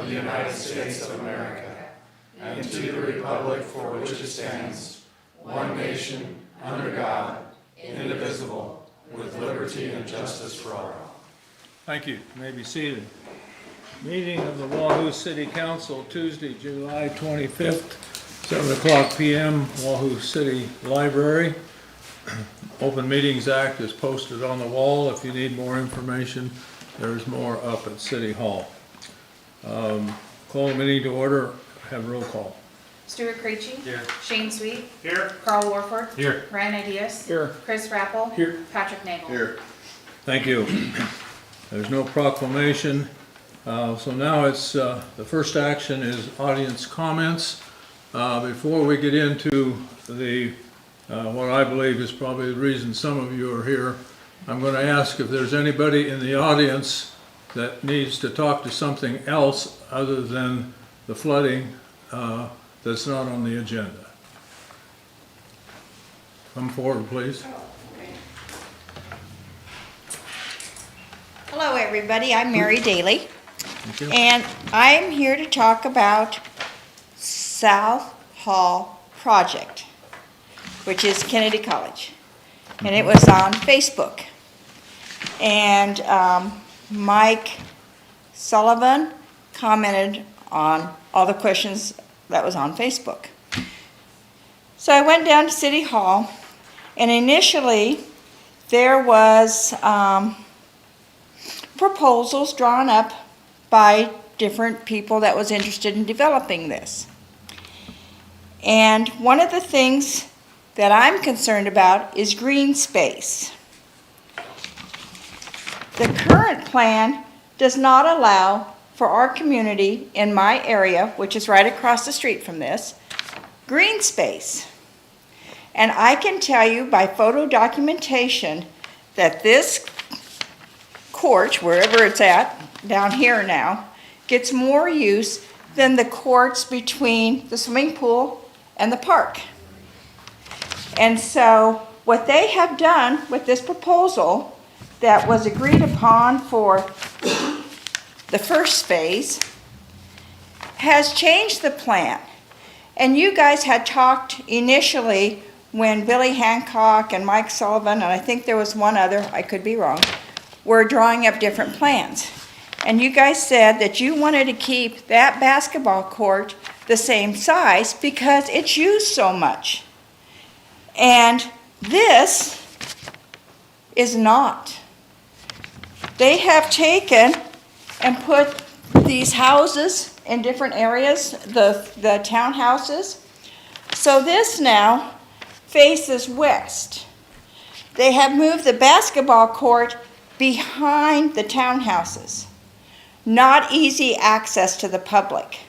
of the United States of America, and to the republic for which it stands, one nation, under God, indivisible, with liberty and justice for all. Thank you. You may be seated. Meeting of the Wahoo City Council, Tuesday, July 25th, 7 o'clock p.m., Wahoo City Library. Open Meetings Act is posted on the wall. If you need more information, there's more up at City Hall. Call the meeting to order. Have roll call. Stuart Creechy. Here. Shane Sweet. Here. Carl Warford. Here. Ryan Ideas. Here. Chris Rappel. Here. Patrick Nagel. Here. Thank you. There's no proclamation. So now it's the first action is audience comments. Before we get into the what I believe is probably the reason some of you are here, I'm going to ask if there's anybody in the audience that needs to talk to something else other than the flooding that's not on the agenda. Come forward, please. Hello everybody, I'm Mary Daly, Thank you. and I'm here to talk about South Hall Project, which is Kennedy College, and it was on Facebook. And Mike Sullivan commented on all the questions that was on Facebook. So I went down to City Hall, and initially there was proposals drawn up by different people that was interested in developing this. And one of the things that I'm concerned about is green space. The current plan does not allow for our community in my area, which is right across the street from this, green space. And I can tell you by photo documentation that this court, wherever it's at, down here now, gets more use than the courts between the swimming pool and the park. And so what they have done with this proposal that was agreed upon for the first phase has changed the plan. And you guys had talked initially when Billy Hancock and Mike Sullivan, and I think there was one other, I could be wrong, were drawing up different plans. And you guys said that you wanted to keep that basketball court the same size because it's used so much. And this is not. They have taken and put these houses in different areas, the townhouses. So this now faces west. They have moved the basketball court behind the townhouses. Not easy access to the public.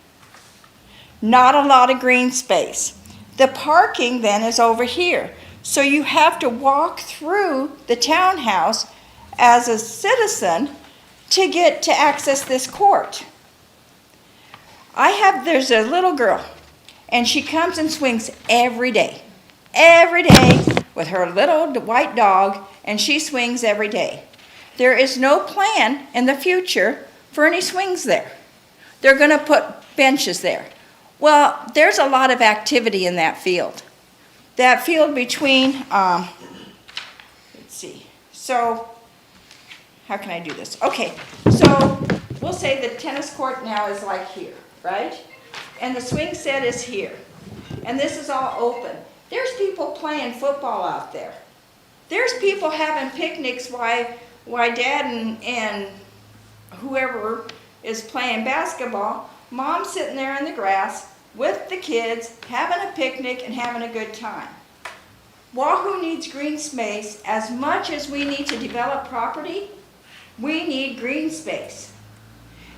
Not a lot of green space. The parking then is over here. So you have to walk through the townhouse as a citizen to get to access this court. There's a little girl, and she comes and swings every day with her little white dog, and she swings every day. There is no plan in the future for any swings there. They're going to put benches there. Well, there's a lot of activity in that field. That field between, let's see, so how can I do this? Okay, so we'll say the tennis court now is like here, right? And the swing set is here. And this is all open. There's people playing football out there. There's people having picnics while Dad and whoever is playing basketball. Mom's sitting there in the grass with the kids, having a picnic and having a good time. Wahoo needs green space as much as we need to develop property. We need green space.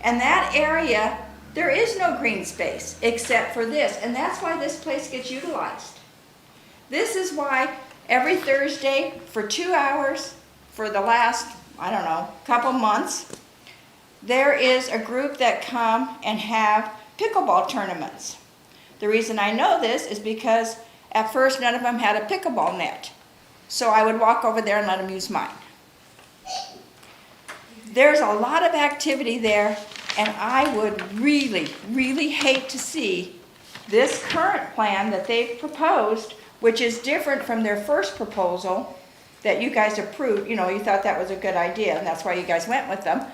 And that area, there is no green space except for this. And that's why this place gets utilized. This is why every Thursday for 2 hours for the last, I don't know, couple months, there is a group that come and have pickleball tournaments. The reason I know this is because at first none of them had a pickleball net. So I would walk over there and let them use mine. There's a lot of activity there And I would really, really hate to see this current plan that they've proposed, which is different from their first proposal that you guys approved. You know, you thought that was a good idea, and that's why you guys went with them,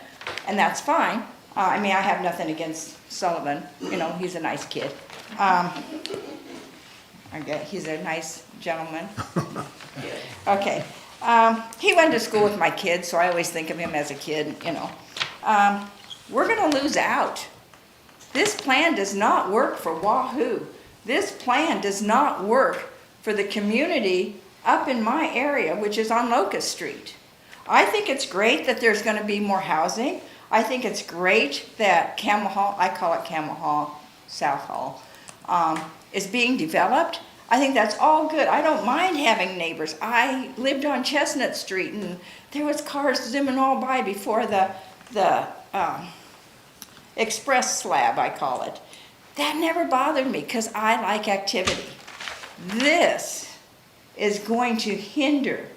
and that's fine. I mean, I have nothing against Sullivan, you know, he's a nice kid. I get, he's a nice gentleman. Okay, he went to school with my kids, so I always think of him as a kid, you know. We're gonna lose out. This plan does not work for Wahoo. This plan does not work for the community up in my area, which is on Locust Street. I think it's great that there's gonna be more housing. I think it's great that Camel Hall, I call it Camel Hall, South Hall, is being developed. I think that's all good. I don't mind having neighbors. I lived on Chestnut Street and there was cars zooming all by before the express slab, I call it. That never bothered me because I like activity. This is going to hinder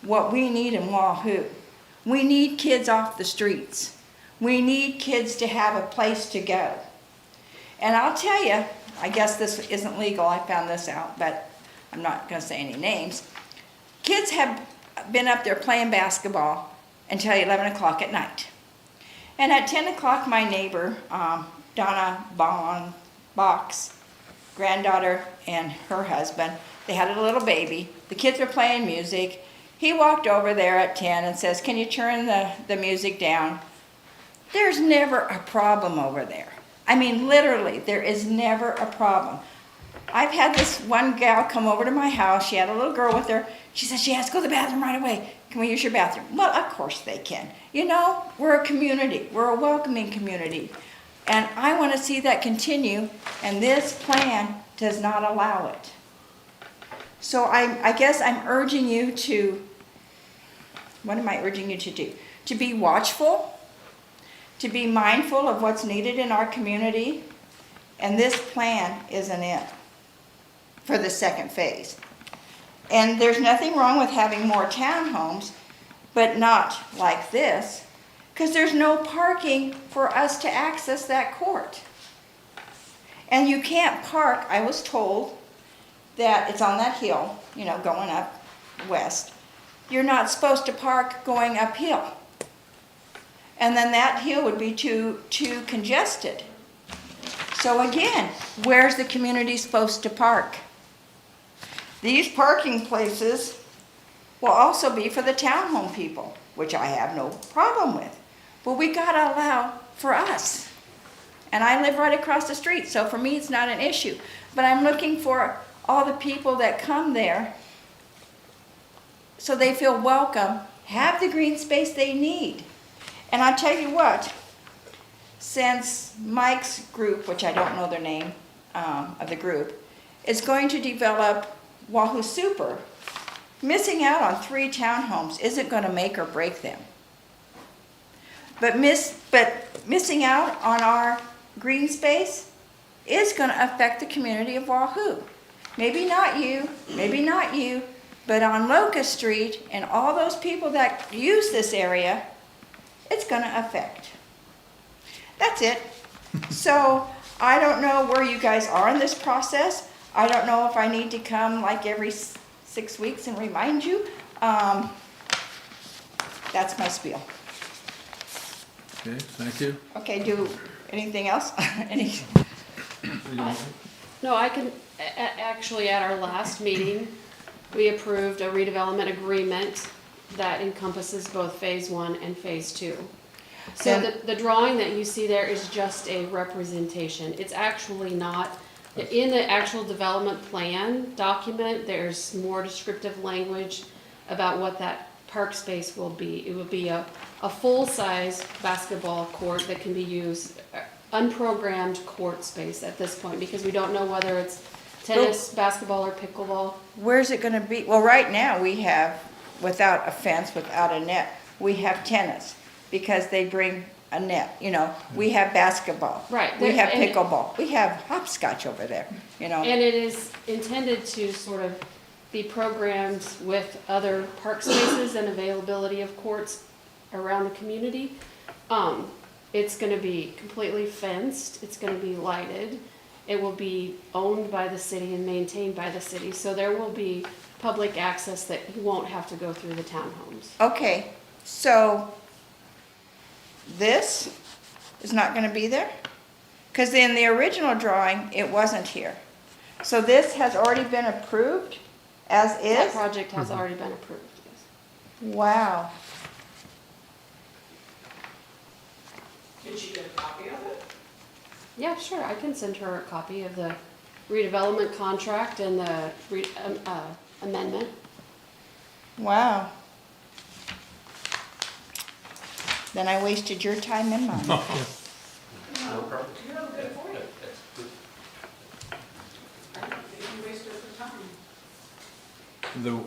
what we need in Wahoo. We need kids off the streets. We need kids to have a place to go. And I'll tell you, I guess this isn't legal, I found this out, but I'm not gonna say any names. Kids have been up there playing basketball until 11 o'clock at night. And at 10 o'clock, my neighbor, Donna Bach's granddaughter and her husband, they had a little baby. The kids were playing music. He walked over there at 10 and says, "Can you turn the music down?" There's never a problem over there. I mean, literally, there is never a problem. I've had this one gal come over to my house. She had a little girl with her. She said she has to go to the bathroom right away. Can we use your bathroom? Well, of course they can. You know, we're a community. We're a welcoming community. And I want to see that continue, and this plan does not allow it. So I guess I'm urging you to, what am I urging you to do? To be watchful, to be mindful of what's needed in our community, and this plan isn't it for the second phase. And there's nothing wrong with having more townhomes, but not like this, because there's no parking for us to access that court. And you can't park, I was told that it's on that hill, you know, going up west. You're not supposed to park going uphill. And then that hill would be too congested. So again, where's the community supposed to park? These parking places will also be for the townhome people, which I have no problem with. But we gotta allow for us. And I live right across the street, so for me it's not an issue. But I'm looking for all the people that come there so they feel welcome, have the green space they need. And I'll tell you what, since Mike's group, which I don't know their name of the group, is going to develop Wahoo Super, missing out on 3 townhomes isn't going to make or break them. But missing out on our green space is going to affect the community of Wahoo. Maybe not you, but on Locust Street and all those people that use this area, it's going to affect. That's it. So I don't know where you guys are in this process. I don't know if I need to come like every 6 weeks and remind you. That's my spiel. Okay, thank you. Okay, do anything else? No, I can, actually, at our last meeting, we approved a redevelopment agreement that encompasses both Phase 1 and Phase 2. So the drawing that you see there is just a representation. It's actually not, in the actual development plan document, there's more descriptive language about what that park space will be. It will be a full-size basketball court that can be used, unprogrammed court space at this point, because we don't know whether it's tennis, basketball, or pickleball. Where's it going to be? Well, right now we have, without a fence, without a net, we have tennis because they bring a net, you know. We have basketball. Right. We have pickleball. We have hopscotch over there, you know. And it is intended to sort of be programmed with other park spaces and availability of courts around the community. It's gonna be completely fenced, it's gonna be lighted, it will be owned by the city and maintained by the city, so there will be public access that you won't have to go through the townhomes. Okay, so this is not gonna be there? Because in the original drawing, it wasn't here. So this has already been approved as That is? project has already been approved, yes. Wow. Did she get a copy of it? Yeah, sure, I can send her a copy of the redevelopment contract and the amendment. Wow. Then I wasted your time and mine. No, you have a good point. I don't think you wasted her time. The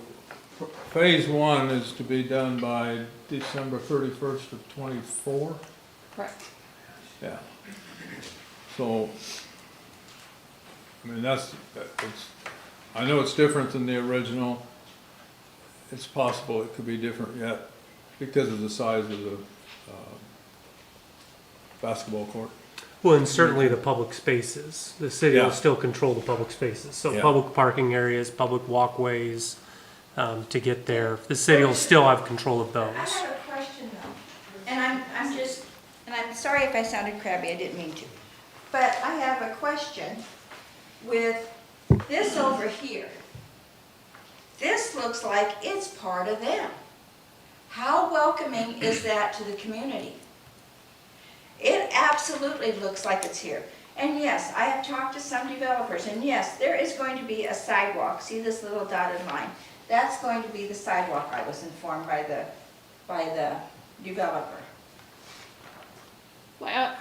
phase 1 is to be done by December 31st of '24. Correct. Yeah. So, I mean, it's, I know it's different than the original. It's possible it could be different yet because of the size of the basketball court. Well, and certainly the public spaces. The city Yeah. will still control the public spaces. So Yeah. public parking areas, public walkways, to get there. The city will still have control of those. I have a question though, and I'm sorry if I sounded crabby, I didn't mean to. But I have a question with this over here. This looks like it's part of them. How welcoming is that to the community? It absolutely looks like it's here. And yes, I have talked to some developers, and yes, there is going to be a sidewalk. See this little dotted line? That's going to be the sidewalk, I was informed by the developer. Well,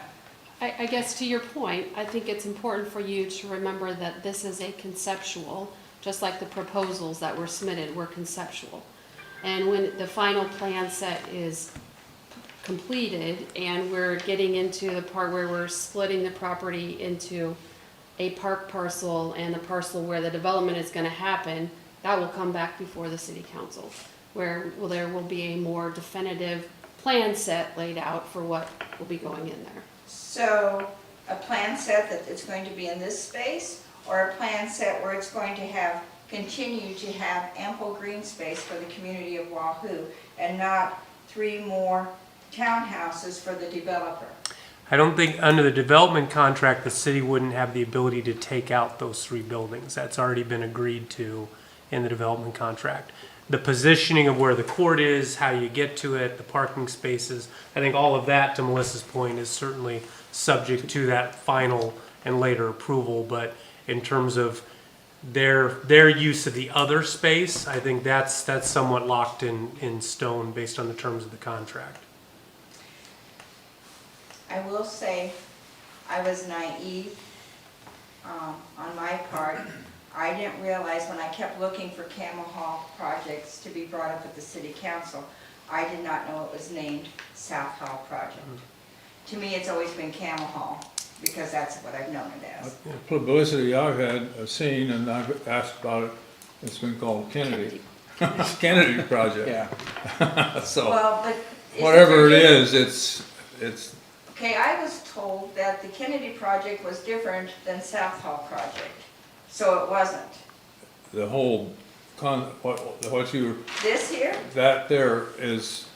I guess to your point, I think it's important for you to remember that this is a conceptual, just like the proposals that were submitted were conceptual. And when the final plan set is completed and we're getting into the part where we're splitting the property into a park parcel and the parcel where the development is gonna happen, that will come back before the city council, where there will be a more definitive plan set laid out for what will be going in there. So a plan set that it's going to be in this space, or a plan set where it's going to continue to have ample green space for the community of Wahoo and not 3 more townhouses for the developer? I don't think under the development contract, the city wouldn't have the ability to take out those 3 buildings. That's already been agreed to in the development contract. The positioning of where the court is, how you get to it, the parking spaces, I think all of that, to Melissa's point, is certainly subject to that final and later approval. But in terms of their use of the other space, I think that's somewhat locked in stone based on the terms of the contract. I will say, I was naive on my part. I didn't realize when I kept looking for Camel Hall projects to be brought up at the city council, I did not know it was named South Hall Project. To me, it's always been Camel Hall, because that's what I've known it as. Publicity I've had seen, and I've asked about it, it's been called Kennedy. Kennedy Project. Yeah. So, Well, but whatever it there is, it's, Okay, I was told that the Kennedy project was different than South Hall project, so it wasn't. the whole what you, This here? that there is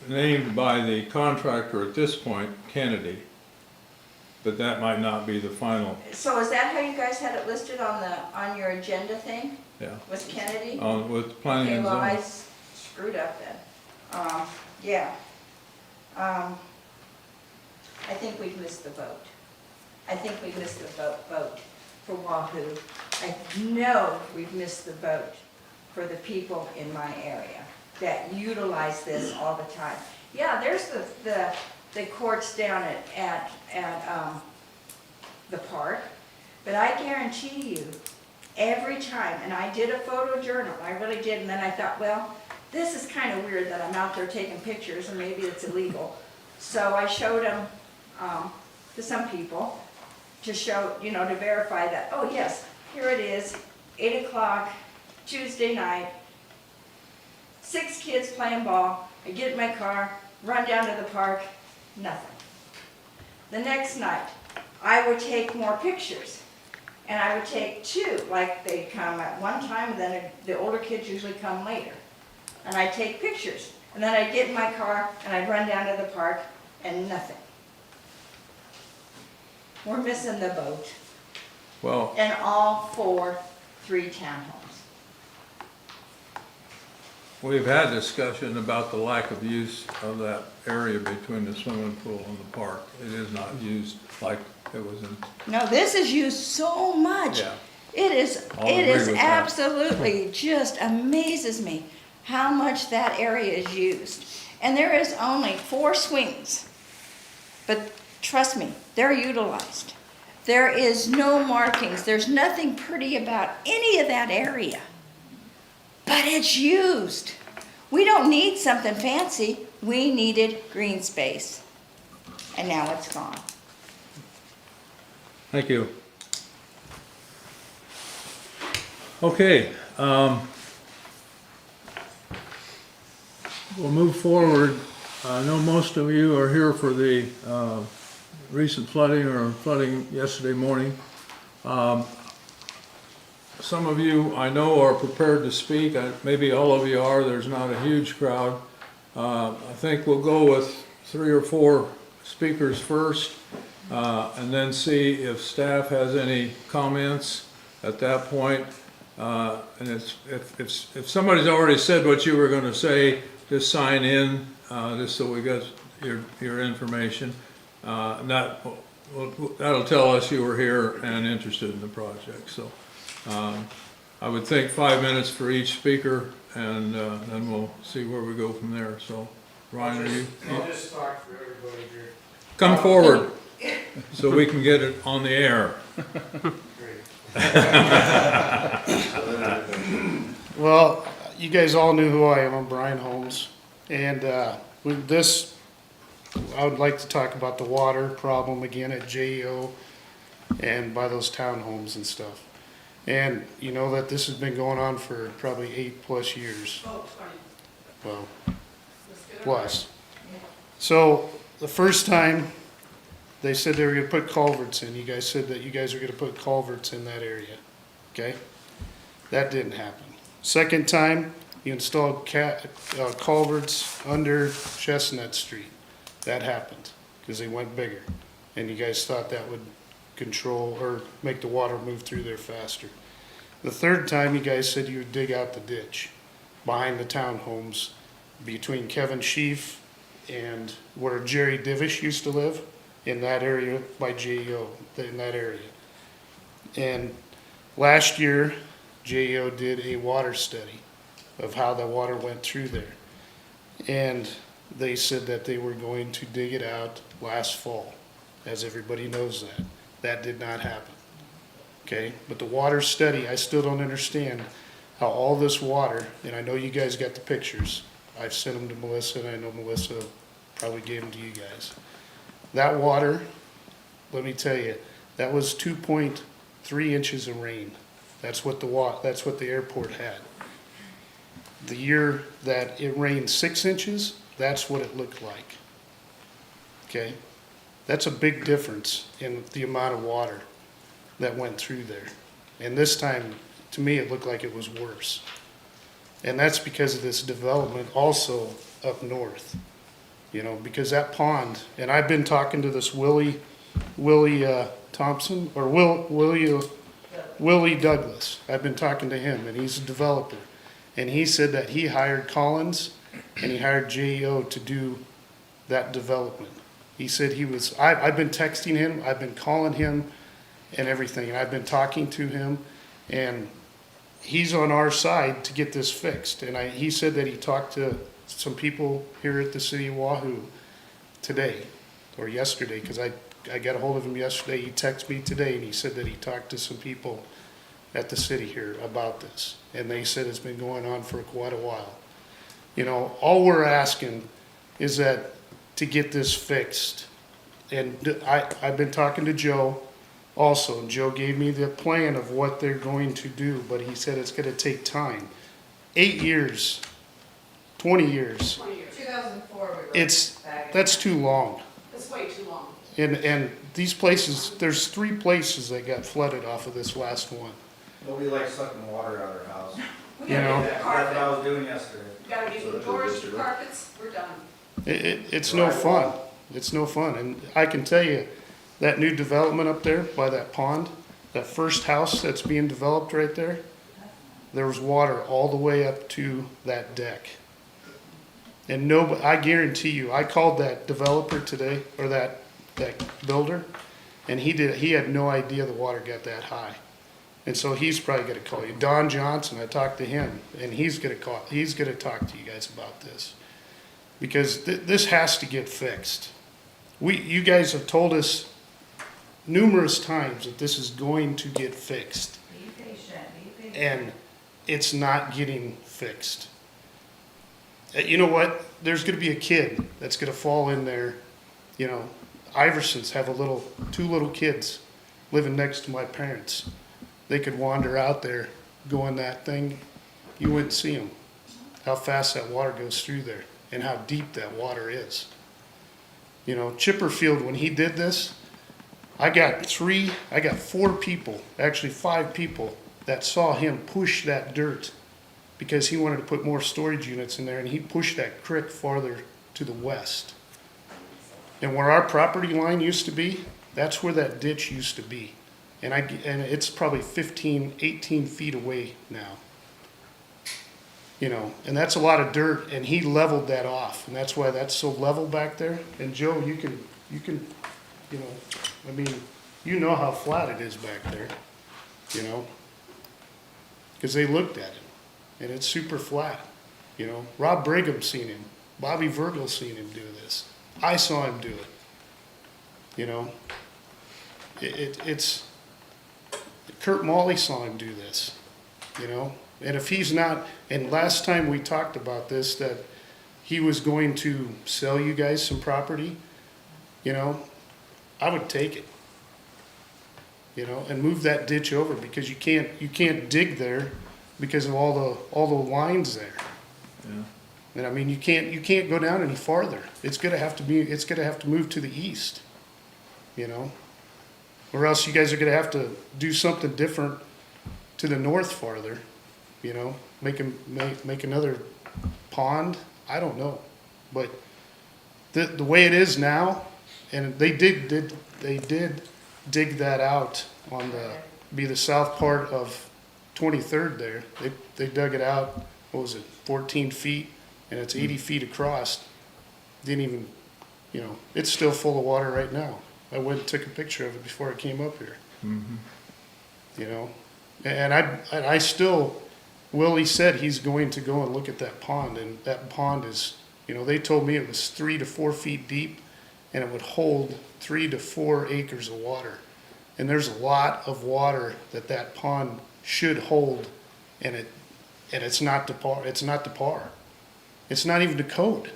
named by the contractor at this point, Kennedy. But that might not be the final, So is that how you guys had it listed on your agenda thing, yeah, was Kennedy? with planning Okay, and well, I zoning. screwed up then. Yeah. I think we've missed the boat. I think we've missed the boat for Wahoo. I know we've missed the boat for the people in my area that utilize this all the time. Yeah, there's the courts down at the park, but I guarantee you, every time, and I did a photo journal, I really did, and then I thought, well, this is kind of weird that I'm out there taking pictures, and maybe it's illegal. So I showed them to some people to show, to verify that, oh yes, here it is, 8 o'clock, Tuesday night, 6 kids playing ball. I get in my car, run down to the park, nothing. The next night, I would take more pictures. And I would take two, like they'd come at one time, and then the older kids usually come later. And I'd take pictures. And then I'd get in my car and I'd run down to the park and nothing. We're missing the boat. Well, And all three townhomes. we've had discussion about the lack of use of that area between the swimming pool and the park. It is not used like it was in, No, this is used so much. yeah. It I'll agree is with that. absolutely just amazes me how much that area is used. And there is only 4 swings, but trust me, they're utilized. There is no markings, there's nothing pretty about any of that area, but it's used. We don't need something fancy, we needed green space, and now it's gone. Thank you. Okay, we'll move forward. I know most of you are here for the recent flooding or flooding yesterday morning. Some of you I know are prepared to speak. Maybe all of you are. There's not a huge crowd. I think we'll go with 3 or 4 speakers first, and then see if staff has any comments at that point. And if somebody's already said what you were going to say, just sign in, just so we got your information. And that'll tell us you were here and interested in the project. So I would think 5 minutes for each speaker, and then we'll see where we go from there. So Ryan, are you? I'll just talk for everybody here. Come forward so we can get it on the air. Well, you guys all knew who I am. I'm Brian Holmes. And with this, I would like to talk about the water problem again at JEO and by those townhomes and stuff. And you know that this has been going on for probably 8+ years. Well, plus. So the first time they said they were gonna put culverts in, you guys said that you guys are gonna put culverts in that area, okay? That didn't happen. Second time, you installed culverts under Chestnut Street. That happened, because they went bigger. And you guys thought that would control, or make the water move through there faster. The third time, you guys said you would dig out the ditch behind the townhomes between Kevin Sheaf and where Jerry Divish used to live, in that area by JEO, in that area. And last year, JEO did a water study of how the water went through there. And they said that they were going to dig it out last fall, as everybody knows that. That did not happen. Okay, but the water study, I still don't understand how all this water, and I know you guys got the pictures. I've sent them to Melissa, and I know Melissa probably gave them to you guys. That water, let me tell you, that was 2.3 inches of rain. That's what the airport had. The year that it rained 6 inches, that's what it looked like. Okay? That's a big difference in the amount of water that went through there. And this time, to me, it looked like it was worse. And that's because of this development also up north. You know, because that pond, and I've been talking to this Willie Thompson, or Willie Douglas. I've been talking to him, and he's a developer. And he said that he hired Collins, and he hired JEO to do that development. He said I've been texting him, I've been calling him and everything, and I've been talking to him, and he's on our side to get this fixed. And he said that he talked to some people here at the city of Wahoo today, or yesterday, because I got a hold of him yesterday. He texted me today, and he said that he talked to some people at the city here about this. And they said it's been going on for quite a while. You know, all we're asking is that to get this fixed. And I've been talking to Joe also, and Joe gave me the plan of what they're going to do, but he said it's gonna take time. 8 years, 20 years, 20 years. 2004 we were it's, back. that's too long. That's way too long. And these places, there's 3 places that got flooded off of this last one. Nobody likes sucking water out of their house. We You gotta know? get That's the what I carpet, was doing yesterday. we gotta get the doors, the carpets, we're done. It's no fun. It's no fun. And I can tell you, that new development up there by that pond, that first house that's being developed right there, there was water all the way up to that deck. And no, I guarantee you, I called that developer today, or that builder, and he had no idea the water got that high. And so he's probably gonna call you. Don Johnson, I talked to him, and he's gonna talk to you guys about this. Because this has to get fixed. You guys have told us numerous times that this is going to get fixed. Be patient, be patient. And it's not getting fixed. You know what? There's gonna be a kid that's gonna fall in there. You know, Iversons have 2 little kids living next to my parents. They could wander out there going that thing. You wouldn't see them. How fast that water goes through there and how deep that water is. You know, Chipperfield, when he did this, I got 4 people, actually 5 people that saw him push that dirt because he wanted to put more storage units in there, and he pushed that creek farther to the west. And where our property line used to be, that's where that ditch used to be. And it's probably 15, 18 feet away now. You know, and that's a lot of dirt, and he leveled that off, and that's why that's so level back there. And Joe, you can, you know, I mean, you know how flat it is back there, you know? Because they looked at it, and it's super flat, you know? Rob Brigham seen him, Bobby Virgil seen him do this. I saw him do it, you know? It's, Kurt Molly saw him do this, you know? And if he's not, and last time we talked about this, that he was going to sell you guys some property, you know, I would take it, you know, and move that ditch over because you can't dig there because of all the lines there. Yeah. And I mean, you can't go down any farther. It's gonna have to move to the east, you know, or else you guys are gonna have to do something different to the north farther, you know, make another pond. I don't know, but the way it is now, and they did dig that out on the south part of 23rd there. They dug it out. What was it? 14 feet, and it's 80 feet across. Didn't even, you know, it's still full of water right now. I went and took a picture of it before I came up here. Mm-hmm. You know, and I still, Willie said he's going to go and look at that pond, and that pond is, you know, they told me it was 3 to 4 feet deep, and it would hold 3 to 4 acres of water. And there's a lot of water that pond should hold, and it's not to par. It's not to par. It's not even to code.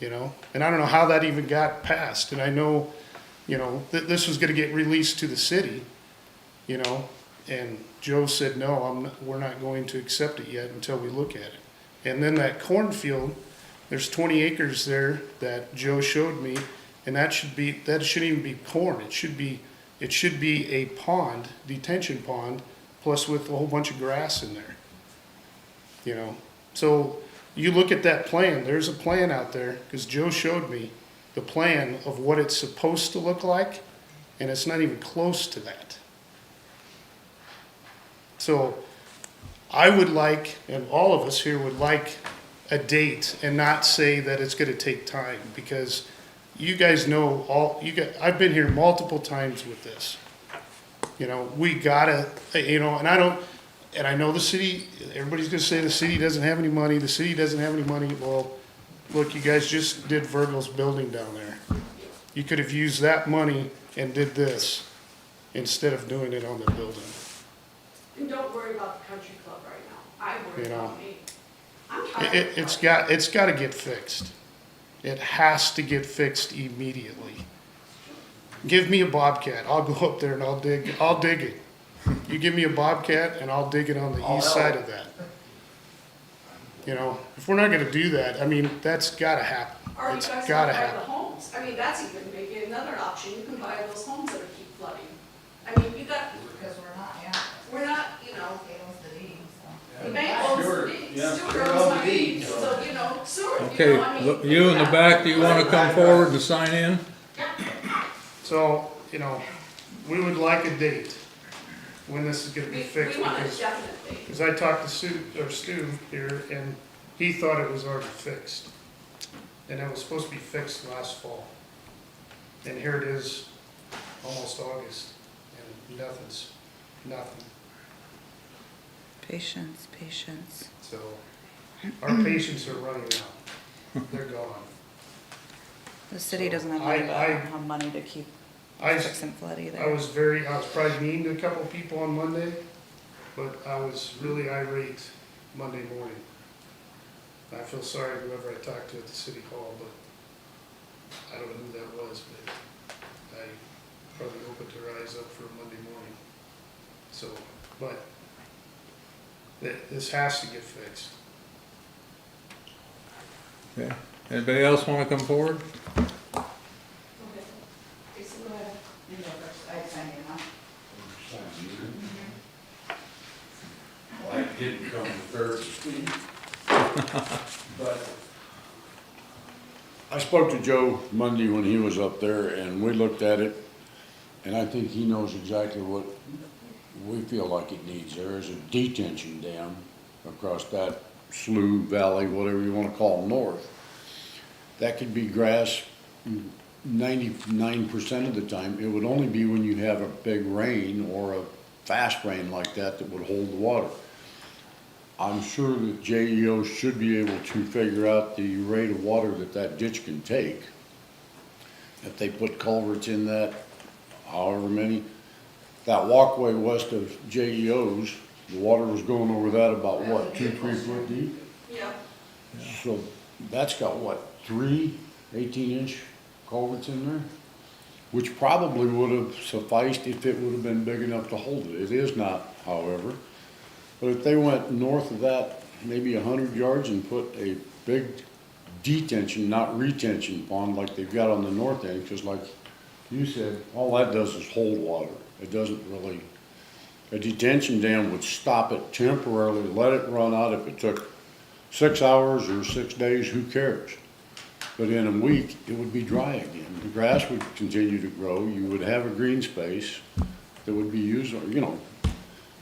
You know, and I don't know how that even got passed. And I know, you know, this was going to get released to the city, you know, and Joe said, no, we're not going to accept it yet until we look at it. And then that cornfield, there's 20 acres there that Joe showed me, and that shouldn't even be corn. It should be a pond, detention pond, plus with a whole bunch of grass in there. You know, so you look at that plan, there's a plan out there, because Joe showed me the plan of what it's supposed to look like, and it's not even close to that. So I would like, and all of us here would like, a date and not say that it's going to take time, because you guys know I've been here multiple times with this. You know, we gotta, you know, and I know the city, everybody's gonna say the city doesn't have any money, the city doesn't have any money. Well, look, you guys just did Virgil's building down there. You could have used that money and did this instead of doing it on the building. And don't worry about the country club right now. I worry You know. about me. I'm tired. It's got to get fixed. It has to get fixed immediately. Give me a bobcat. I'll go up there and I'll dig it. You give me a bobcat and I'll dig it on the east side of that. You know, if we're not going to do that, I mean, that's got to happen. Or you It's guys got to want to buy the happen. homes. I mean, that's even making another option, you can buy those homes that keep flooding. I mean, you got, Because we're not, you know, it owns the deed, so. the bank owns the deed, Stewart owns my deed, so, you know, Stewart, you Okay, know, I mean. look, you in the back, do you wanna come forward to sign in? So, you know, we would like a date when this is gonna be fixed, We want a because, definite date. because I talked to Stu here, and he thought it was already fixed. And it was supposed to be fixed last fall. And here it is, almost August, and nothing. Patience. So, our patience are running out. They're gone. The city doesn't have money, but I don't have money to keep I, flood either. I was probably mean to a couple of people on Monday, but I was really irate Monday morning. I feel sorry whoever I talked to at the city hall, but I don't know who that was, but I probably opened her eyes up for Monday morning. So, but this has to get fixed. Okay, anybody else wanna come forward? Okay. Jason, go ahead. I didn't come prepared to speak. But I spoke to Joe Monday when he was up there, and we looked at it, and I think he knows exactly what we feel like it needs. There is a detention dam across that slough, valley, whatever you wanna call north. That could be grass 99% of the time. It would only be when you have a big rain or a fast rain like that that would hold the water. I'm sure that JEO should be able to figure out the rate of water that that ditch can take. If they put culverts in that, however many, that walkway west of JEO's, the water was going over that about what, 2-3 foot deep? Yeah. So that's got what, 3 18-inch culverts in there? Which probably would have sufficed if it would have been big enough to hold it. It is not, however. But if they went north of that, maybe 100 yards and put a big detention, not retention pond like they've got on the north end, because like you said, all that does is hold water. It doesn't really, a detention dam would stop it temporarily, let it run out. If it took 6 hours or 6 days, who cares? But in a week, it would be dry again. The grass would continue to grow. You would have a green space that would be used, you know.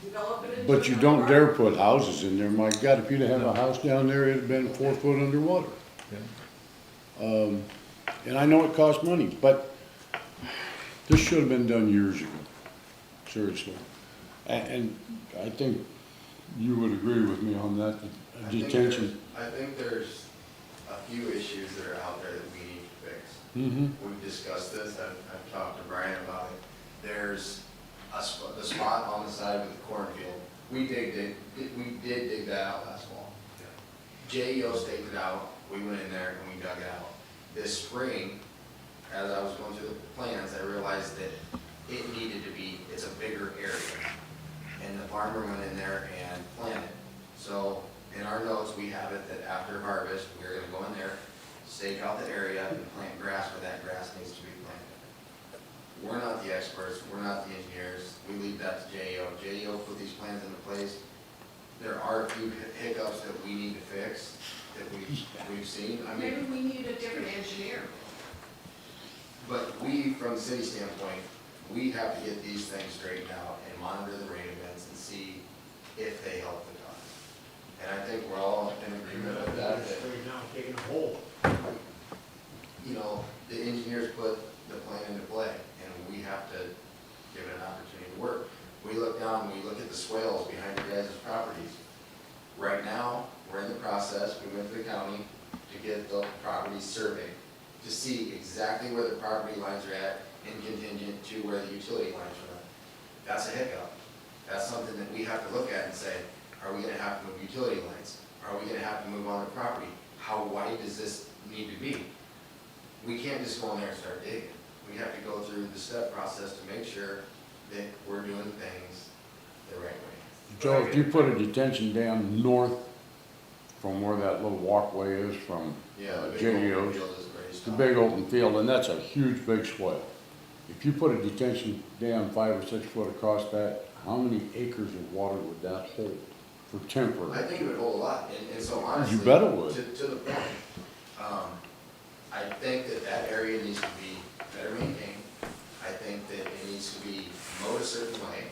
Develop it into. But you don't dare put houses in there. My God, if you'd have a house down there, it'd have been 4 foot underwater. And I know it costs money, but this should have been done years ago, seriously. And I think you would agree with me on that, detention. I think there's a few issues that are out there that we need to fix. Mm-hmm. We've discussed this, I've talked to Brian about it. There's the spot on the side of the cornfield. We did dig that out last fall. JEO staked it out, we went in there and we dug it out. This spring, as I was going through the plans, I realized that it needed to be, it's a bigger area. And the farmer went in there and planted. So in our notes, we have it that after harvest, we're gonna go in there, stake out the area and plant grass where that grass needs to be planted. We're not the experts, we're not the engineers, we leave that to JEO. JEO put these plans into place. There are a few hiccups that we need to fix, that we've seen. I Maybe mean, we need a different engineer. but we, from the city standpoint, we have to get these things straightened out and monitor the rain events and see if they help the cause. And I think we're all in agreement with that, you know, the engineers put the plan into play, and we have to give it an opportunity to work. We look down, we look at the swales behind your guys' properties. Right now, we're in the process, we went to the county to get the properties surveyed, to see exactly where the property lines are at in contingent to where the utility lines run. That's a hiccup. That's something that we have to look at and say, are we gonna have to move utility lines? Are we gonna have to move on the property? How wide does this need to be? We can't just go in there and start digging. We have to go through the step process to make sure that we're doing things the right way. So if you put a detention dam north from where that little walkway is from Yeah, the big JEO's, field is where he's It's a big open field, and that's a huge, big swale. If you put a detention dam 5 or 6 foot across that, how many acres of water would that hold for I temporary? think it would hold a lot, and so honestly. You bet it would. To the point, I think that that area needs to be better maintained. I think that it needs to be mowed a certain way.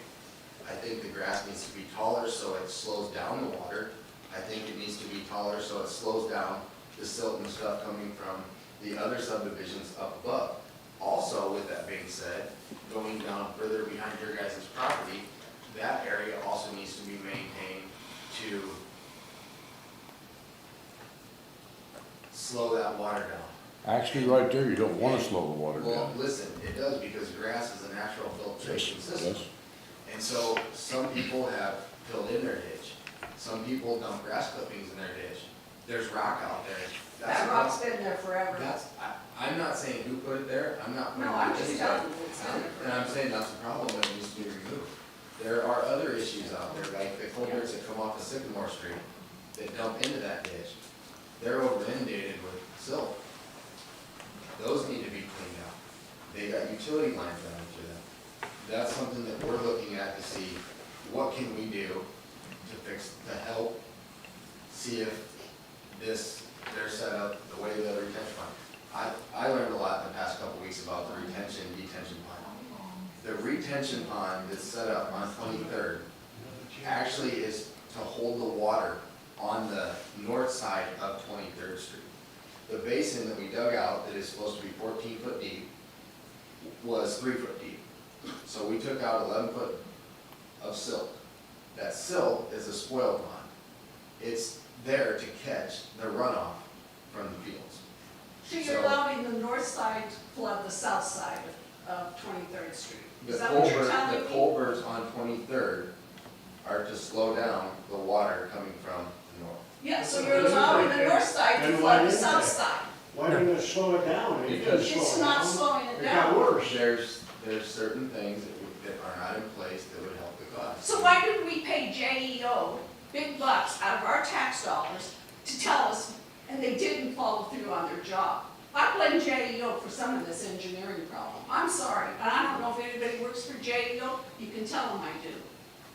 I think the grass needs to be taller so it slows down the water. I think it needs to be taller so it slows down the silt and stuff coming from the other subdivisions up above. Also, with that being said, going down further behind your guys' property, that area also needs to be maintained to slow that water down. Actually, right there, you don't wanna slow the water Well, down. listen, it does because grass is a natural filtration system. Yes. And so some people have filled in their ditch. Some people dump grass clippings in their ditch. There's rock out there. That's That a rock's been there forever. I'm not saying who put it there, I'm not. No, I'm just telling you, it's been there And I'm saying that's a problem that needs to be removed. There are other issues out there, like the culverts that come off of Sycamore Street that dump into that ditch. They're over inundated with silt. Those need to be cleaned out. They got utility lines running through them. That's something that we're looking at to see what can we do to fix, to help see if they're set up the way the retention pond. I learned a lot in the past couple weeks about the detention pond. The retention pond that's set up on 23rd actually is to hold the water on the north side of 23rd Street. The basin that we dug out that is supposed to be 14 foot deep was 3 foot deep. So we took out 11 foot of silt. That silt is a spoil pond. It's there to catch the runoff from the fields. So you're allowing the north side to flood the south side of 23rd Street? Is that what you're telling me? The culverts on 23rd are to slow down the water coming from the north. Yeah, so you're allowing the north side to Then why flood the didn't south they? side? Why didn't it slow it down? It didn't slow It's it not down. slowing it It got down. worse. There's certain things that are not in place that would help the cause. So why didn't we pay JEO big bucks out of our tax dollars to tell us, and they didn't follow through on their job? I blame JEO for some of this engineering problem. I'm sorry, and I don't know if anybody works for JEO, you can tell them I do.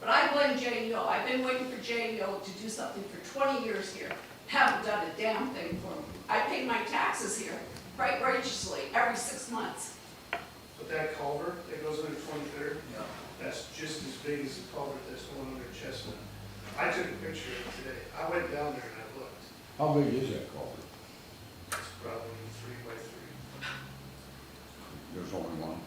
But I blame JEO. I've been waiting for JEO to do something for 20 years here. Haven't done a damn thing for me. I pay my taxes here quite righteously every 6 months. But that culvert that goes under 23rd, Yeah. that's just as big as the culvert that's going under Chestnut. I took a picture of it today. I went down there and I looked. How big is that culvert? It's probably 3 by 3. There's only one.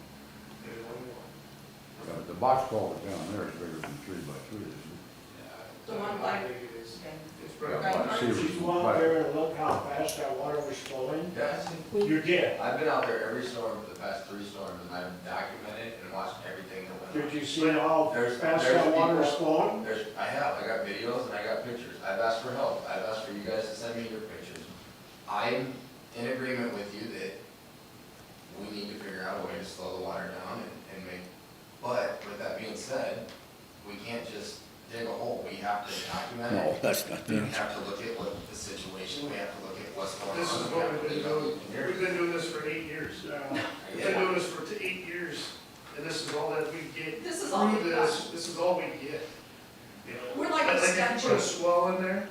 There's only one. The box culvert down there is bigger than 3 by 3, isn't it? The one I by, think it is. It's Yeah, probably. but see, Did you go out there and look how fast that water was flowing? Yes. You did. I've been out there every storm for the past 3 storms, and I've documented and watched everything that went on. Did you see how There's- fast there's that water was people- flowing? I got videos and I got pictures. I've asked for help. I've asked for you guys to send me your pictures. I'm in agreement with you that we need to figure out a way to slow the water down and make, but with that being said, we can't just dig a hole. We have to document No, it. that's not We the have to look at what the situation, we have to look at what's going on. This is We what have to we've been look at doing. engineering. We've been doing this for 8 years. We've been doing this for 8 years, and this is all that we get. This is all Through we this, got. this is all we get. You know, We're like a if you put a statue. swell in there,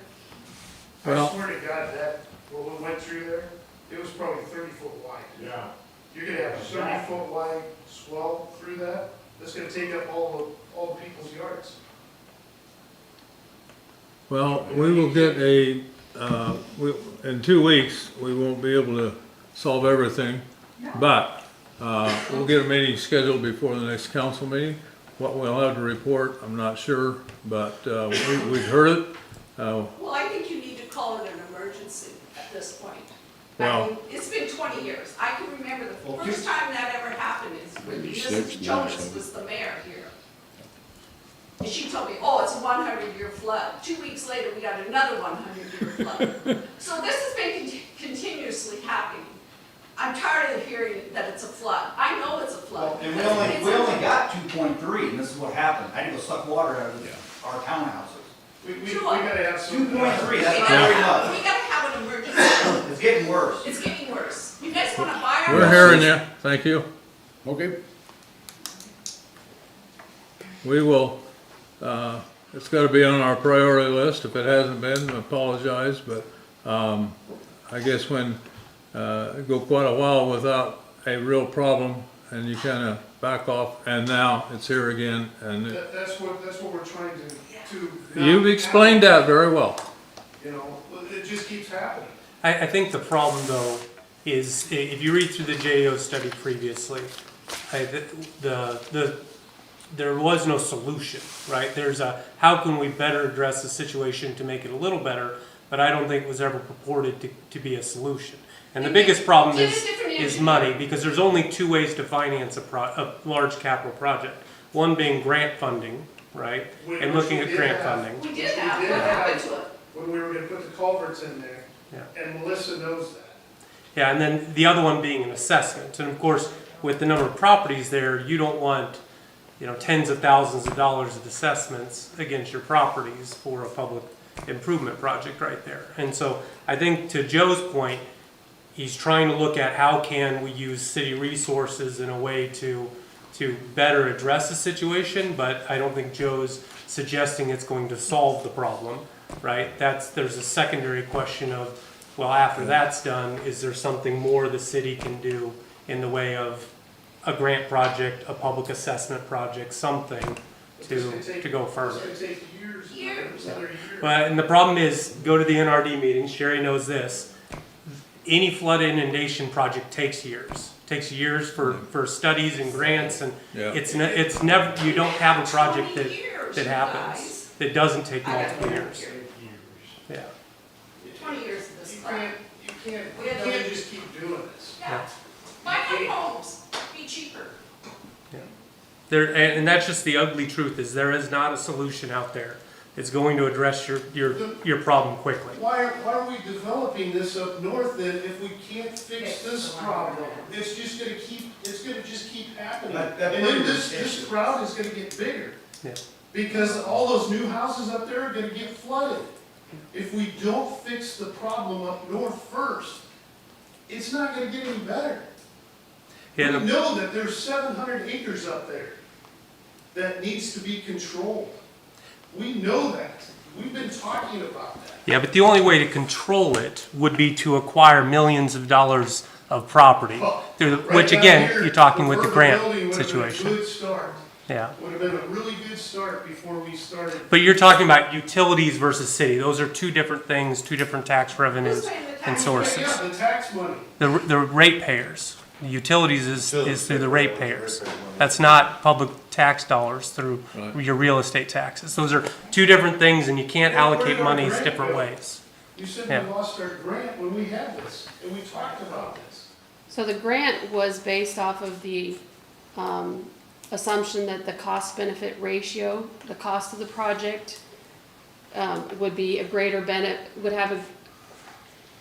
I Well- swear to God, that, what we went through there, it was probably 30 foot wide. Yeah. You're gonna have a 30 foot wide swell through that, that's gonna take up all the people's yards. Well, we will get in 2 weeks, we won't be able to solve everything, but we'll get a meeting scheduled before the next council meeting. What we'll have to report, I'm not sure, but we've heard it. well, I think you need to call it an emergency at this point. Well- I mean, it's been 20 years. I can remember the Well, first time that ever happened is when 96, Mrs. Jonas 97. was the mayor here. And she told me, oh, it's a 100-year flood. 2 weeks later, we got another 100-year flood. So this has been continuously happening. I'm tired of hearing that it's a flood. I know it's a flood. And because we it's only a- got 2.3, and this is what happened. I had to go suck water out of our townhouses. We gotta have some. 2.3, that's We not gotta very have- much. We gotta have an not an emergency. It's getting worse. It's getting worse. You guys wanna buy our? We're hearing you, thank you. Okay, We will, it's gotta be on our priority list. If it hasn't been, I apologize, but, I guess when, go quite a while without a real problem and you kinda back off and now it's here again and That's what we're trying to. you've explained that very well. You know, it just keeps happening. I think the problem though is if you read through the JEO study previously, there was no solution, right? There's a, how can we better address the situation to make it a little better, but I don't think it was ever purported to be a solution. And the biggest problem is money, because there's only two ways to finance a large capital project. One being grant funding, right? And looking at grant funding. We did have, what happened to it? When we were gonna put the culverts in there, Yeah. and Melissa knows that. Yeah, and then the other one being an assessment. And of course, with the number of properties there, you don't want, tens of thousands of dollars of assessments against your properties for a public improvement project right there. And so I think to Joe's point, he's trying to look at how can we use city resources in a way to better address the situation, but I don't think Joe's suggesting it's going to solve the problem, right? There's a secondary question of, well, after that's done, is there something more the city can do in the way of a grant project, a public assessment project, something to go further. It's gonna take years, another year. But, and the problem is, go to the NRD meetings, Sherry knows this, any flood inundation project takes years. Takes years for studies and grants, and Yeah. it's never, you don't have a project 20 years, that you happens, guys. that doesn't take I got multiple one years. here. Yeah. 20 years of this You crap. can't just keep doing this. Yeah. Buy more homes, be cheaper. And that's just the ugly truth, is there is not a solution out there that's going to address your problem quickly. Why are we developing this up north then if we can't fix this problem? It's just gonna keep happening. That And then brings this crowd is gonna get bigger. Yeah. Because all those new houses up there are gonna get flooded. If we don't fix the problem up north first, it's not gonna get any better. We Yeah, know that there's 700 acres up there that needs to be controlled. We know that. We've been talking about that. yeah, but the only way to control it would be to acquire millions of dollars of property, Well, which right again, down here, you're talking with the building grant would've been a situation. good start. Yeah. Would have been a really good start before we started. But you're talking about utilities versus city. Those are two different things, two different tax revenues Who's paying the and tax? sources. Yeah, the tax money. The ratepayers. The utilities is through the ratepayers. That's not public tax dollars through Right. your real estate taxes. Those are two different things, and you can't allocate monies different ways. You said Yeah. we lost our grant when we had this, and we talked about this. So the grant was based off of the assumption that the cost-benefit ratio, the cost of the project, would be a greater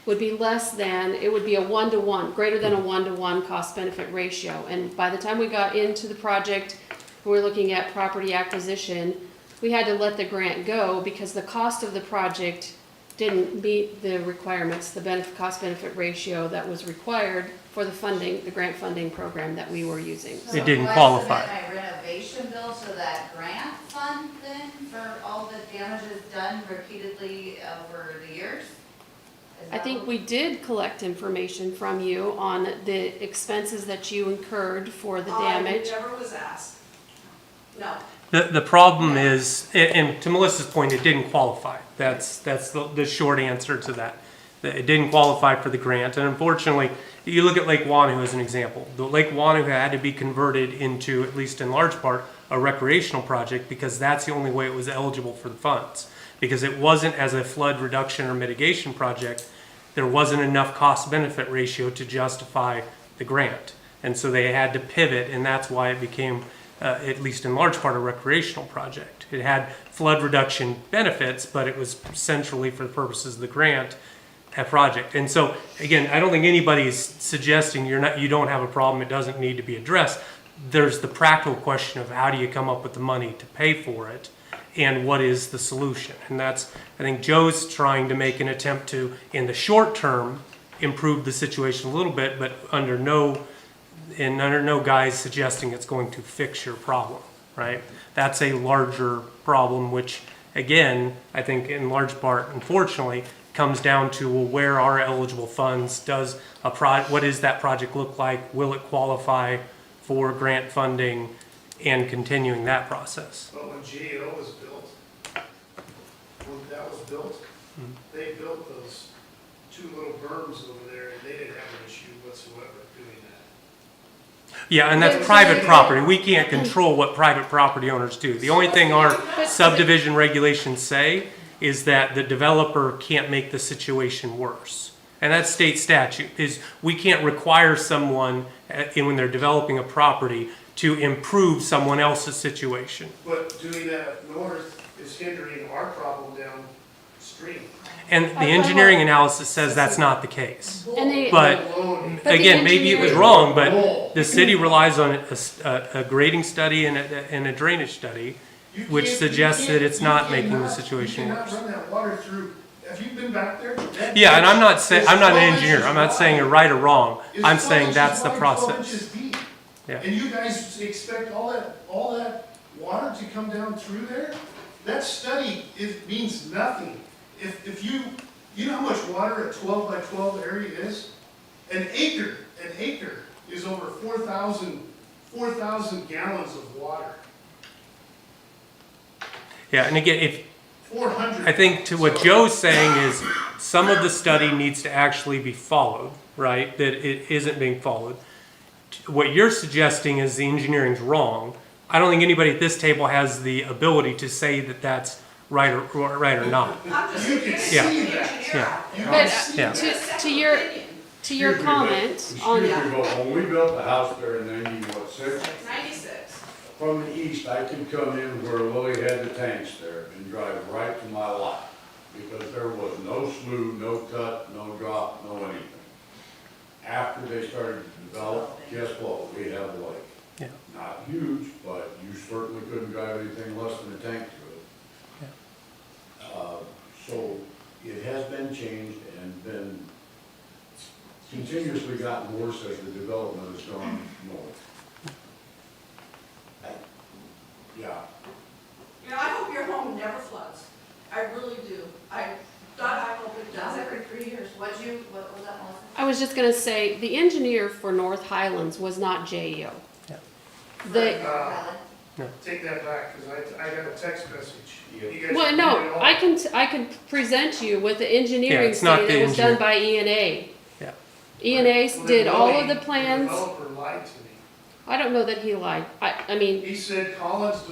would be less than, it would be a 1-to-1, greater than a 1-to-1 cost-benefit ratio. And by the time we got into the project, we were looking at property acquisition, we had to let the grant go because the cost of the project didn't meet the requirements, the cost-benefit ratio that was required for the funding, the grant funding program that we were using. It didn't qualify. So my renovation bill, so that grant fund then for all the damages done repeatedly over the years? Is I that think what- we did collect information from you on the expenses that you incurred for the damage. I never was asked. No. The problem is, and to Melissa's point, it didn't qualify. That's the short answer to that. That it didn't qualify for the grant, and unfortunately, you look at Lake Wahoo as an example. The Lake Wahoo had to be converted into, at least in large part, a recreational project because that's the only way it was eligible for the funds. Because it wasn't as a flood reduction or mitigation project, there wasn't enough cost-benefit ratio to justify the grant. And so they had to pivot, and that's why it became, at least in large part, a recreational project. It had flood reduction benefits, but it was centrally, for the purposes of the grant, a project. And so, again, I don't think anybody's suggesting you don't have a problem, it doesn't need to be addressed. There's the practical question of how do you come up with the money to pay for it, and what is the solution. And that's, I think Joe's trying to make an attempt to, in the short term, improve the situation a little bit, but under no guise suggesting it's going to fix your problem, right? That's a larger problem, which again, I think in large part, unfortunately, comes down to, well, where are eligible funds? What does that project look like? Will it qualify for grant funding, and continuing that process? But when GAO was built, when that was built, they built those two little berms over there, and they didn't have an issue whatsoever doing that. Yeah, and that's private property. We can't control what private property owners do. The only thing our subdivision regulations say is that the developer can't make the situation worse. And that's state statute, is we can't require someone, when they're developing a property, to improve someone else's situation. But doing that up north is hindering our problem downstream. And the engineering analysis says that's not the case. And they, But the again, maybe it was engineering- wrong, but the city relies on a grading study and a drainage study, which suggests that it's not making the situation You worse. cannot run that water through, have you been back there? Yeah, and I'm not an engineer. I'm not saying you're right or wrong. I'm saying that's the 12 process. inches deep. Yeah. And you guys expect all that water to come down through there? That study, it means nothing. If you know how much water a 12 by 12 area is? An acre is over 4,000 gallons of water. Yeah, and again, 400. I think to what Joe's saying is some of the study needs to actually be followed, right? That it isn't being followed. What you're suggesting is the engineering's wrong. I don't think anybody at this table has the ability to say that that's right or not. I'm just You can giving see Yeah. the that. engineer Yeah. out there. But Yeah. to your comment on, Excuse me, but when we built the house there in 96? 96. From the east, I could come in where Lily had the tanks there and drive right to my lot. Because there was no slough, no cut, no drop, no anything. After they started to develop, guess what? We have a lake. Yeah. Not huge, but you certainly couldn't drive anything less than a tank to it. So it has been changed and been continuously gotten worse as the development has gone north. Yeah. You know, I hope your home never floods. I really do. I hope it Does doesn't. every 3 years. What was that, Melissa? I was just gonna say, the engineer for North Highlands was not JEO. Yeah. The, Valid. Take that back, because I got a text message. You guys well, read no, it all. I can present you with the Yeah, engineering it's not study the that was done engineer. by ENA. Yeah. ENA Well, did then all Lily, of the plans. The developer lied to me. I don't know that he lied. I mean, He said Collins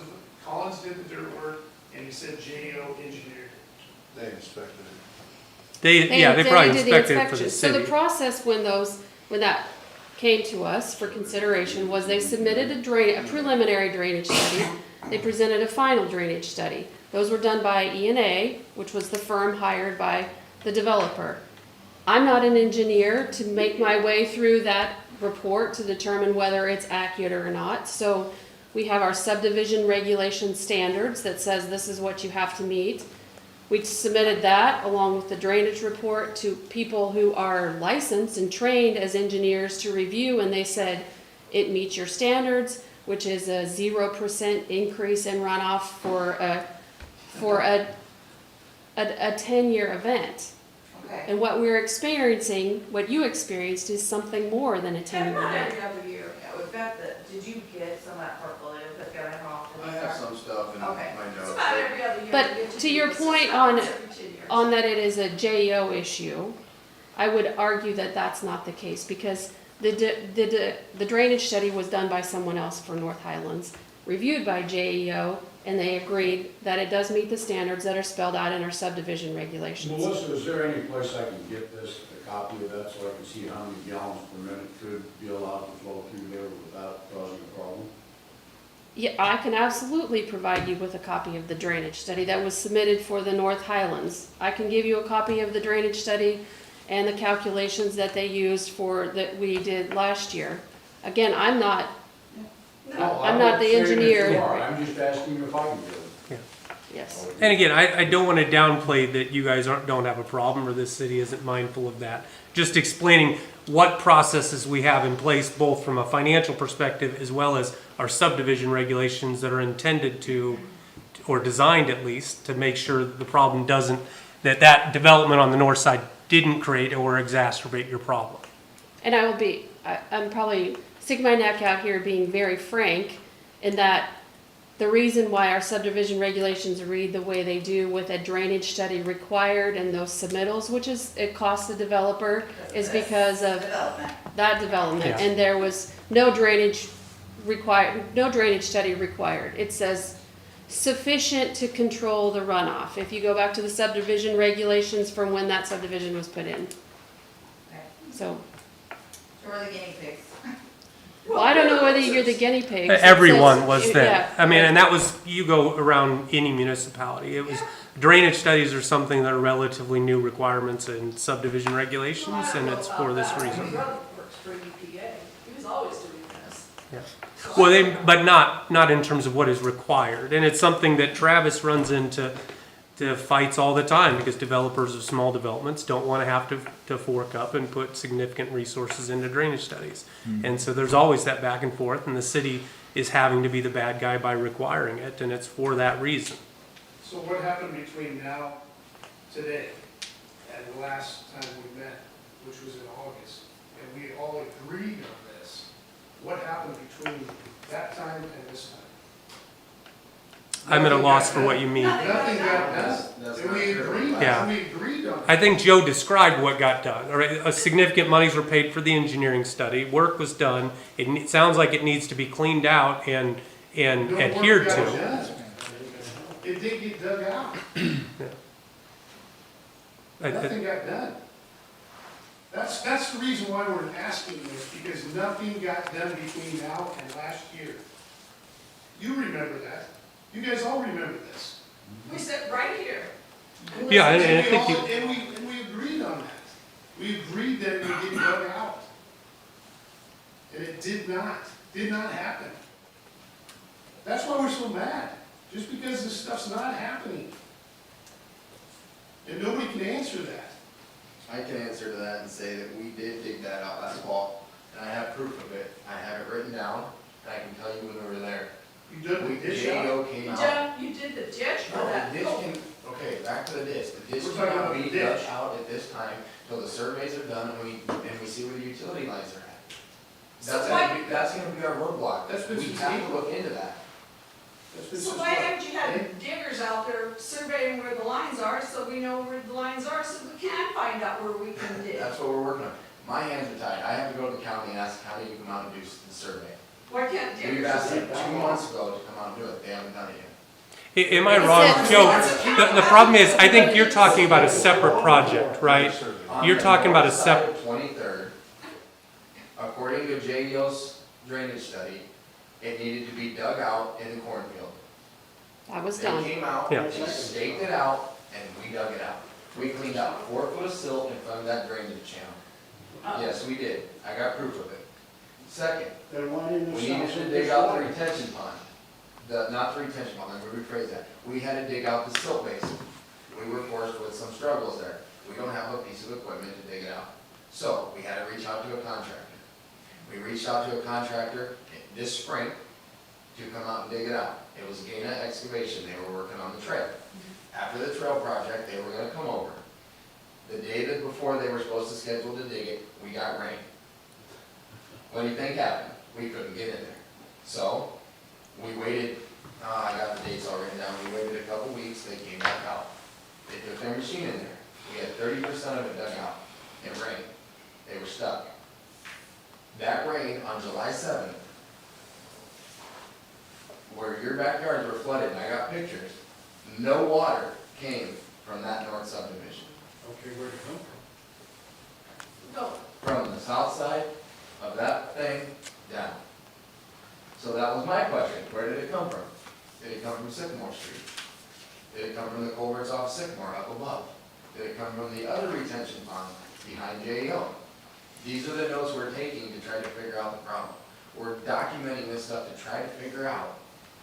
did the dirt work, and he said JEO engineered it. They inspected it. They probably did the inspected it for the inspection. So the city. process when that came to us for consideration was they submitted a preliminary drainage study. They presented a final drainage study. Those were done by ENA, which was the firm hired by the developer. I'm not an engineer to make my way through that report to determine whether it's accurate or not. So we have our subdivision regulation standards that says this is what you have to meet. We submitted that along with the drainage report to people who are licensed and trained as engineers to review, and they said it meets your standards, which is a 0% increase in runoff for a 10-year event. Okay. And what we're experiencing, what you experienced, is something more than a And 10-year not event. every other year. Yeah, we've got did you get some of that portfolio put together how often? I have some stuff in my Okay. It's notes. about every other year. But we get to your do this. point It's on- every 10 years. On that it is a JEO issue, I would argue that that's not the case, because the drainage study was done by someone else for North Highlands, reviewed by JEO, and they agreed that it does meet the standards that are spelled out in our subdivision regulations. Melissa, is there any place I can get this, a copy of that, so I can see how many gallons per minute could be allowed to flow through there without causing a problem? Yeah, I can absolutely provide you with a copy of the drainage study that was submitted for the North Highlands. I can give you a copy of the drainage study and the calculations that they used that we did last year. Again, I'm not No, I'm not not the saying that engineer. you are. I'm just asking if I can get it. Yes. And again, I don't want to downplay that you guys don't have a problem or this city isn't mindful of that. Just explaining what processes we have in place, both from a financial perspective as well as our subdivision regulations that are intended to, or designed at least, to make sure that the problem doesn't, that development on the north side didn't create or exacerbate your problem. And I'm probably sticking my neck out here being very frank in that the reason why our subdivision regulations read the way they do with a drainage study required and those submittals, which is, it costs the developer, is because of Development. that development. Yeah. And there was no drainage study required. It says sufficient to control the runoff. If you go back to the subdivision regulations from when that subdivision was put in. Okay. So, So we're the guinea pigs. well, I don't know whether you're the guinea pigs. It Everyone says- was yeah, there. I mean, right. and that was, you go around any municipality. It was, drainage studies are something that are relatively new requirements in subdivision regulations, and it's for this My reason. brother works for EPA. He was always doing this. Yeah. Well, but not in terms of what is required. And it's something that Travis runs into fights all the time because developers of small developments don't want to have to fork up and put significant resources into drainage studies. And so there's always that back and forth, and the city is having to be the bad guy by requiring it, and it's for that reason. So what happened between now, today, and the last time we met, which was in August, and we all agreed on this? What happened between that time and this time? I'm at a loss for what you mean. Nothing got done. That's And not we true. agreed, Yeah. we agreed on it. I think Joe described what got done. All right, a significant monies were paid for the engineering study. Work was done. It sounds like it needs to be cleaned out and No work adhered got to. done. It did get dug out. Nothing got done. That's the reason why we're asking this, because nothing got done between now and last year. You remember that. You guys all remember this. We sit right here. Yeah, and I we think all- and we agreed on that. We agreed that it would get dug out. And it did not happen. That's why we're so mad, just because this stuff's not happening. And nobody can answer that. I can answer to that and say that we did dig that out last fall, and I have proof of it. I have it written down, and I can tell you when we were there. You dug the ditch out. JEO came You out. did the ditch for No, that. the ditch came, okay, back to the ditch. The ditch We're cannot talking about be the dug ditch. out at this time till the surveys are done and we see where the utility lines are at. That's gonna be our roadblock. That's been We since have to April. look into that. That's been So since why what? haven't you had diggers out there surveying where the lines are, so we know where the lines are, so we can find out where we can dig? That's what we're working on. My hands are tied. I have to go to the county and ask the county to come out and do the survey. Why can't We've diggers asked do them that? 2 months ago to come out and do it. They haven't done it yet. Am I wrong, Joe? The problem is, I think you're talking about a separate project, right? You're talking about a separate. 23rd, according to JEO's drainage study, it needed to be dug out in the cornfield. That was They done. came out, Yeah. they staked it out, and we dug it out. We cleaned out 4 foot of silt in front of that drainage channel. Yes, we did. I got proof of it. Second, Then why didn't we the needed south to end dig just out the water? retention pond. Not the retention pond, let me rephrase that. We had to dig out the silt basin. We were forced with some struggles there. We don't have a piece of equipment to dig it out. So we had to reach out to a contractor. We reached out to a contractor this spring to come out and dig it out. It was Gaina Excavation, they were working on the trail. After the trail project, they were gonna come over. The day that before they were supposed to schedule to dig it, we got rain. What do you think happened? We couldn't get in there. So, we waited, I got the dates all written down, we waited a couple weeks, they came back out. They took their machine in there. We had 30% of it dug out. It rained. They were stuck. That rain on July 7th, where your backyards were flooded, and I got pictures, no water came from that north subdivision. Okay, where'd it come from? Go. From the south side of that thing down. So that was my question, where did it come from? Did it come from Sycamore Street? Did it come from the culverts off Sycamore up above? Did it come from the other retention pond behind JEO? These are the notes we're taking to try to figure out the problem. We're documenting this stuff to try to figure out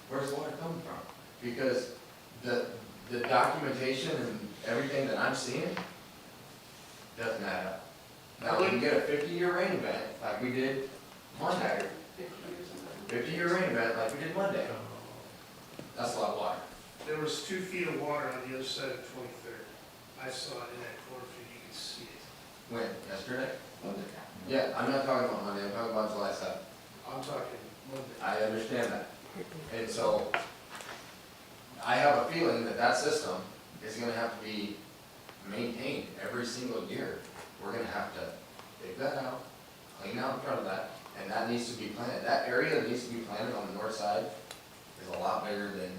where's the water coming from? Because The documentation and everything that I'm seeing doesn't add up. Now, we can get a 50-year rain event like we did Monday. 50-year rain event like we did Monday. That's a lot of water. There was 2 feet of water on the other side of 23rd. I saw it in that cornfield, you could see it. When? Yesterday? Yeah, I'm not talking about Monday, I'm talking about July 7th. I'm talking Monday. I understand that. And so, I have a feeling that that system is gonna have to be maintained every single year. We're gonna have to dig that out, clean out in front of that, and that needs to be planted. That area that needs to be planted on the north side is a lot bigger than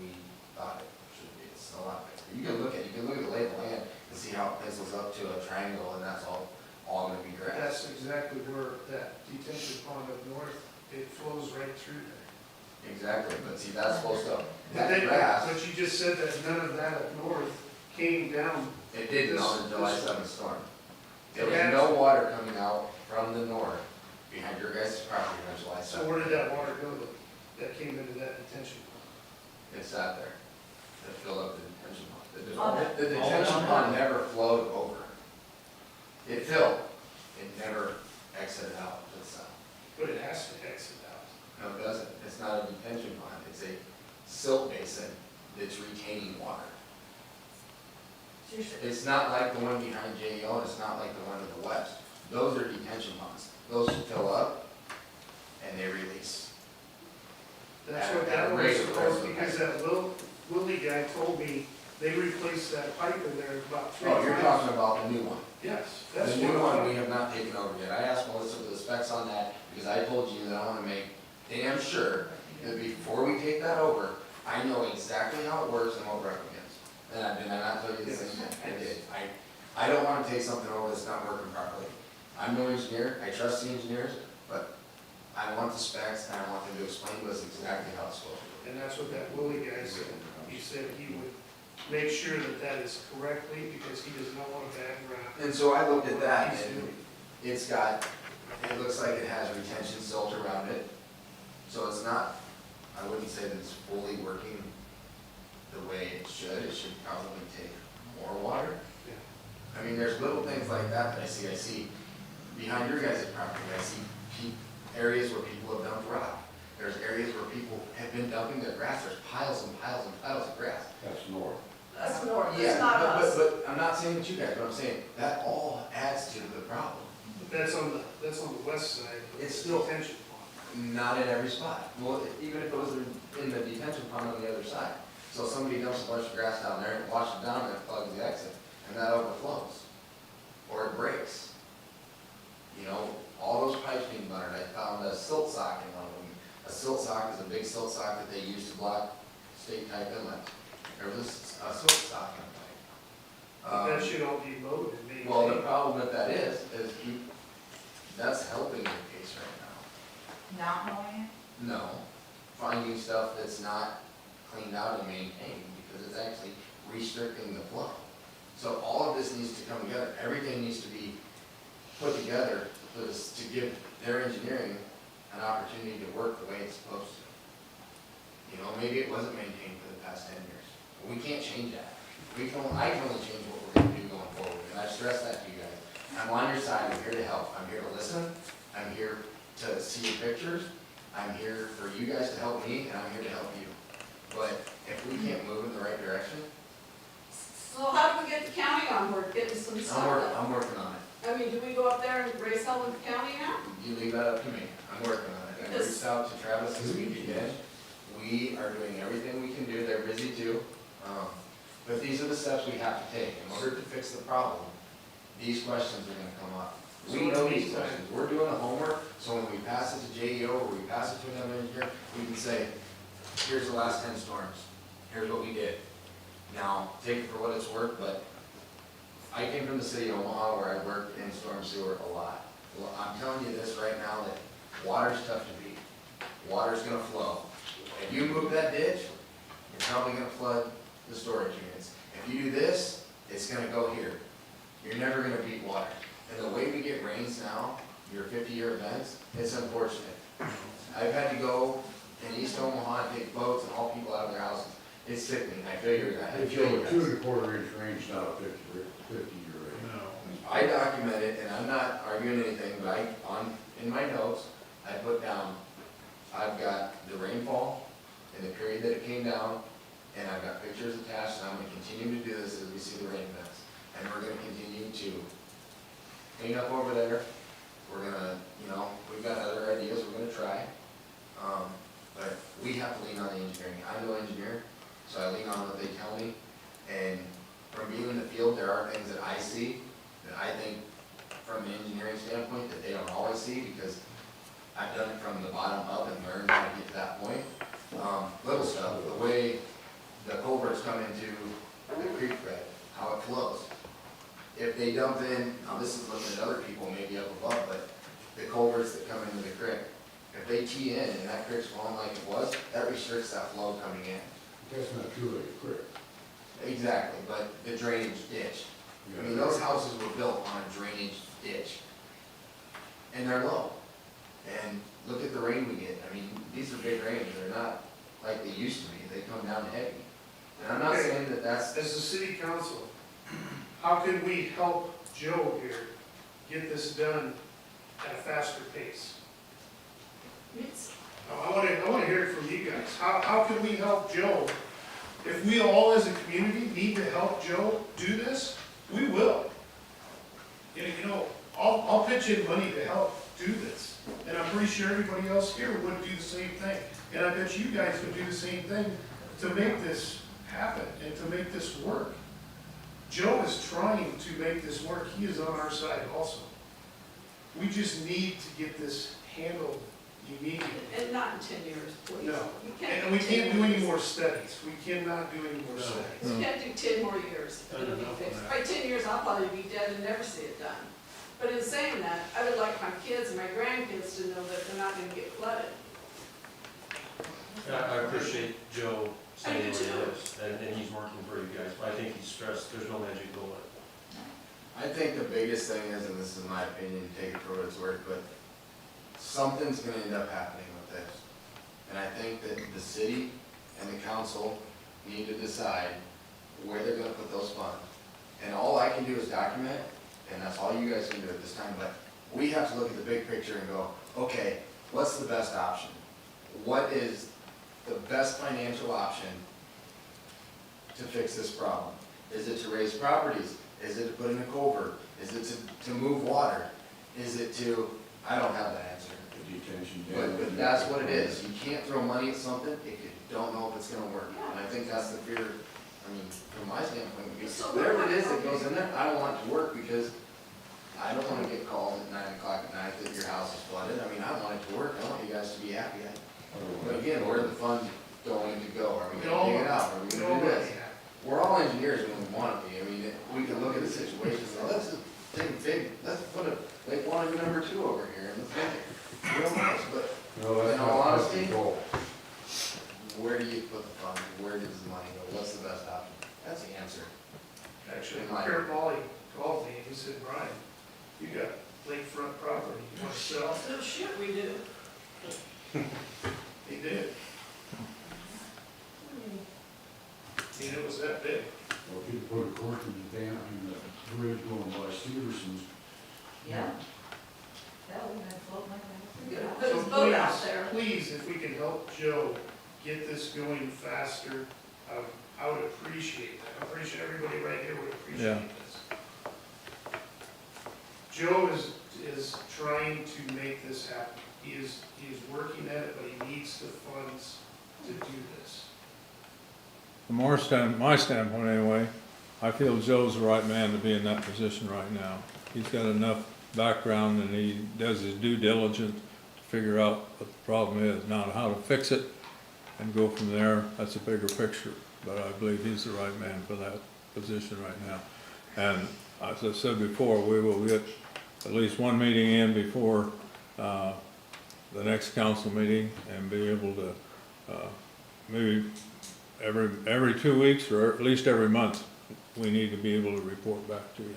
we thought it should be. It's a lot bigger. You can look at the lay of the land and see how it pencils up to a triangle, and that's all gonna be grass. That's exactly where that detention pond up north, it flows right through there. Exactly, but see, that's supposed to, But that grass, you just said that none of that up north came down. it didn't on the July This- 7th storm. There It was had- no water coming out from the north behind your guys' property on July 7th. So where did that water go that came into that detention pond? It sat there. It filled up the detention pond. The detention pond never flowed over. It filled. It never exited out to the south. But it has to exit out. No, it doesn't. It's not a detention pond. It's a silt basin that's retaining water. It's not like the one behind JEO, and it's not like the one to the west. Those are detention ponds. Those fill up and they release. That's what that one was supposed, because that Willie guy told me they replaced that pipe in there about 3 times. Oh, you're talking about the new one. Yes, that's The what new I'm one we have not taken over yet. I asked Melissa for the specs on that because I told you that I want to make damn sure that before we take that over, I know exactly how it works and what we're up against. And did I not tell you the same thing? I did. I don't want to take something over that's not working properly. I'm no engineer. I trust the engineers, but I want the specs and I want them to explain to us exactly how it's supposed to work. And that's what that Willie guy said. He said he would make sure that that is correctly, because he does not want a bad ground. And so I looked at that and it's got, it looks like it has retention silt around it. So it's not, I wouldn't say that it's fully working the way it should. It should probably take more water. I mean, there's little things like that that I see. I see behind your guys' property, I see areas where people have dumped rock. There's areas where people have been dumping their grass. There's piles and piles and piles of grass. That's north. That's north, Yeah, that's not us. but I'm not saying that you guys, but I'm saying that all adds to the problem. But that's on the west side of the It's still- detention pond. Not in every spot. Well, even if it was in the detention pond on the other side. So somebody dumps a bunch of grass down there and washes it down and it plugs the exit, and that overflows. Or it breaks. You know, all those pipes being buttered, I found a silt sock in one of them. A silt sock is a big silt sock that they use to block state type inlet. There was a silt sock in the But that pipe. should all be mowed and maintained. Well, the problem with that is that's helping your case right now. Not mowing it? No, finding stuff that's not cleaned out and maintained, because it's actually restricting the flow. So all of this needs to come together, everything needs to be put together for this, to give their engineering an opportunity to work the way it's supposed to. You know, maybe it wasn't maintained for the past 10 years, but we can't change that. I can only change what we're gonna do going forward, and I stress that to you guys. I'm on your side, I'm here to help, I'm here to listen, I'm here to see your pictures, I'm here for you guys to help me, and I'm here to help you. But if we can't move in the right direction, So how do we get the county on board, getting some stuff done? I'm working on it. I mean, do we go up there and raise hell with the county now? You leave that up to me, I'm working on it. I reached out to Travis this week again. We are doing everything we can do, they're busy too. But these are the steps we have to take. In order to fix the problem, these questions are gonna come up. We know these questions, we're doing the homework, so when we pass it to JEO or we pass it to another engineer, we can say, here's the last 10 storms, here's what we did. Now, take it for what it's worth, but I came from the city of Omaha where I worked in storm sewer a lot. Well, I'm telling you this right now, that water's tough to beat. Water's gonna flow. If you move that ditch, you're probably gonna flood the storage units. If you do this, it's gonna go here. You're never gonna beat water. And the way we get rains now, your 50-year events, it's unfortunate. I've had to go in East Omaha and take boats and haul people out of their houses. It's sickening, I figured that. They show a 2 1/4 inch range, not a 50-year range. I document it, and I'm not arguing anything, but in my notes, I put down, I've got the rainfall and the period that it came down, and I've got pictures attached, and I'm gonna continue to do this as we see the rain events. And we're gonna continue to clean up over there. We're gonna, we've got other ideas we're gonna try. But we have to lean on the engineering. I'm no engineer, so I lean on what they tell me. And from being in the field, there are things that I see that I think, from an engineering standpoint, that they don't always see, because I've done it from the bottom up and learned how to get to that point. Little stuff, the way the culverts come into the creek bed, how it flows. If they dump in, now this is looking at other people maybe up above, but the culverts that come into the creek, if they tee in and that creek's flowing like it was, that restricts that flow coming in. That's not truly a creek. Exactly, but the drainage ditch. I mean, those houses were built on a drainage ditch. And they're low. And look at the rain we get. I mean, these are big rains. They're not like they used to be. They come down heavy. And I'm not Okay. saying that that's, As a city council, how can we help Joe here get this done at a faster pace? I want to hear it from you guys. How can we help Joe? If we all as a community need to help Joe do this, we will. I'll pitch in money to help do this. And I'm pretty sure everybody else here would do the same thing. And I bet you guys would do the same thing to make this happen and to make this work. Joe is trying to make this work. He is on our side also. We just need to get this handled immediately. And not in 10 years, please. No. You can't And we can't do any 10 more studies. We cannot do any more studies. You can't do 10 more years, and it'll be fixed. By 10 years, I'll probably be dead and never see it done. But in saying that, I would like my kids and my grandkids to know that they're not gonna get flooded. I appreciate Joe I do saying what too. he is, and he's working for you guys, but I think he's stressed, there's no magic bullet. I think the biggest thing is, and this is my opinion, take it for what it's worth, but something's gonna end up happening with this. And I think that the city and the council need to decide where they're gonna put those funds. And all I can do is document, and that's all you guys can do at this time, but we have to look at the big picture and go, okay, what's the best option? What is the best financial option to fix this problem? Is it to raise properties? Is it to put in a culvert? Is it to move water? Is it to, I don't have that answer. Detention. But that's what it is. You can't throw money at something if you don't know if it's gonna work. And I think that's the fear, I mean, from my standpoint, whatever it is that goes in there, I don't want it to work, because I don't wanna get called at 9 o'clock at night that your house is flooded. I mean, I want it to work. I want you guys to be happy. But again, where are the funds going to go? Are we gonna dig it out? Are we gonna do this? We're all engineers when we want to be. I mean, we can look at the situation and say, let's just let's put a Lake Wannabe number 2 over here, and let's make it real nice, but No, that's in all not honesty, control. where do you put the funds? Where does the money go? What's the best option? That's the answer. Actually, Kurt Molly called me and he said, Brian, you got lakefront property, you want to sell? Oh, shit, we do. He did. And it was that big. Well, if you put a cartridge down in the bridge going by Steverson's, Yeah. That would have float like that. You gotta put his boat out there. Please, if we can help Joe get this going faster, I would appreciate that. I'm pretty sure everybody right here would Yeah. appreciate this. Joe is trying to make this happen. He is working at it, but he needs the funds to do this. From my standpoint anyway, I feel Joe's the right man to be in that position right now. He's got enough background and he does his due diligence to figure out what the problem is. Now, how to fix it and go from there, that's a bigger picture. But I believe he's the right man for that position right now. And as I said before, we will get at least one meeting in before the next council meeting and be able to maybe every 2 weeks or at least every month, we need to be able to report back to you.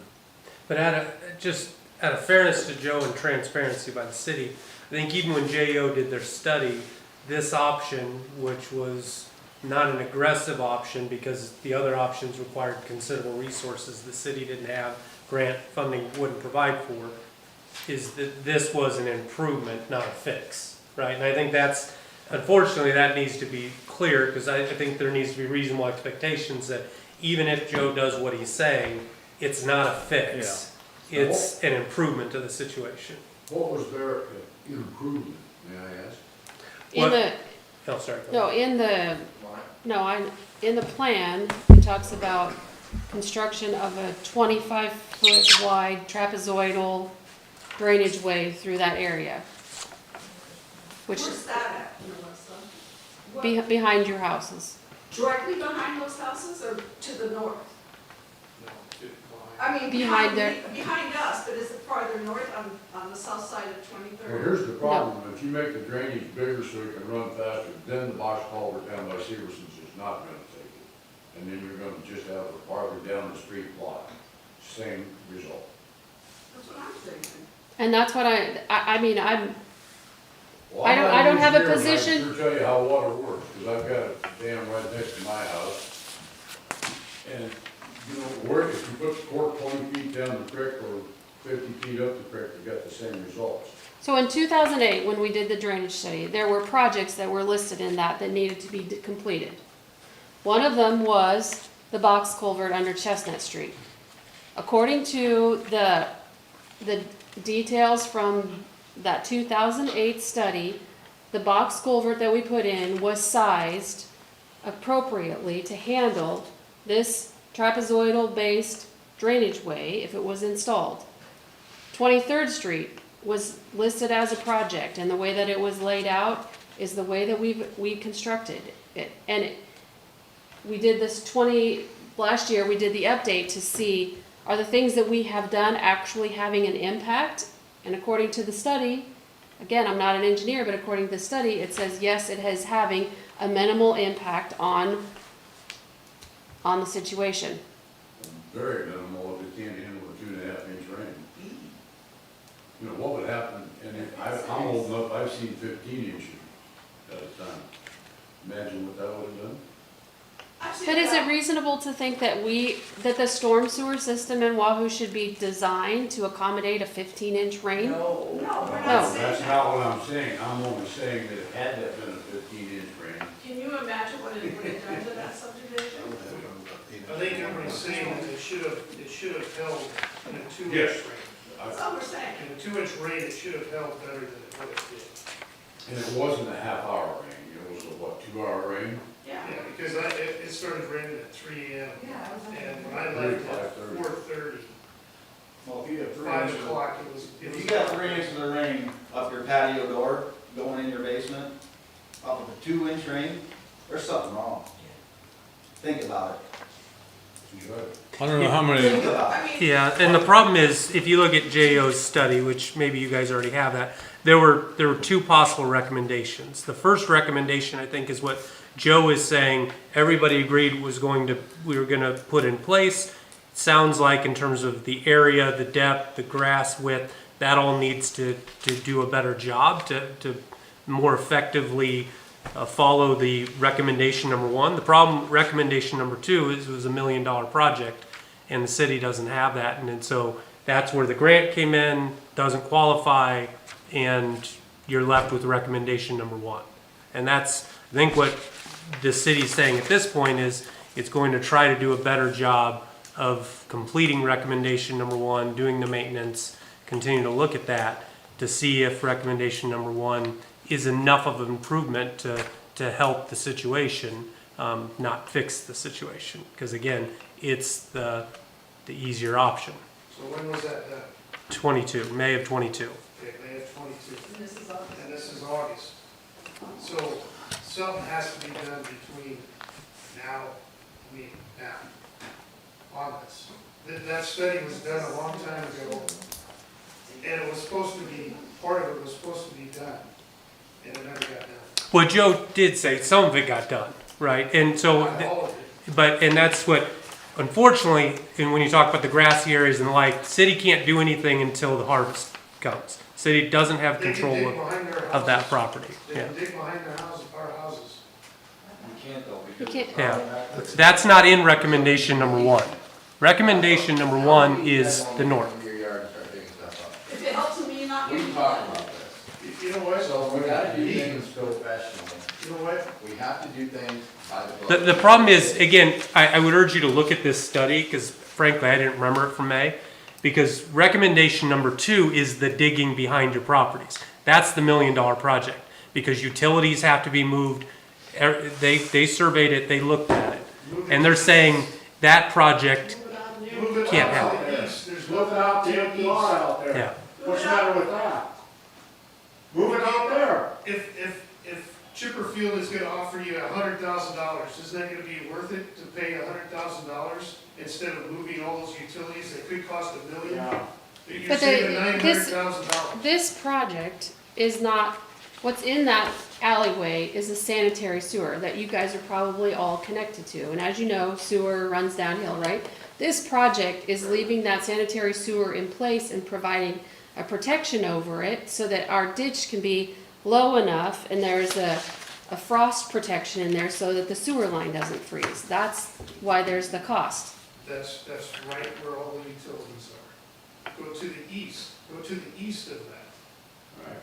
But out of fairness to Joe and transparency by the city, I think even when JEO did their study, this option, which was not an aggressive option because the other options required considerable resources the city didn't have, grant funding wouldn't provide for, is that this was an improvement, not a fix, right? And I think that's, unfortunately, that needs to be clear, because I think there needs to be reasonable expectations that even if Joe does what he's saying, it's not a fix. It's an improvement to the situation. What was their improvement, may I ask? In the, Oh, sorry. no, in the, in the plan, it talks about construction of a 25-foot wide trapezoidal drainage way through that area. Which Where's is that at, Melissa? What- behind your houses. Directly behind those houses or to the north? I mean, Behind behind us, but is it farther north on the south side of Well, 23rd? here's the problem, if you make the drainage bigger so it can run faster, then the box culvert down by Severson's is not gonna take it. And then you're gonna just have it farther down the street block, same result. That's what I'm thinking. And that's what I mean, I'm, Well, I don't have a I'm not an engineer, position- but I can sure tell you how water works, because I've got a dam right next to my house. And, you know, where, if you put the cork 20 feet down the creek or 50 feet up the creek, you got the same results. so in 2008, when we did the drainage study, there were projects that were listed in that needed to be completed. One of them was the box culvert under Chestnut Street. According to the details from that 2008 study, the box culvert that we put in was sized appropriately to handle this trapezoidal based drainage way if it was installed. 23rd Street was listed as a project, and the way that it was laid out is the way that we constructed it. And we did this last year we did the update to see, are the things that we have done actually having an impact? And according to the study, again, I'm not an engineer, but according to the study, it says yes, it is having a minimal impact on the situation. Very minimal if it can't handle a 2.5-inch rain. You know, what would happen, and I'm old enough, I've seen 15 inches at a time. Imagine what that would have done. I've seen But is it that. reasonable to think that that the storm sewer system in Wahoo should be designed to accommodate a 15-inch rain? No, we're No. not saying That's that. not what I'm saying, I'm only saying that it had that been a 15-inch rain. Can you imagine what it would have done to that subdivision? I think everybody's saying that it should have held in a 2-inch Yes. rain. That's all we're saying. In a 2-inch rain, it should have held better than what it did. And it wasn't a half-hour rain, it was a, what, 2-hour rain? Yeah. Yeah, because it started raining at 3 AM, Yeah, it was. and when I left at 4:30, Well, if you have 5 o'clock, it was. if you got 3 inches of rain up your patio door, going in your basement, off of a 2-inch rain, there's something wrong. Think about it. I don't know how many, Think about it. I mean, Yeah, and the problem is, if you look at JO's study, which maybe you guys already have that, there were two possible recommendations. The first recommendation, I think, is what Joe is saying, everybody agreed we were gonna put in place. Sounds like in terms of the area, the depth, the grass width, that all needs to do a better job to more effectively follow the recommendation number one. The problem, recommendation number two, is it was $1 million project, and the city doesn't have that, and so that's where the grant came in, doesn't qualify, and you're left with recommendation number one. And that's, I think, what the city's saying at this point is it's going to try to do a better job of completing recommendation number one, doing the maintenance, continue to look at that to see if recommendation number one is enough of an improvement to help the situation, not fix the situation. Because again, it's the easier option. So when was that done? 22, May of 22. Okay, May of 22. and this is August. And this is August. So something has to be done between now, on this. That study was done a long time ago, and it was supposed to be, part of it was supposed to be done, and it never got done. Well, Joe did say some of it got done, right? And so, Not all of it. and that's what, unfortunately, and when you talk about the grassy areas and the like, city can't do anything until the harvest comes. City doesn't have They can control dig behind their of that houses. property. They Yeah. can dig behind their houses, our houses. You can't though, You can't, Yeah, that's not in recommendation number one. Recommendation number one is the north. Your yard and start digging stuff up. If it helps me not We get talked about this. You know what? So we gotta do things professionally. You know what? We have to do things by the book. The problem is, again, I would urge you to look at this study, because frankly, I didn't remember it from May. Because recommendation number 2 is the digging behind your properties. That's the $1 million project, because utilities have to be moved. They surveyed it, they looked at it, and they're saying that project, Move it Can't out help. to the east. There's Look out the empty lot out there. yeah. What's the matter with that? Move it out there. If Chipperfield is gonna offer you $100,000, isn't that gonna be worth it to pay $100,000 instead of moving all those utilities that could cost $1 million? Yeah. You're But saving this- $900,000. this project is not, what's in that alleyway is a sanitary sewer that you guys are probably all connected to. And as you know, sewer runs downhill, right? This project is leaving that sanitary sewer in place and providing a protection over it so that our ditch can be low enough and there's a frost protection in there so that the sewer line doesn't freeze. That's why there's the cost. That's right where all the utilities are. Go to the east, go to the east of that. Right.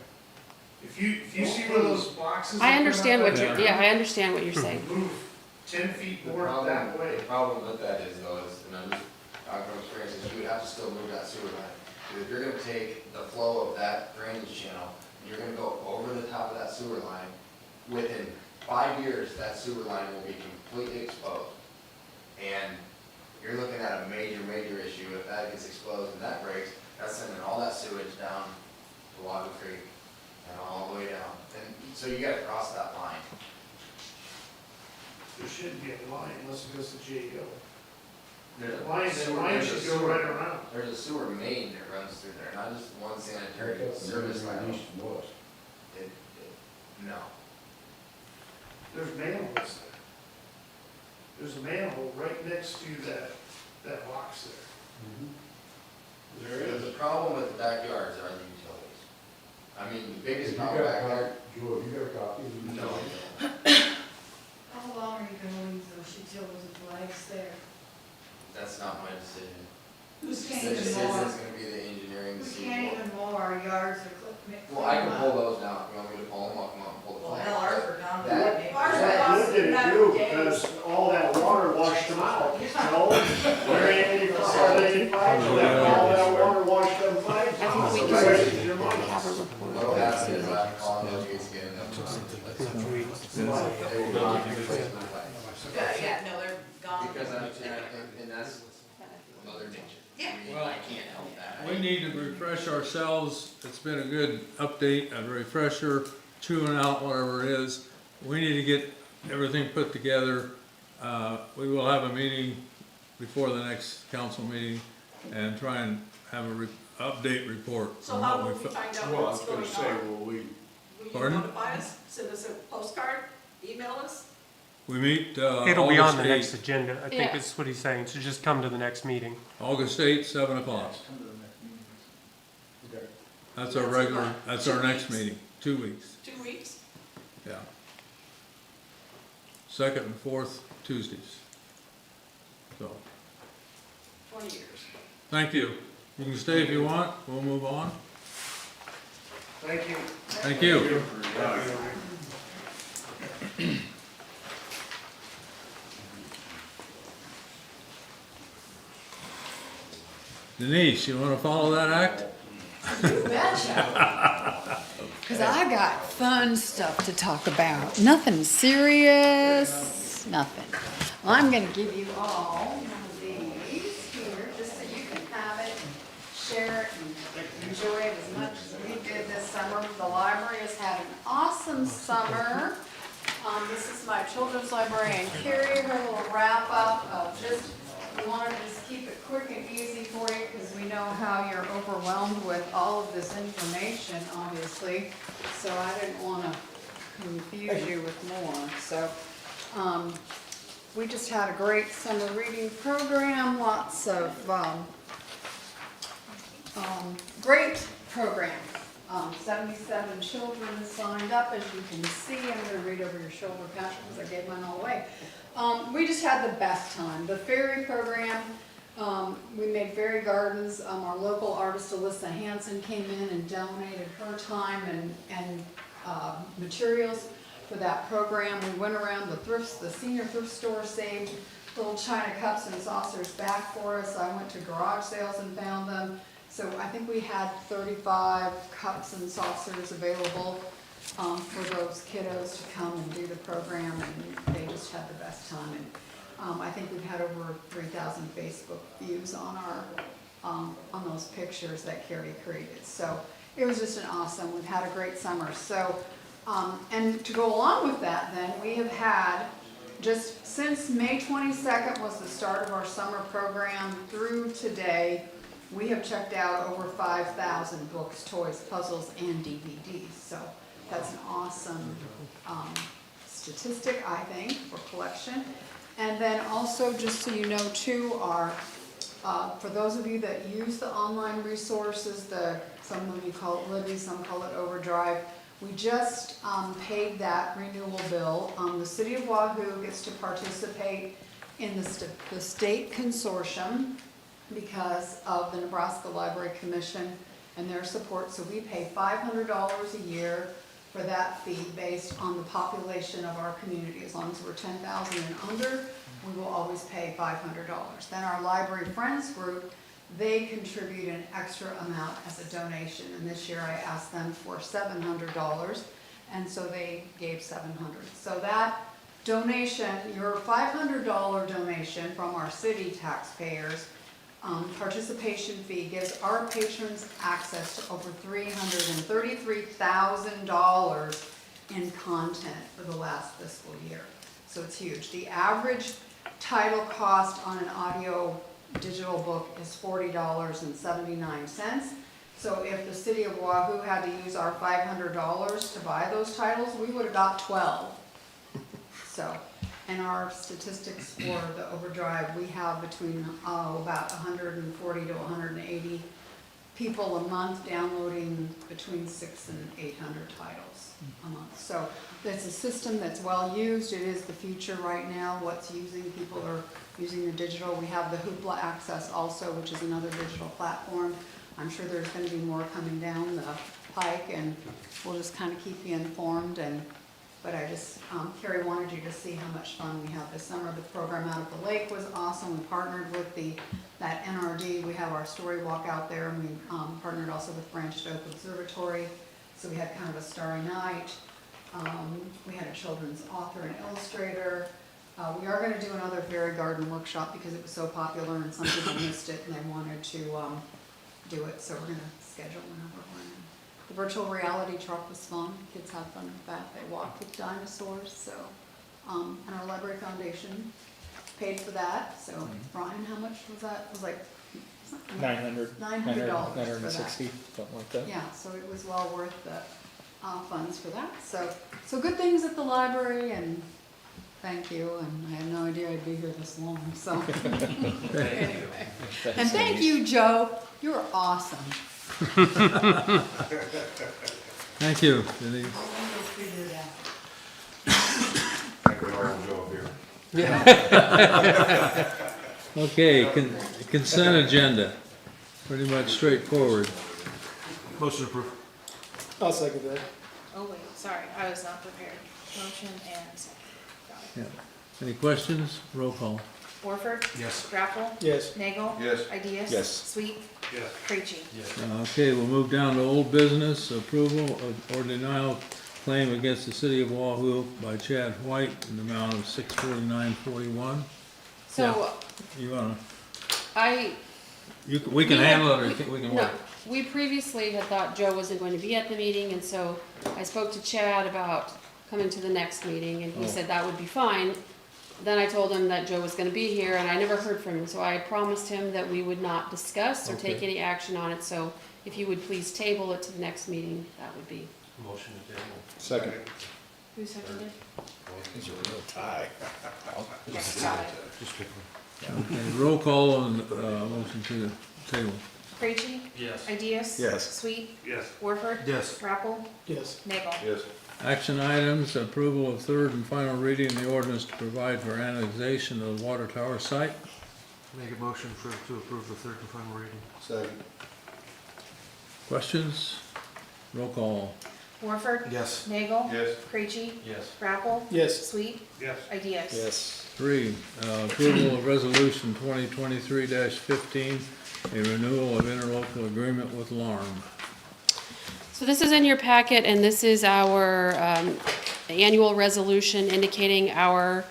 If you see where those boxes. I are understand what coming you're, out, yeah, I understand what you're saying. Move 10 feet The more that way. problem with that is though, is, and I'm just talking from experience, is you would have to still move that sewer line. Because if you're gonna take the flow of that drainage channel, and you're gonna go over the top of that sewer line, within 5 years, that sewer line will be completely exposed. And you're looking at a major, major issue. If that gets exposed and that breaks, that's sending all that sewage down to Wahoo Creek and all the way down. And so you gotta cross that line. There shouldn't be a line unless it goes to JEO. There's a Line, that sewer- line there's a should go sewer- right around. There's a sewer main that runs through there, not just one sanitary service line. East and west. No. There's manholes there. There's a manhole right next to that box there. There is. The problem with the backyards are the utilities. I mean, the biggest You problem got a back copy, there. Joe, you got a copy? No. How long are you gonna leave those utilities and flags there? That's not my decision. Who's The paying the decision's more? gonna be the engineering We decision. can't even mow our yards or clip. Well, I can pull those down. If you want me to pull them, I'll come out and pull the Well, flag. hell, ours are down to That- the Ours are That lost good did in it another too, day. because all that water washed them out, no? There ain't any, are they flags left, all that water washed them flags I out. think we So can wasted your money. have a report. What'll happen is I'm calling those gates again. and they'll- They will not be replaced with flags. Yeah, no, they're gone. Because and that's Mother Nature. Yeah. I mean, Well, I can't help that. We need to refresh ourselves. It's been a good update, a refresher, chewing out whatever it is. We need to get everything put together. We will have a meeting before the next council meeting and try and have a update report. So on how what will we we fo- find out Well, I what's was gonna going say, on? well, Will you Pardon? notify us? Send us a postcard? Email us? We meet, It'll be on the next August 8th, agenda, I think Yeah. is what he's saying, so just come to the next meeting. August 8th, 7 o'clock. That's our regular, that's our next meeting, 2 weeks, 2 weeks? yeah. Second and fourth Tuesdays. So, 20 years. thank you. You can stay if you want, we'll move on. Thank you. Thank you. Denise, you wanna follow that act? You betcha. Cause I got fun stuff to talk about. Nothing serious, nothing. Well, I'm gonna give you all one of these here, just so you can have it, share it, and enjoy it as much as we did this summer. The library has had an awesome summer. This is my children's librarian Carrie, her little wrap up of just, we wanted to just keep it quick and easy for you because we know how you're overwhelmed with all of this information, obviously. So I didn't want to confuse you with more. So we just had a great summer reading program, lots of great programs. 77 children signed up, as you can see. I'm gonna read over your shoulder, Patrick, because I gave mine all away. We just had the best time. The fairy program, we made fairy gardens. Our local artist Alyssa Hansen came in and donated her time and materials for that program. We went around the senior thrift store, saved little china cups and saucers back for us. I went to garage sales and found them. So I think we had 35 cups and saucers available for those kiddos to come and do the program, and they just had the best time. And I think we've had over 3,000 Facebook views on our on those pictures that Carrie created. So it was just an awesome. We've had a great summer. So and to go along with that, then we have had just since May 22nd was the start of our summer program through today. We have checked out over 5,000 books, toys, puzzles, and DVDs. So that's an awesome statistic, I think, for collection. And then also, just so you know too, for those of you that use the online resources, some of you call it Libby, some call it Overdrive, we just paid that renewal bill. The City of Wahoo gets to participate in the state consortium because of the Nebraska Library Commission and their support. So we pay $500 a year for that fee based on the population of our community. As long as we're 10,000 and under, we will always pay $500. Then our Library Friends group, they contribute an extra amount as a donation. And this year I asked them for $700, and so they gave $700. So that donation, your $500 donation from our city taxpayers, participation fee gives our patrons access to over $333,000 in content for the last fiscal year. So it's huge. The average title cost on an audio digital book is $40.79. So if the City of Wahoo had to use our $500 to buy those titles, we would have got 12. So, and our statistics for the Overdrive, we have between about 140 to 180 people a month downloading between 600 and 800 titles a month. So it's a system that's well used. It is the future right now. People are using the digital. We have the Hoopla Access also, which is another digital platform. I'm sure there's going to be more coming down the pike, and we'll just kind of keep you informed. But I just, Carrie wanted you to see how much fun we have this summer. The program out at the lake was awesome. We partnered with that NRD. We have our story walk out there, and we partnered also with Branched Oak Observatory. So we had kind of a starry night. We had a children's author and illustrator. We are going to do another fairy garden workshop because it was so popular and some people missed it and they wanted to do it. So we're going to schedule whenever we're in. The virtual reality truck was fun. Kids had fun with that. They walked with dinosaurs. So, and our library foundation paid for that. So, Brian, how much was that? It was like $900 for that. 960, something like that. Yeah, so it was well worth the funds for that. So good things at the library, and thank you. And I had no idea I'd be here this long. So anyway, and thank you, Joe. You're awesome. Thank you, Denise. Okay, consent agenda, pretty much straightforward. Motion approved. I'll second that. Oh wait, sorry, I was not prepared. Motion and second. Got it. Yeah. Any questions? Roll call. Warford? Yes. Grappel? Yes. Nagel? Yes. Ideas? Yes. Sweet? Yes. Krejci? Yes. Okay, we'll move down to old business, approval or denial claim against the City of Wahoo by Chad White in the amount of $649.41. So You wanna, I. we can handle it, or we can wait? No, we previously had thought Joe wasn't going to be at the meeting, and so I spoke to Chad about coming to the next meeting, and he said that would be fine. Then I told him that Joe was gonna be here, and I never heard from him, so I promised him that we would not discuss or take Okay. any action on it, so if you would please table it to the next meeting, that would be. Motion to table. Second. Who seconded? It's a real tie. Okay, roll call on, motion to the table. Krejci? Yes. Ideas? Yes. Sweet? Yes. Warford? Yes. Rappel? Yes. Nagel? Yes. Action items, approval of third and final reading of the ordinance to provide for annexation of the water tower site. Make a motion to approve the third and final reading. Second. Questions? Roll call. Warford? Yes. Nagel? Yes. Krejci? Yes. Rappel? Yes. Sweet? Yes. Ideas? Yes. 3, approval of resolution 2023-15, a renewal of interlocal agreement with LARM. So this is in your packet, and this is our annual resolution indicating our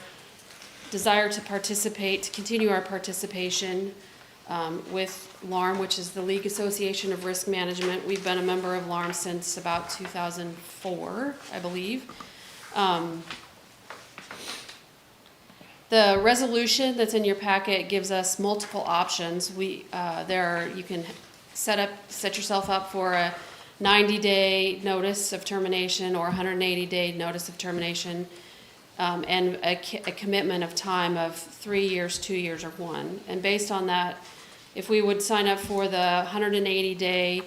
desire to participate, to continue our participation with LARM, which is the League Association of Risk Management. We've been a member of LARM since about 2004, I believe. The resolution that's in your packet gives us multiple options. You can set yourself up for a 90-day notice of termination or 180-day notice of termination, and a commitment of time of 3 years, 2 years, or 1. And based on that, if we would sign up for the 180-day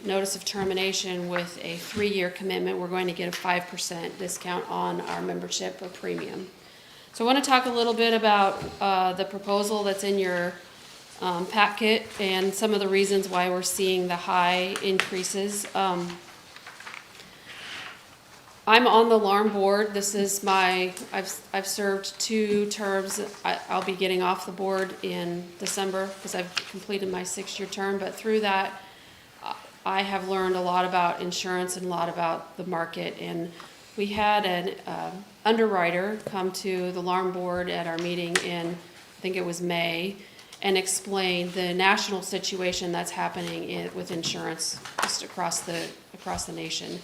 notice of termination with a 3-year commitment, we're going to get a 5% discount on our membership or premium. So I want to talk a little bit about the proposal that's in your packet and some of the reasons why we're seeing the high increases. I'm on the LARM board. This is I've served 2 terms. I'll be getting off the board in December because I've completed my 6-year term. But through that, I have learned a lot about insurance and a lot about the market. And we had an underwriter come to the LARM board at our meeting in, I think it was May, and explain the national situation that's happening with insurance just across the nation.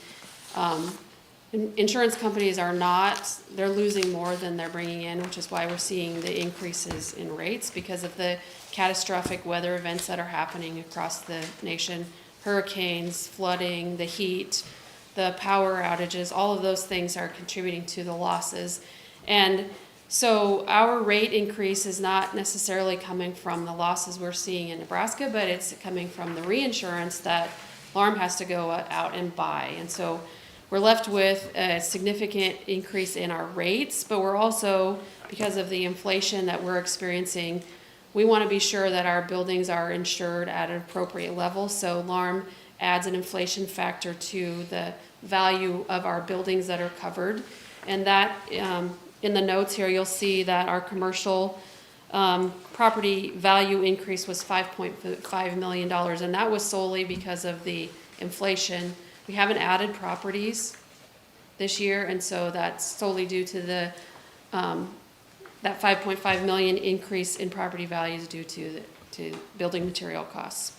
Insurance companies they're losing more than they're bringing in, which is why we're seeing the increases in rates because of the catastrophic weather events that are happening across the nation. Hurricanes, flooding, the heat, the power outages, all of those things are contributing to the losses. And so our rate increase is not necessarily coming from the losses we're seeing in Nebraska, but it's coming from the reinsurance that LARM has to go out and buy. And so we're left with a significant increase in our rates, but we're also, because of the inflation that we're experiencing, we want to be sure that our buildings are insured at an appropriate level. So LARM adds an inflation factor to the value of our buildings that are covered. And that, in the notes here, you'll see that our commercial property value increase was $5.5 million, and that was solely because of the inflation. We haven't added properties this year, and so that's solely due to the that $5.5 million increase in property values due to building material costs.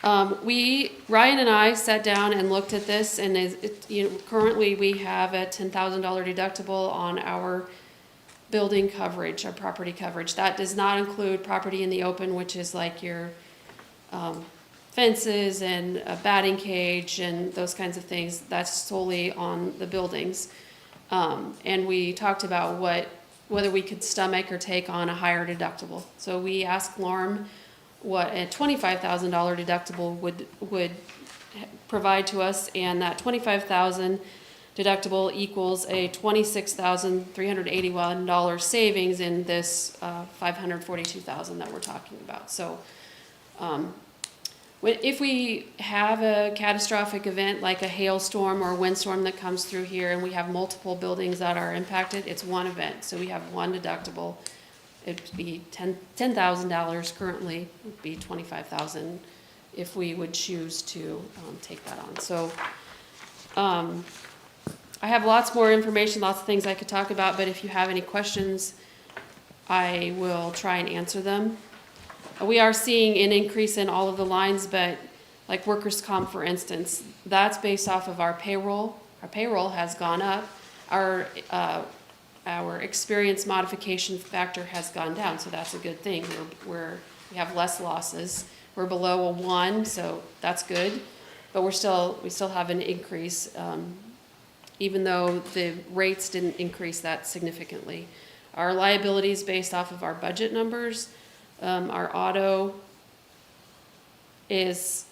Ryan and I sat down and looked at this, and currently we have a $10,000 deductible on our building coverage, our property coverage. That does not include property in the open, which is like your fences and a batting cage and those kinds of things. That's solely on the buildings. And we talked about whether we could stomach or take on a higher deductible. So we asked LARM what a $25,000 deductible would provide to us, and that $25,000 deductible equals a $26,381 savings in this $542,000 that we're talking about. So if we have a catastrophic event like a hailstorm or a windstorm that comes through here and we have multiple buildings that are impacted, it's one event. So we have one deductible. It'd be $10,000 currently, would be $25,000 if we would choose to take that on. So I have lots more information, lots of things I could talk about, but if you have any questions, I will try and answer them. We are seeing an increase in all of the lines, but like workers' comp, for instance, that's based off of our payroll. Our payroll has gone up. Our experience modification factor has gone down, so that's a good thing. We have less losses. We're below a 1, so that's good. But we still have an increase, even though the rates didn't increase that significantly. Our liabilities based off of our budget numbers, our auto is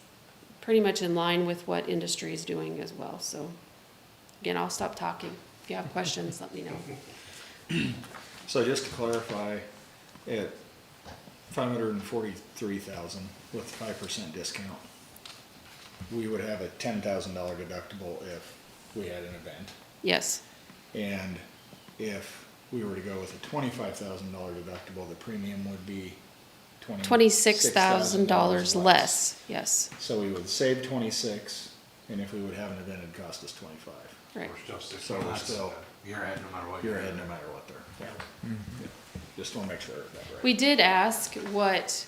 pretty much in line with what industry is doing as well. So again, I'll stop talking. If you have questions, let me know. So just to clarify, at 543,000 with 5% discount, we would have a $10,000 deductible if we had an event. Yes, And if we were to go with a $25,000 deductible, the premium would be $26,000 less, yes, So we would save 26, and if we would have an event, it'd cost us 25. right. So we're still, You're ahead no matter what. you're ahead no matter what there. Yeah. Just wanna make sure I heard that right. We did ask what,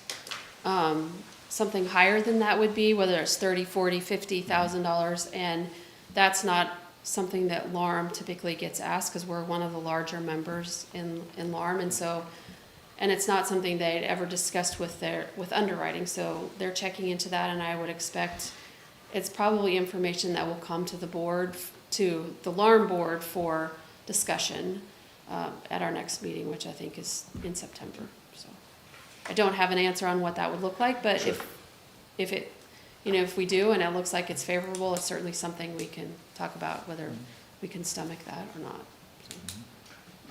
something higher than that would be, whether it's $30,000, $40,000, $50,000, and that's not something that LARM typically gets asked, because we're one of the larger members in LARM, and so, and it's not something they'd ever discussed with underwriting, so they're checking into that, and I would expect it's probably information that will come to the board, to the LARM board for discussion at our next meeting, which I think is in September. So I don't have an answer on what that would look like, but if it, you know, if we do and it looks like it's favorable, it's certainly something we can talk about, whether we can stomach that or not. So,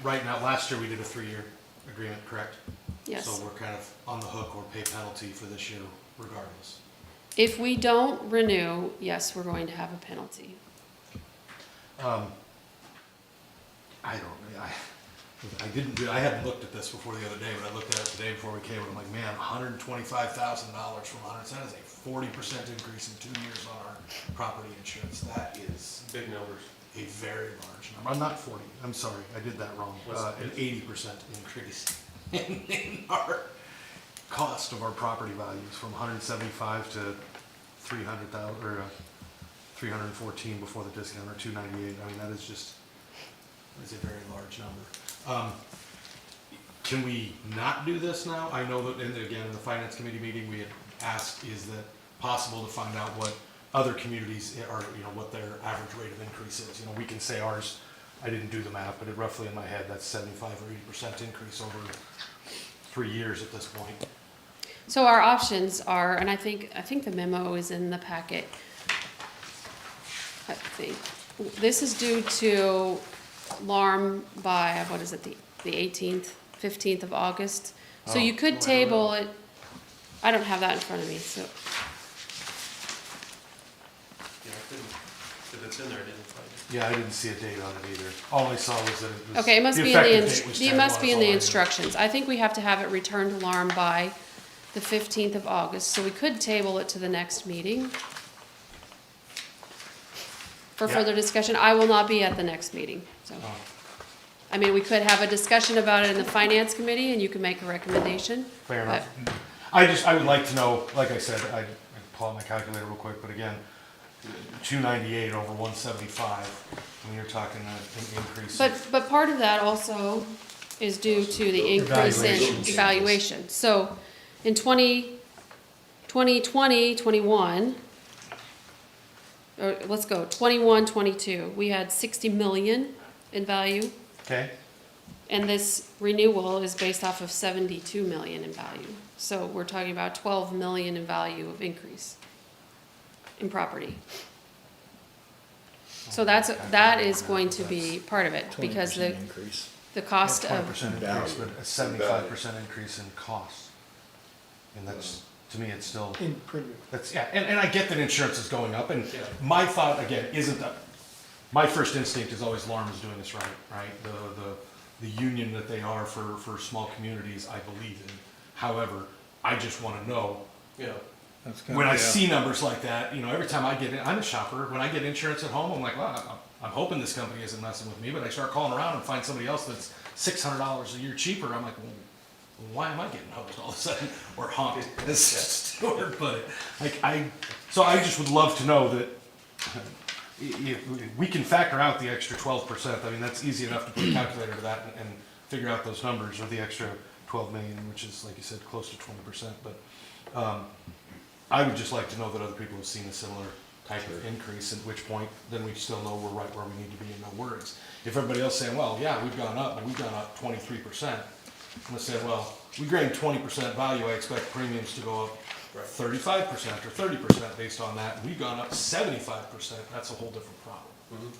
Right now, last year we did a 3-year agreement, correct? yes. So we're kind of on the hook or pay penalty for this year regardless. If we don't renew, yes, we're going to have a penalty. I hadn't looked at this before the other day, but I looked at it today before we came, and I'm like, man, $125,000 from 100 cents is a 40% increase in 2 years on our property insurance. That is Big numbers. a very large number. I'm not 40, I'm sorry, I did that wrong. An 80% increase in our cost of our property values from 175 to 300,000, or 314 before the discount, or 298. I mean, that is just, that is a very large number. Can we not do this now? I know that, and again, in the finance committee meeting, we had asked, is that possible to find out what other communities are, you know, what their average rate of increase is? You know, we can say ours, I didn't do the math, but it roughly in my head, that's 75 or 80% increase over 3 years at this point. So our options are, and I think the memo is in the packet. I think this is due to LARM by, what is it, the 18th, 15th of August. So you could table it. I don't have that in front of me, so. Yeah, I couldn't, if it's in there, I didn't find it. Yeah, I didn't see a date on it either. All I saw was that it was. Okay, it must the be in the, effective date was it must 10/1, be in that's the all I knew. instructions. I think we have to have it returned to LARM by the 15th of August, so we could table it to the next meeting for Yeah. further discussion. I will not be at the next meeting, so. Oh. I mean, we could have a discussion about it in the finance committee and you can make a recommendation. Fair enough. I would like to know, like I said, I can pull out my calculator real quick, but again, 298 over 175, when you're talking an increase. But part of that also is due to the increase in Evaluation. evaluation. So in 2020, 21, or let's go, 21, 22, we had 60 million in value. Okay, And this renewal is based off of 72 million in value. So we're talking about 12 million in value of increase in property. So that is going to be part of it, because 20% increase. the cost of, 20% increase, but a 75% increase in cost. And that's, to me, it's still, In premium. that's, yeah, and I get that insurance is going up, and my thought, again, isn't that, my first instinct is always LARM is doing this right? The union that they are for small communities, I believe in. However, I just wanna know, Yeah. That's kind when of, I see numbers like that, you know, every time I get in, I'm a shopper, when I get insurance at home, I'm like, well, I'm hoping this company isn't messing with me, but I start calling around and find somebody else that's $600 a year cheaper, I'm like, well, why am I getting hosed all of a sudden, or honked, as Stuart put it? So I just would love to know that we can factor out the extra 12%, I mean, that's easy enough to put a calculator to that and figure out those numbers, or the extra 12 million, which is, like you said, close to 20%, but I would just like to know that other people have seen a similar type of increase, at which point, then we still know we're right where we need to be and no worries. If everybody else saying, well, yeah, we've gone up, but we've gone up 23%, I'm gonna say, well, we gained 20% value, I expect premiums to go up 35% or 30% based on that. We've gone up 75%. That's a whole different problem. Mhm.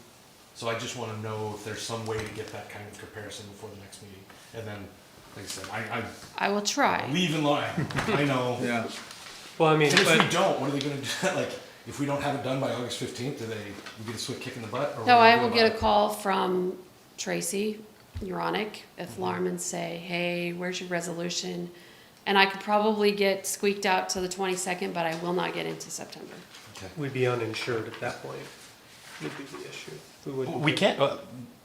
So I just want to know if there's some way to get that kind of comparison before the next meeting. And then, like I said, I will try. I believe in line. I know. Yeah. Well, I mean, And if we but, don't, what are they going to do? Like, if we don't have it done by August 15th, we get a swift kick in the butt? Or what No, are we I gonna will do get a about it? call from Tracy Uronic at Alarm and say, hey, where's your resolution? And I could probably get squeaked out to the 22nd, but I will not get into September. we'd be uninsured at that point, would be the issue. Wouldn't We be- can't,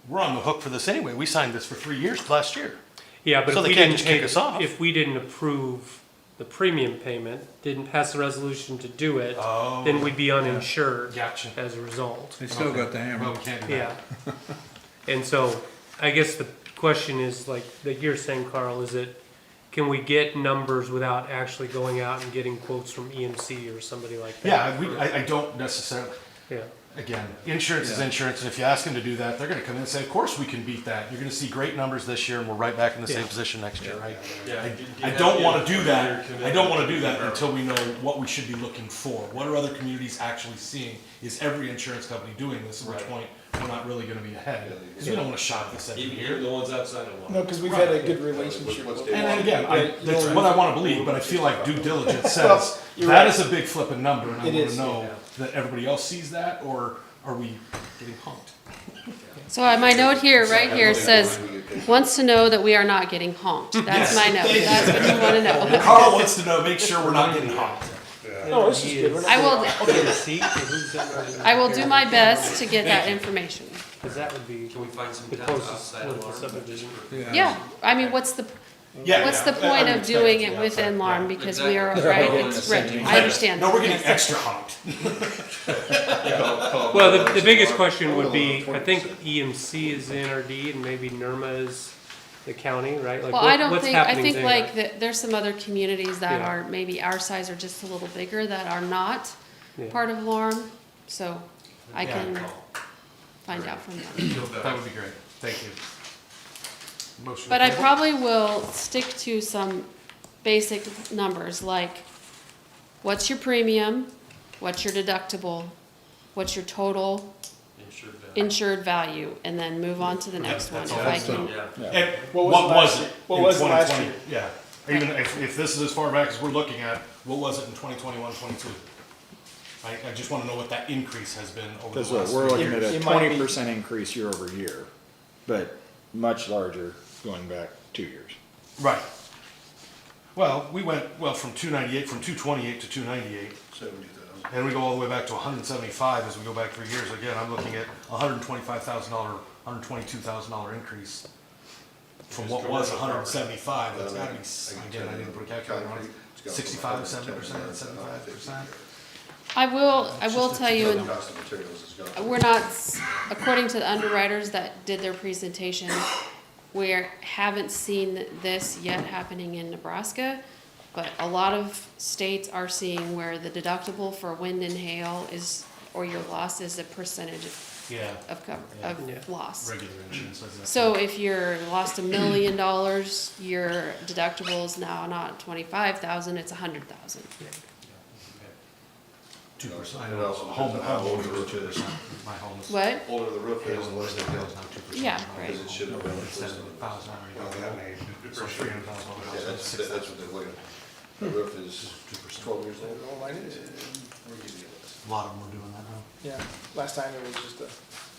we're on the hook for this anyway. We signed this for 3 years last year. Yeah, but So if they we can't didn't just kick pay, us off. if we didn't approve the premium payment, didn't pass the resolution to do it, then we'd be uninsured Gotcha. as a result. They still got the hammer. Well, we can't do that. Yeah. And so, I guess the question is, like you're saying, Carl, is it, can we get numbers without actually going out and getting quotes from EMC or somebody like that? Yeah, I don't necessarily, Yeah. again, insurance is insurance, and if you ask them to do that, they're gonna come in and say, of course we can beat that. You're gonna see great numbers this year, and we're right back in the same Yeah. position next year, right? Yeah. I don't wanna do that, I don't wanna do that until we know what we should be looking for. What are other communities actually seeing? Is every insurance company doing this, at which Right. point, we're not really gonna be ahead? Because we don't wanna shop this every Even year. the ones outside of No, one. because we've had a good relationship with them. And then again, Right, that's you're what I right. wanna believe, but I feel like due diligence Well, says, you're that right. is a big flipping number, and I It wanna is, know that everybody else sees that, or are we getting punked? So my note here, right here, says, wants to know that we are not getting honked. That's my note. That's what you want to know. Carl wants to know, make sure we're not getting honked. No, this is good. We're not I will, will. I will do my best to get that information. Because that would be Can we find some the towns closest outside one of to Lawrence? subdivision. Yeah, I mean, what's the Yeah, What's the yeah, I point would of expect doing to it be within outside, Larm, yeah. because we are, Exactly. right, Right. it's, right, I understand. No, we're getting extra honked. Well, the biggest question would be, I think EMC is the NRD and maybe NERMA is the county, right? Like, Well, I don't what's think, I happening think there? like that, there's some other communities that Yeah. are maybe our size or just a little bigger that are not Yeah. part of Larm, so I Yeah. can find out from them. That would be great, thank you. Motion But I approval? probably will stick to some basic numbers, like, what's your premium, what's your deductible, what's your total Insured value. insured value, and then move on to the next one, that's if all. I That's can. Yeah. And What what was it was last it year? What in was it last 2020? year? Yeah, even if this is as far back as we're looking at, what was it in 2021, 22? I just wanna know what that increase has been over Because the last. we're 3 looking at years. a It might be- 20% increase year over year, but much larger going back 2 years. Right. Well, we went, from 298, from 228 to 298. 70,000. And we go all the way back to 175 as we go back 3 years. Again, I'm looking at $125,000, $122,000 increase from what was 175. That's gotta be, again, I didn't put a calculator on it, 65, 70%, 75%. I will tell you, and Cost of materials is gone. we're not, according to the underwriters that did their presentation, we haven't seen this yet happening in Nebraska, but a lot of states are seeing where the deductible for wind and hail is, or your loss is a percentage Yeah, of cover, Yeah. of loss. regular insurance does that. So if you're lost $1 million, your deductible is now not 25,000, it's 100,000. 2%. I It know, also home, depends on how home old is the roof 2%. is. My home is. What? Older the roof Hail is, and the less wind the and hail bill. is now 2%. Yeah, right. Because it should have been. Instead of 1,000, so $300,000. Yeah, that's what they're looking at. The roof is 12 years old. Oh, mine is. A lot of them are doing that now. Yeah, last time it was just a.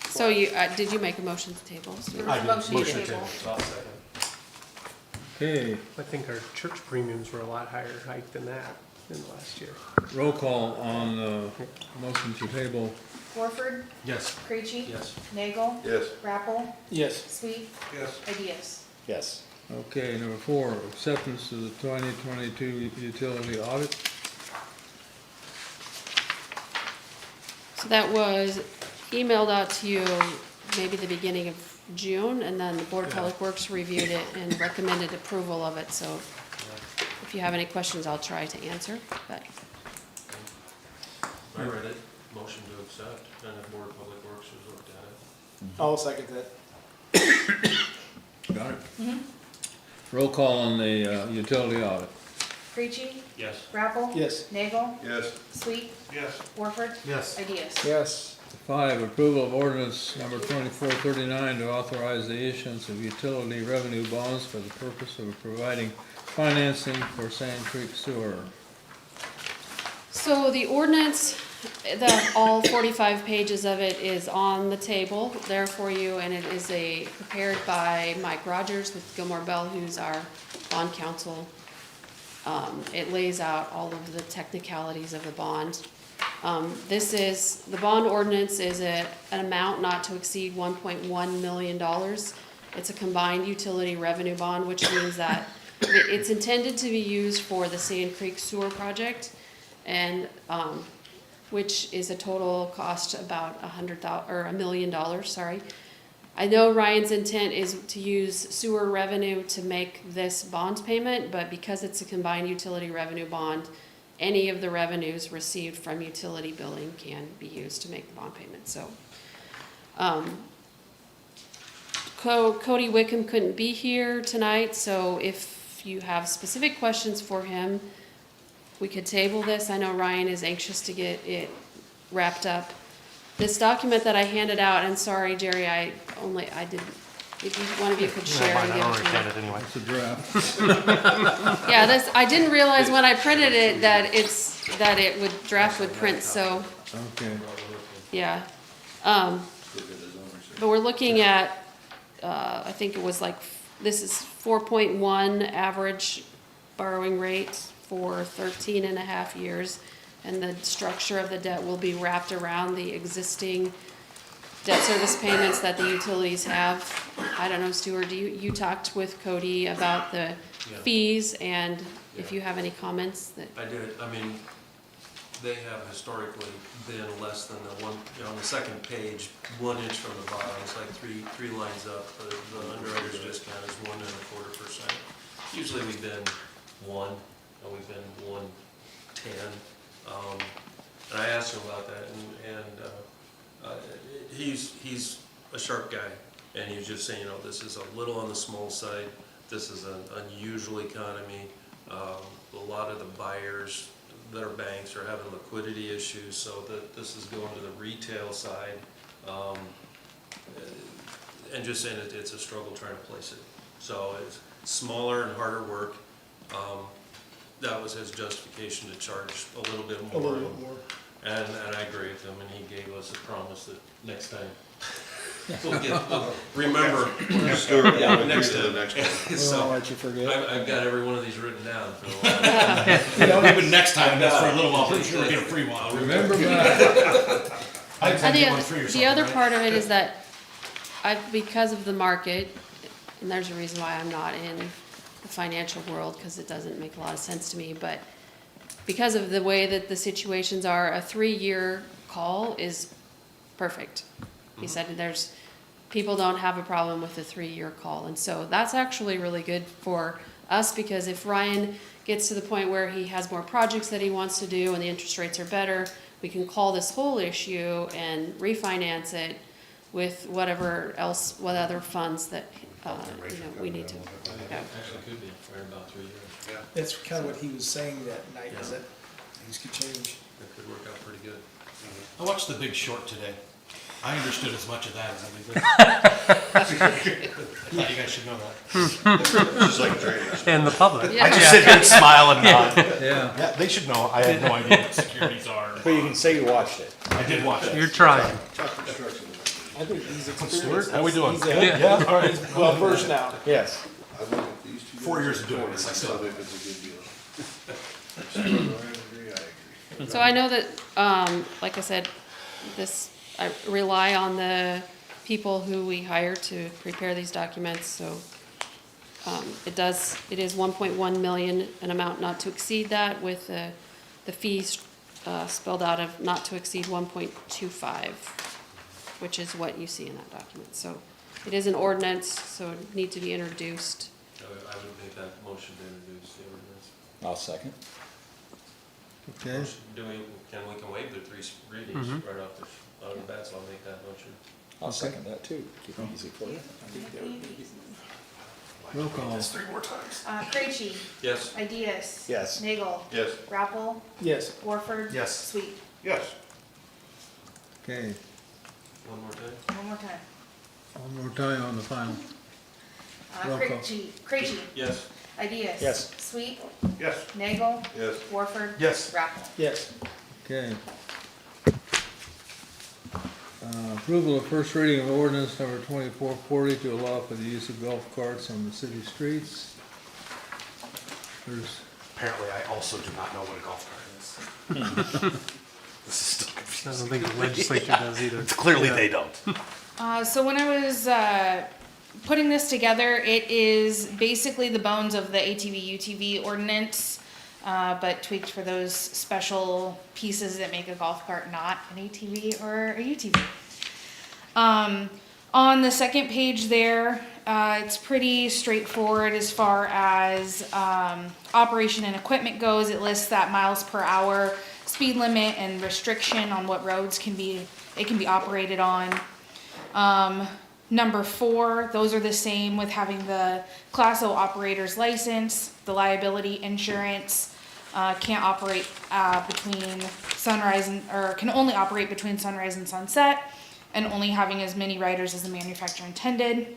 So you, did you make a motion to table? Stuart? I did. Motion to Motion to table. table. I'll second. Okay, I think our church premiums were a lot higher hike than that in the last year. roll call on the motion to table. Warford, Yes. Creachy. Yes. Nagel, Yes. Rappel, Yes. Sweet, Yes. Ideas. Yes. Okay, number 4, acceptance of the 2022 utility audit. So that was emailed out to you maybe the beginning of June, and then the Board of Public Works reviewed it and recommended approval of it, so if you have any questions, I'll try to answer, but I read it, motion to accept, and the Board of Public Works has looked at it. I'll second that. Got it? Roll call on the utility audit. Creachy, Yes. Rappel. Yes. Nagel, Yes. Sweet, Yes. Warford, Yes. Ideas. Yes. 5, approval of ordinance number 2439 to authorize the issuance of utility revenue bonds for the purpose of providing financing for Sand Creek Sewer. So the ordinance, all 45 pages of it is on the table there for you, and it is prepared by Mike Rogers with Gilmore Bell, who's our bond counsel. It lays out all of the technicalities of the bond. The bond ordinance is an amount not to exceed $1.1 million. It's a combined utility revenue bond, which means that it's intended to be used for the Sand Creek Sewer Project, and which is a total cost about $1 million. Sorry. I know Ryan's intent is to use sewer revenue to make this bond payment, but because it's a combined utility revenue bond, any of the revenues received from utility billing can be used to make the bond payment. So, Cody Wickham couldn't be here tonight, so if you have specific questions for him, we could table this. I know Ryan is anxious to get it wrapped up. This document that I handed out, and sorry, Jerry, I didn't, if one of you could share and give it to me. anyway. It's a draft. Yeah, I didn't realize when I printed it that draft would print, so, Okay. yeah. But we're looking at, I think it was this is 4.1 average borrowing rate for 13 and a half years. And the structure of the debt will be wrapped around the existing debt service payments that the utilities have. I don't know, Stuart, you talked with Cody about the fees, and if you have any comments that. I did. I mean, they have historically been less than the one, on the second page, 1 inch from the bottom. It's like three lines up. The underwriter's discount is 1.25%. Usually we've been 1, and we've been 1.10. And I asked him about that, and he's a sharp guy, and he was just saying, this is a little on the small side. This is an unusual economy. A lot of the buyers that are banks are having liquidity issues, so that this is going to the retail side, and just saying it's a struggle trying to place it. So it's smaller and harder work. That was his justification to charge a little bit more. A little bit more. And I agree with him, and he gave us a promise that next time remember. Next We So won't let you forget. I've got every one of these written down. Even next time, that's for a little while, pretty sure we'll get a free one. Remember that. The other part of it is that because of the market, and there's a reason why I'm not in the financial world, because it doesn't make a lot of sense to me, but because of the way that the situations are, a 3-year call is perfect. He said people don't have a problem with a 3-year call, and so that's actually really good for us, because if Ryan gets to the point where he has more projects that he wants to do and the interest rates are better, we can call this whole issue and refinance it with what other funds that we need to. Yeah. Actually could be, for about 3 years. That's kind of what he was saying that night, is that things could change. That could work out pretty good. I watched The Big Short today. I understood as much of that as I thought you guys should know that. Just like drainage. And the public. Yeah. I just sit here and smile and nod. Yeah. They should know. I had no idea what securities are. But you can say you watched it. I did watch it. You're trying. I think he's experienced. Stuart, how we doing? He's yeah, all right, well versed now. Yes. 4 years of doing this, I still. So I know that, like I said, I rely on the people who we hire to prepare these documents, so it is 1.1 million, an amount not to exceed that, with the fees spelled out of not to exceed 1.25, which is what you see in that document. So it is an ordinance, so it needs to be introduced. I would make that motion to introduce the ordinance. I'll second. Okay. Can we waive the 3 readings right off the bat, so I'll make that motion. I'll second that too. Keep it easy for you. Roll call. Three more times. Krejci, Yes. Ideas. Yes. Nagel. Yes. Rappel, Yes. Warford. Yes. Sweet. Yes. Okay, One more time. One more time. one more time on the final. Roll call. Krejci, Yes. Ideas. Yes. Sweet, Yes. Nagel. Yes. Warford. Yes. Rappel. Yes. Okay. Approval of first reading of ordinance number 2440 to allow for the use of golf carts on the city streets. There's, Apparently, I also do not know what a golf cart is. This is still I confusing. don't think the legislature does either. Clearly, they don't. So when I was putting this together, it is basically the bones of the ATV UTV ordinance, but tweaked for those special pieces that make a golf cart not an ATV or a UTV. On the second page there, it's pretty straightforward as far as operation and equipment goes. It lists that miles per hour speed limit and restriction on what roads it can be operated on. Number 4, those are the same with having the Class O operator's license, the liability insurance, can't operate between sunrise or can only operate between sunrise and sunset, and only having as many riders as the manufacturer intended.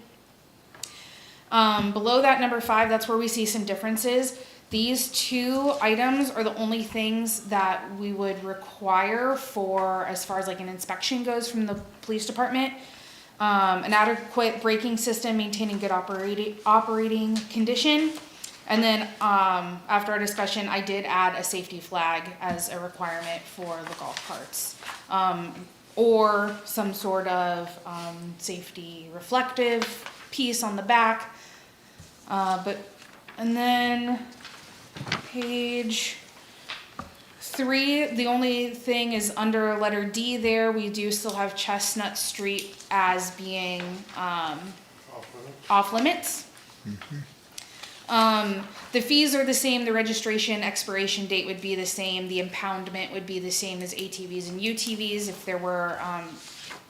Below that, number 5, that's where we see some differences. These 2 items are the only things that we would require for, as far as like an inspection goes from the police department. An adequate braking system, maintaining good operating condition. And then after our discussion, I did add a safety flag as a requirement for the golf carts. Or some sort of safety reflective piece on the back. And then page 3, the only thing is under letter D there, we do still have Chestnut Street as being off limits. The fees are the same, the registration expiration date would be the same, the impoundment would be the same as ATVs and UTVs if there were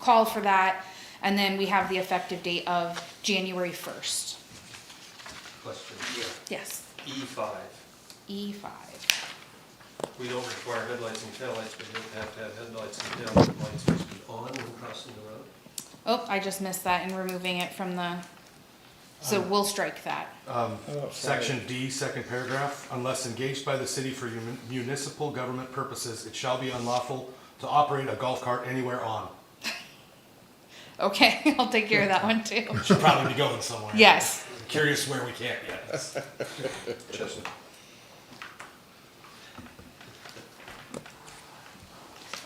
call for that. And then we have the effective date of January 1st. Question. Yes, E5. E5. We don't require headlights and taillights, but you have to have headlights and taillights to be on when crossing the road. Oh, I just missed that in removing it from the, so we'll strike that. Section D, second paragraph, unless engaged by the city for municipal government purposes, it shall be unlawful to operate a golf cart anywhere on. Okay, I'll take care of that one too. Should probably be going somewhere. Yes. Curious where we can't yet. Just.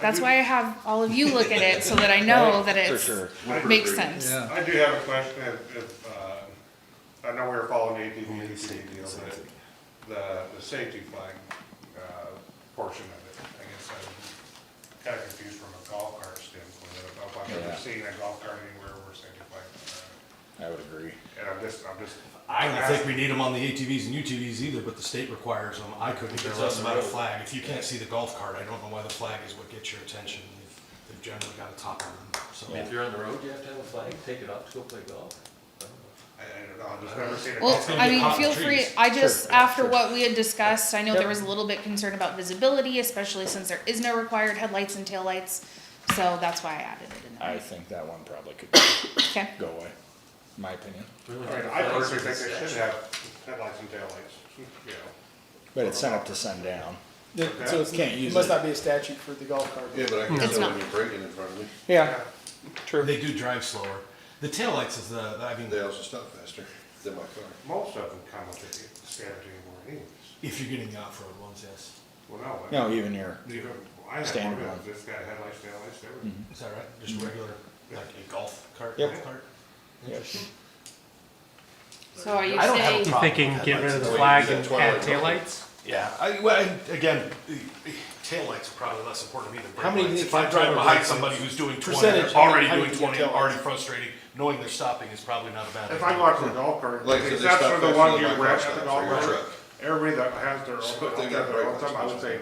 That's why I have all of you look at it so that I know that For it sure. makes sense. yeah. I do have a question, I know we were following the ATV deal, but the safety flag, portion of it, I guess I'm kind of confused from a golf cart standpoint. I don't know if I've ever seen a golf cart anywhere where safety flag, I would agree. and I'm just. I don't think we need them on the ATVs and UTVs either, but the state requires them. I couldn't care less about a flag. If you can't see the golf cart, I don't know why the flag is what gets your attention. They've generally got a top on them, so. If you're on the road, you have to have a flag, take it off to go play golf. I don't know, I've just never seen a Well, golf cart. I mean, feel free, I just, Sure, after sure. what we had discussed, I know Yep. there was a little bit concern about visibility, especially since there is no required headlights and taillights. So that's why I added it in I there. think that one probably could Okay. go away, in my opinion. Really? I mean, I personally think they should have headlights and taillights, you know. But it's sun up to sundown. So it's, Can't it use must it. not be a statute for the golf cart. Yeah, but I can It's tell not. when you're braking in front of me. Yeah, true. They do drive slower. The taillights is I mean. They also stop faster than my car. Most of them come with the standard anymore anyways. If you're getting the off-road ones, yes. Well, no. No, even your, I have standard one one. that's got headlights, taillights, everything. Is that right? Just regular, like a golf cart? Yep. Golf cart? Yep. So are you I don't have a saying, You thinking get rid of the flag and add taillights? Yeah, again, taillights are probably less important to me than brake How many lights. do you If I'm think driving brake behind lights? somebody who's doing 20, Percentage, they're already how many doing do you 20, think already taillights? frustrating, knowing they're stopping is probably not a bad idea. If I go out to a golf cart, Like I said, they except stop for the faster one than you my car rent at stops the for golf your cart, truck. everybody that has their So own, they got all the brake time, I would lights. say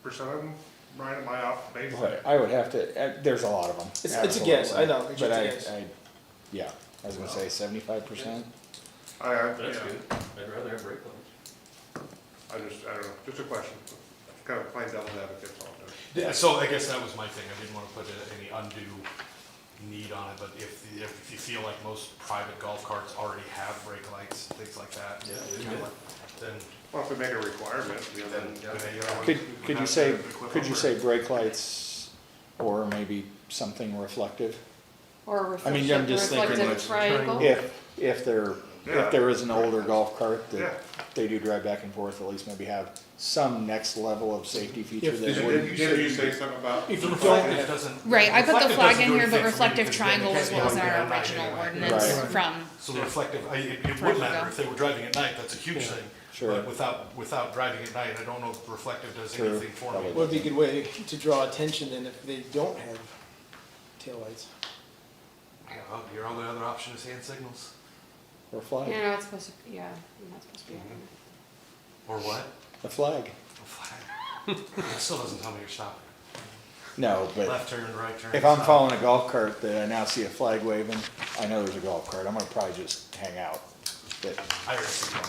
90% of them ride at my off base. but I would have to, there's a lot of them. It's a guess, I know, it's But just a guess. yeah, I was gonna say 75%. I That's yeah. good. I'd rather have brake lights. I don't know, just a question, kind of plain devil's advocate, so I'll do. Yeah, so I guess that was my thing, I didn't wanna put any undue need on it, but if you feel like most private golf carts already have brake lights, things like that, then. Well, if we make a requirement, you know, then, you know. Could you say, brake lights or maybe something reflective? Or I mean, I'm just thinking reflective that triangle. if there is an older golf cart Yeah. that they do drive back and forth, at least maybe have some next level of safety feature If- that Did would. you say something about? If you don't Reflective have, doesn't. Right, I put the reflective flag doesn't in do here, but anything for me reflective because then triangle it was can't what was be in on our at night original anyway. ordinance Right. from, So the reflective, it would Forever matter ago. if they were driving at night, that's a huge thing. Sure. But without driving at night, I don't know if reflective does True. anything for me. would be a good way to draw attention then if they don't have taillights. Yeah, well, your only other option is hand signals. Or flag. You know, it's supposed to, yeah, you're not supposed to be on Or what? A flag. A flag. It still doesn't tell me you're stopping. No, but Left turn, right turn. if I'm stop. following a golf cart that I now see a flag waving, I know there's a golf cart. I'm gonna probably just hang out. But I already see you.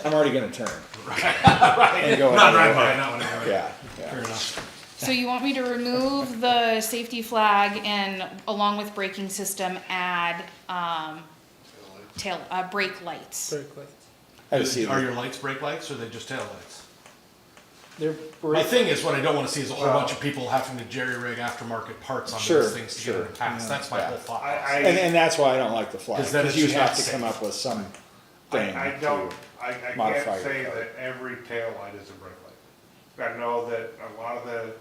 I'm already gonna turn. Right. And go Not another right by, way. not when I'm Yeah, Fair yeah. enough. so you want me to remove the safety flag and along with braking system, add, brake lights? Brake lights. I just see Are the- your lights brake lights or are they just tail lights? They're My brake, thing is, what I don't wanna see is a whole bunch of people having to jerry-rig aftermarket parts on Sure, those things to get them to sure. pass. That's my Yeah. whole thought. And that's why I don't like the flag, 'Cause then because it's you just have not to come safe. up with some I thing don't, to I modify can't your say car. that every taillight is a brake light. I know that a lot of the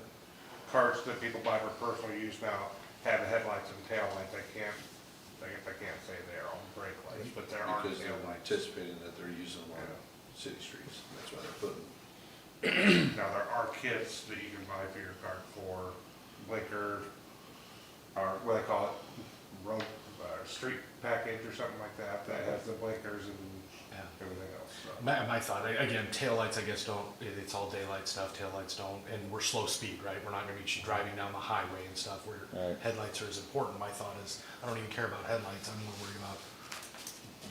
carts that people buy for personal use now have headlights and taillights. I can't say they're all brake lights, but there are Because they're taillights. anticipating that they're using them on city streets, that's why they're putting. Now, there are kits that you can buy for your cart for blinker, or what they call it, road, street package or something like that, that has the blinkers and everything else, so. My thought, again, taillights, I guess, don't, it's all daylight stuff, taillights don't, and we're slow speed, right? We're not gonna be driving down the highway and stuff, where Right. headlights are as important. My thought is, I don't even care about headlights, I'm more worried about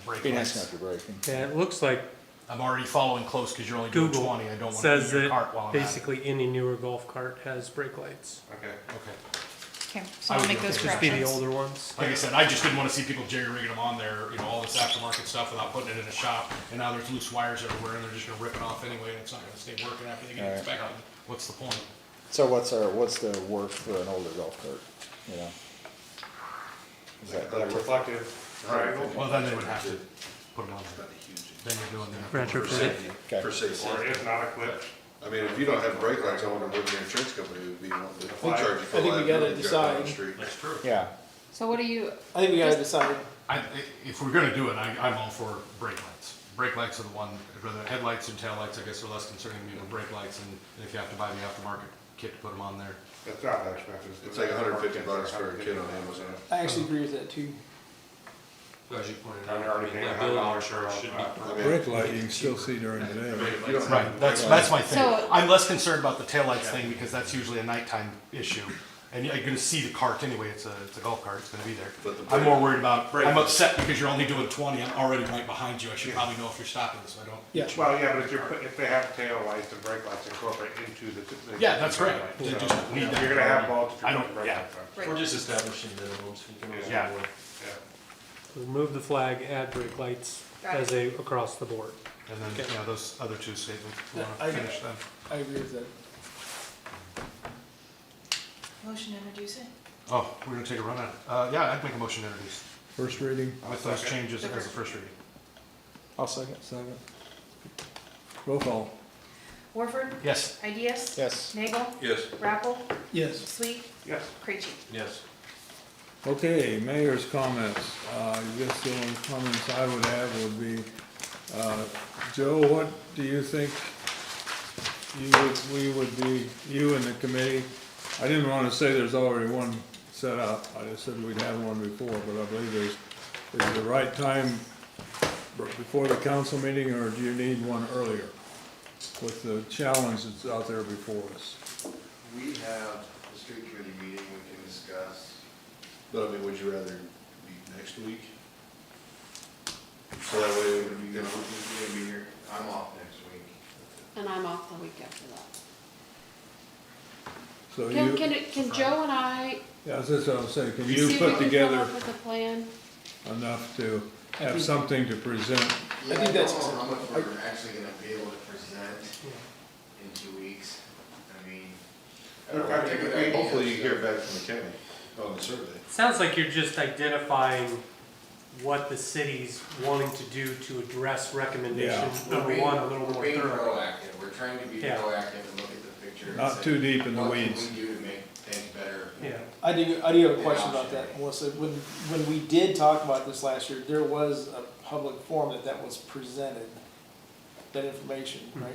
brake be nice lights. enough to braking. Yeah, it looks like I'm already following close because you're only doing Google 20, I don't wanna says be in your that cart while I'm at it. basically any newer golf cart has brake lights. Okay. Okay. Okay, so I I'll would make be those okay. Just be the corrections. older ones. Like I said, I just didn't wanna see people jerry-rigging them on there, all this aftermarket stuff without putting it in a shop, and now there's loose wires everywhere, and they're just gonna rip it off anyway, and it's not gonna stay working after they get Right. inspected. What's the point? So what's the worth for an older golf cart, you know? Is that The reflective triangle, Well, then they would have to put them on It's there. not a huge. Then you're doing the. Retrofit. Okay. For safety. or if not equipped. I mean, if you don't have brake lights, I wonder what your insurance company would be wanting to, they charge you for I think we gotta liability, drive down the decide. street. That's true. Yeah, So what do you, I think we gotta decide. If we're gonna do it, I'm all for brake lights. Brake lights are the one, rather headlights and taillights, I guess, are less concerning to me than brake lights, and if you have to buy the aftermarket kit to put them on there. It's not that expensive. It's like $150 for a kit on Amazon. I actually agree with that too. As you pointed I'm out, I already mean, paying liability $100 insurance should be. I mean, Brake light you can still see during the day. you don't have- Right, that's my thing. So- I'm less concerned about the taillights thing, because that's usually a nighttime issue. And you're gonna see the cart anyway, it's a golf cart, it's gonna be there. But the I'm more worried about, brake- I'm upset because you're only doing 20, I'm already right behind you, I should probably know if you're stopping, so I don't. Yeah. Well, yeah, but if they have tail lights and brake lights incorporate into the. Yeah, that's great. So, They just need that. You're gonna have both. I don't- brake yeah. lights on. We're just establishing minimums. We can always Yeah. avoid. Yeah. Remove the flag, add brake lights as a, across the board. And then, those other two statements, we Yeah, wanna finish them. I agree with that. Motion to introduce it? Oh, we're gonna take a run at it. Yeah, I'd make a motion to introduce First reading, with those changes as a first reading. I'll second. second. Roll call. Warford? Yes. Ideas? Yes. Nagel? Yes. Rappel? Yes. Sweet? Yes. Creachy? Yes. Okay, mayor's comments. I guess the only comments I would have would be, Joe, what do you think you and the committee, I didn't want to say there's already one set up, I just said we'd have one before, but I believe is the right time before the council meeting, or do you need one earlier with the challenge that's out there before us? We have the street committee meeting we can discuss. But I mean, would you rather be next week? So that way, You're gonna be here, I'm off next week. And I'm off the week after that. So Can, you, can Joe and I yeah, that's what I'm saying, can see you if we put can come together up with a plan? enough to have something to present? Yeah, think that's- I don't know how much we're actually gonna be able to present in 2 weeks. I mean. I think it'd be- hopefully you hear back from the county on the survey. Sounds like you're just identifying what the city's wanting to do to address recommendation number one a little more We're being thoroughly. proactive, we're trying to be Yeah. proactive and look at the picture. and Not say, too deep in the what weeds. can we do to make things better? Yeah. I do have a question about that, Melissa. When we did talk about this last year, there was a public forum that was presented, that information, right?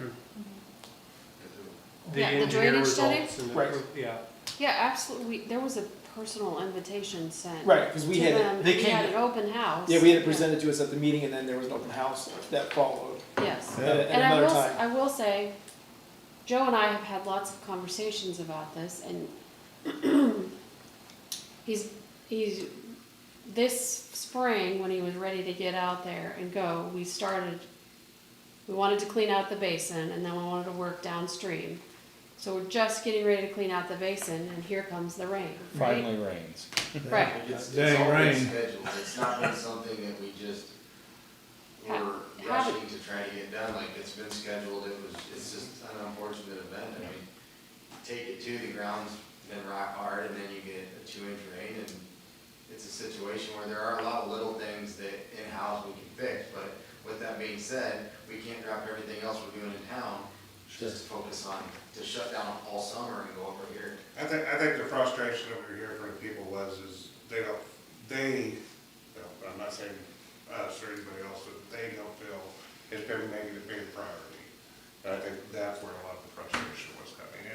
The Yeah, the engineer drainage study? results and the, Right. yeah. Yeah, absolutely. There was a personal invitation sent. Right, because we to had, them. they We came, had an open house. yeah, we had it presented to us at the meeting, and then there was an open house that followed Yes. at And I another will, time. I will say, Joe and I have had lots of conversations about this, and he's, this spring, when he was ready to get out there and go, we wanted to clean out the basin, and then we wanted to work downstream. So we're just getting ready to clean out the basin, and here comes the rain, right? Finally rains. Right. It's Dang all been rain. scheduled, it's not been something that we just were Have it- rushing to try to get done, like, it's been scheduled, it's just an unfortunate event, I mean, take it to, the ground's been rock hard, and then you get a 2-inch rain, and it's a situation where there are a lot of little things that in-house we can fix, but with that being said, we can't drop everything else we're doing in town, just to focus on, to shut down all summer and go over here. I think the frustration that we were hearing from the people is I'm not saying us or anybody else, but they don't feel it's been making it a priority. And I think that's where a lot of the frustration was coming.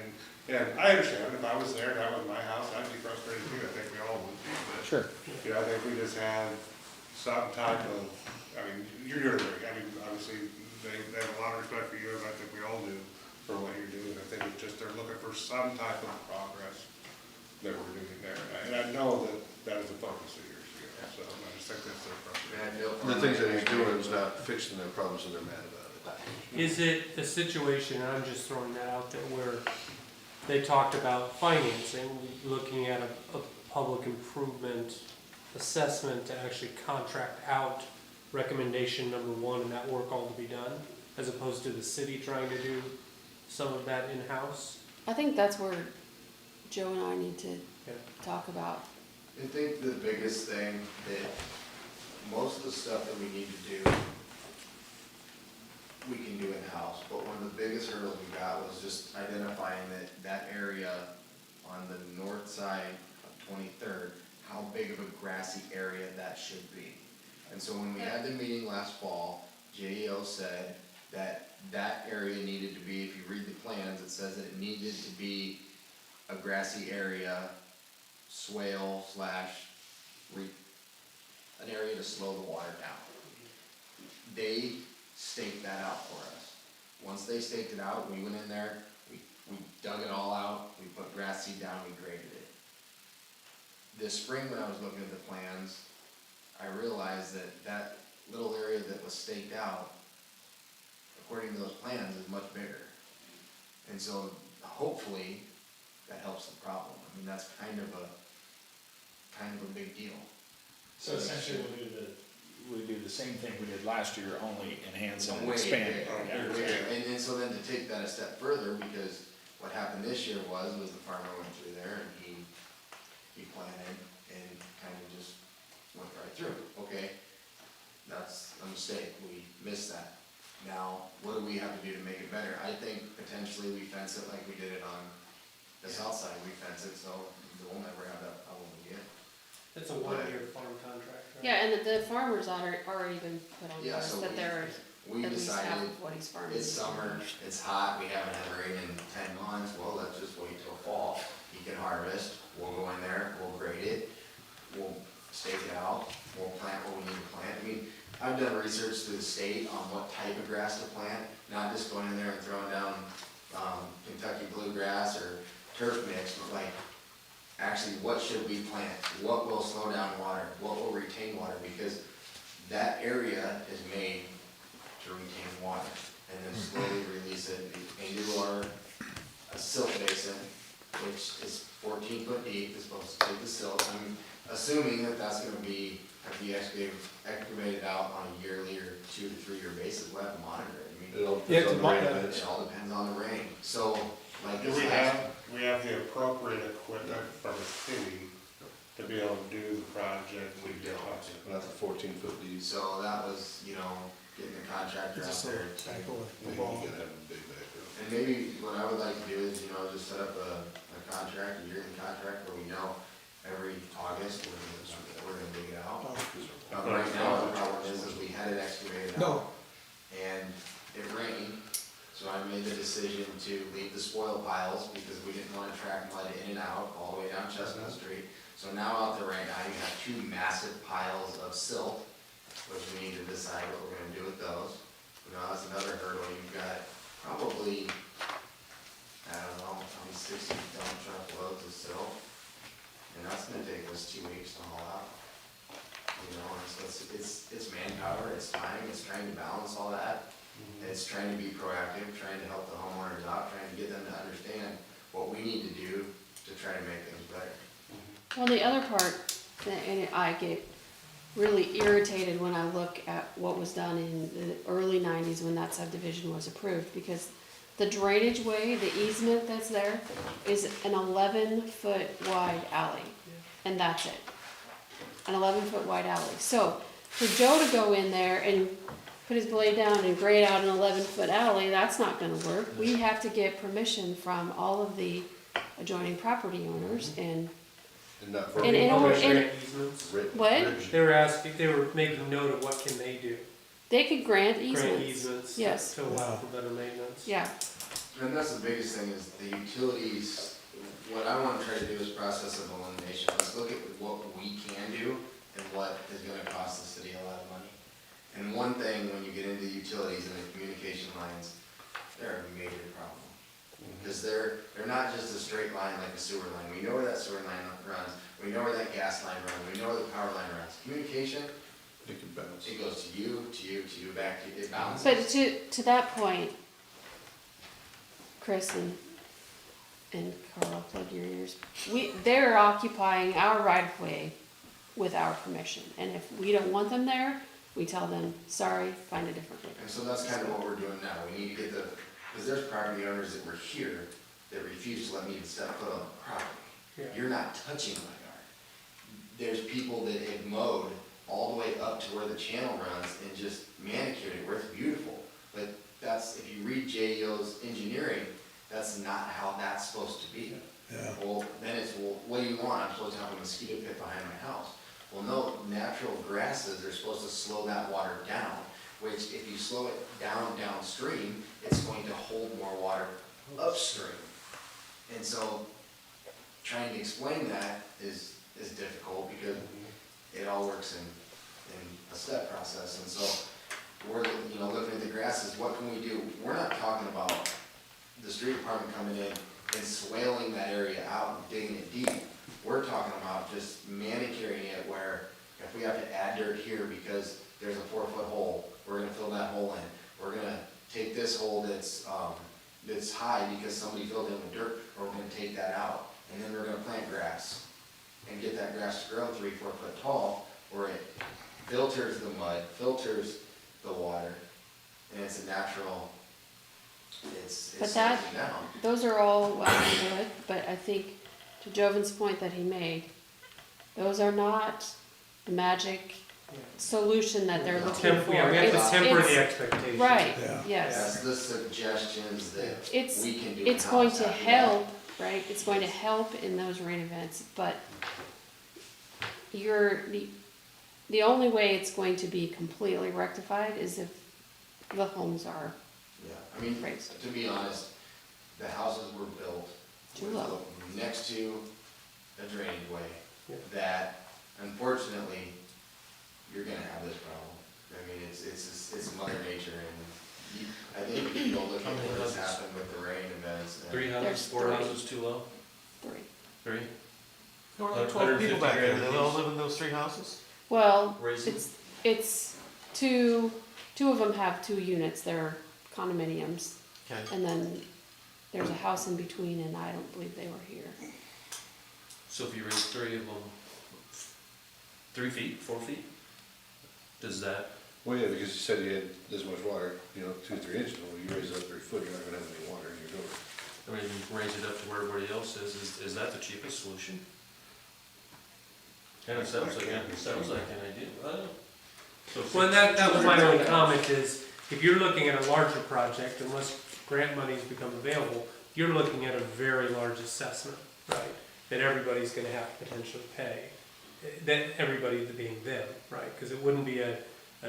And I understand, if I was there, and that was my house, I'd be frustrated too, I think we all would be, but. Sure. You know, I think we just have some type of, I mean, you're right, I mean, obviously, they have a lot of respect for you, and I think we all do, for what you're doing. I think it's just they're looking for some type of progress that we're doing there. And I know that is a focus of yours, so I just think that's their frustration. The things that he's doing is not fixing their problems and they're mad about it. Is it a situation, and I'm just throwing that out there, where they talked about financing, looking at a public improvement assessment to actually contract out recommendation number one and that work all to be done, as opposed to the city trying to do some of that in-house? I think that's where Joe and I need to Yeah. talk about. I think the biggest thing that, most of the stuff that we need to do, we can do in-house, but one of the biggest hurdles we got was just identifying that area on the north side of 23rd, how big of a grassy area that should be. And so when we had the meeting last fall, JEO said that area needed to be, if you read the plans, it says that it needed to be a grassy area, swale / an area to slow the water down. They staked that out for us. Once they staked it out, we went in there, we dug it all out, we put grass seed down, we graded it. This spring, when I was looking at the plans, I realized that little area that was staked out, according to those plans, is much bigger. And so hopefully that helps the problem. I mean, that's kind of a big deal. So essentially we do the same thing we did last year, only enhance and Way expand. bigger. Yeah. And so then to take that a step further, because what happened this year was the farmer went through there and he planted and kind of just went right through. Okay, that's a mistake, we missed that. Now, what do we have to do to make it better? I think potentially we fence it like we did it on the south side, we fence it, so we'll never have that problem again. It's a one-year farm contract, right? Yeah, and the farmer's already been put on Yeah, notice so that they're we at least half decided of what he's farming. it's summer, it's hot, we haven't had rain in 10 months, well, let's just wait till fall. He can harvest, we'll go in there, we'll grade it, we'll stake it out, we'll plant what we need to plant. I mean, I've done research through the state on what type of grass to plant, not just going in there and throwing down Kentucky bluegrass or turf mix, but like, actually, what should we plant? What will slow down water? What will retain water? Because that area is made to retain water, and then slowly release it into our silt basin, which is 14 foot deep, is supposed to take the silt. I'm assuming that that's gonna be, have to be excavated out on a yearly or 2 to 3 year basis. We'll have to monitor it. I mean, It all Yeah, depends on the rain to events. it all depends on the rain. So, like Do this we last, have the appropriate equipment from the city to be able to do the project? We don't. That's a 14-foot deep. so that was, you know, getting the contractor out there to, Maybe you gotta have a big backhoe. and maybe what I would like to do is, you know, just set up a contract, a yearly contract, where we know every August, we're gonna dig it out. Right now, the problem is we had it excavated out. And it rained, so I made the decision to leave the spoil piles, because we didn't wanna track mud in and out all the way down Chestnut Street. So now out there right now, you have 2 massive piles of silt, which we need to decide what we're gonna do with those. You know, that's another hurdle. You've got probably, I don't know, probably 60 dump truck loads of silt. And that's gonna take us 2 weeks to haul out. You know, and so it's manpower, it's time, it's trying to balance all that. It's trying to be proactive, trying to help the homeowners out, trying to get them to understand what we need to do to try to make things better. Well, the other part, and I get really irritated when I look at what was done in the early 90s when that subdivision was approved, because the drainage way, the easement that's there, is an 11-foot wide alley, and that's it. An 11-foot wide alley. So for Joe to go in there and put his blade down and grade out an 11-foot alley, that's not gonna work. We have to get permission from all of the adjoining property owners, and not for And in order- Grant easements. what? They were asking, they were making note of what can they do. They could grant Grant easements. easements Yes. to allow for better maintenance. Yeah. And that's the biggest thing is the utilities, what I wanna try to do is process of elimination. Let's look at what we can do and what is gonna cost the city a lot of money. And one thing, when you get into utilities and the communication lines, they're a major problem. Because they're not just a straight line like a sewer line. We know where that sewer line runs, we know where that gas line runs, we know where the power line runs. Communication, It can bounce. it goes to you, back to you, it bounces. But to that point, Chris and Carl, plug your ears. They're occupying our right of way with our permission. And if we don't want them there, we tell them, sorry, find a different way. And so that's kind of what we're doing now. We need to get because there's property owners that were here that refuse to let me even step foot on the property. Yeah. You're not touching my yard. There's people that have mowed all the way up to where the channel runs and just manicured it where it's beautiful. But that's, if you read JEO's engineering, that's not how that's supposed to be. Yeah. Well, then it's, well, what do you want? I'm supposed to have a mosquito pit behind my house. Well, no, natural grasses are supposed to slow that water down, which if you slow it down downstream, it's going to hold more water upstream. And so, trying to explain that is difficult because it all works in a step process. And so, we're, looking at the grasses, what can we do? We're not talking about the street department coming in and swaling that area out and digging it deep. We're talking about just manicuring it where if we have to add dirt here because there's a 4-foot hole, we're gonna fill that hole in. We're gonna take this hole that's high because somebody filled in with dirt, or we're gonna take that out. And then we're gonna plant grass and get that grass to grow 3-4 foot tall where it filters the mud, filters the water, and it's a natural, it's But slowing that, down. those are all well and good, but I think to Jovan's point that he made, those are not the magic solution that they're looking for. We have to temper It's- the expectations. Right, Yeah. yes. That's the suggestions that It's, we can do. it's going in-house to after that. help, right? It's going to help in those rain events, but the only way it's going to be completely rectified is if the homes are Yeah, I mean, raised. to be honest, the houses were built Too low. next to a drainage way Yeah. that unfortunately, you're gonna have this problem. I mean, it's mother nature and I think if you go look at How many what has houses? happened with the rain events. and- 3 houses, There's 4 three. houses too low? 3. 3? There were like 12 people back there, they all live in those 3 houses? Well, Raising? it's two of them have 2 units, they're condominiums. Okay. And then there's a house in between, and I don't believe they were here. So if you raise 3 of them, 3 feet, 4 feet, does that, Well, yeah, because you said you had this much water, 2 or 3 inches, well, you raise it up 3 foot, you're not gonna have any water in your door. I mean, raise it up to where everybody else is that the cheapest solution? Kinda sounds like an idea, I don't know. So Well, and that was my only comment is, if you're looking at a larger project, unless grant monies become available, you're looking at a very large assessment, right? That everybody's gonna have to potentially pay, that everybody being them, right? Because it wouldn't be a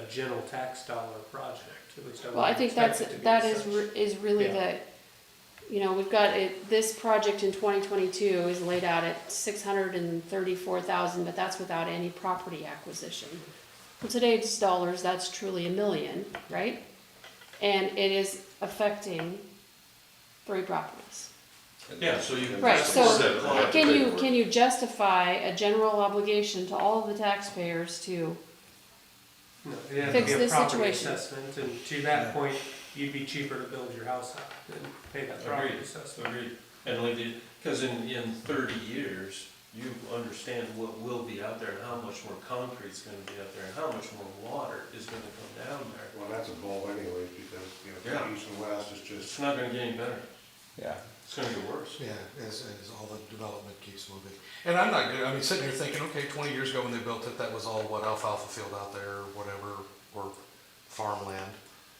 general tax dollar project, at least I Well, I wouldn't think expect it to be that as such. is really Yeah. we've got it, this project in 2022 is laid out at 634,000, but that's without any property acquisition. In today's dollars, that's truly $1 million, right? And it is affecting 3 properties. Yeah, so you. Right, so Seven. can you justify a general obligation to all of the taxpayers to, No, it'd have to fix be a this property situation? assessment, and to that point, you'd be cheaper to build your house up than pay that property Agreed, assessment. agreed. And like, because in 30 years, you understand what will be out there and how much more concrete's gonna be out there and how much more water is gonna come down there. Well, that's a goal anyways, because, Yeah. east and west is just. It's not gonna get any better. Yeah. It's gonna get worse. Yeah, as all the development keeps moving. And I'm not, sitting here thinking, okay, 20 years ago when they built it, that was all, alfalfa field out there, whatever, or farmland.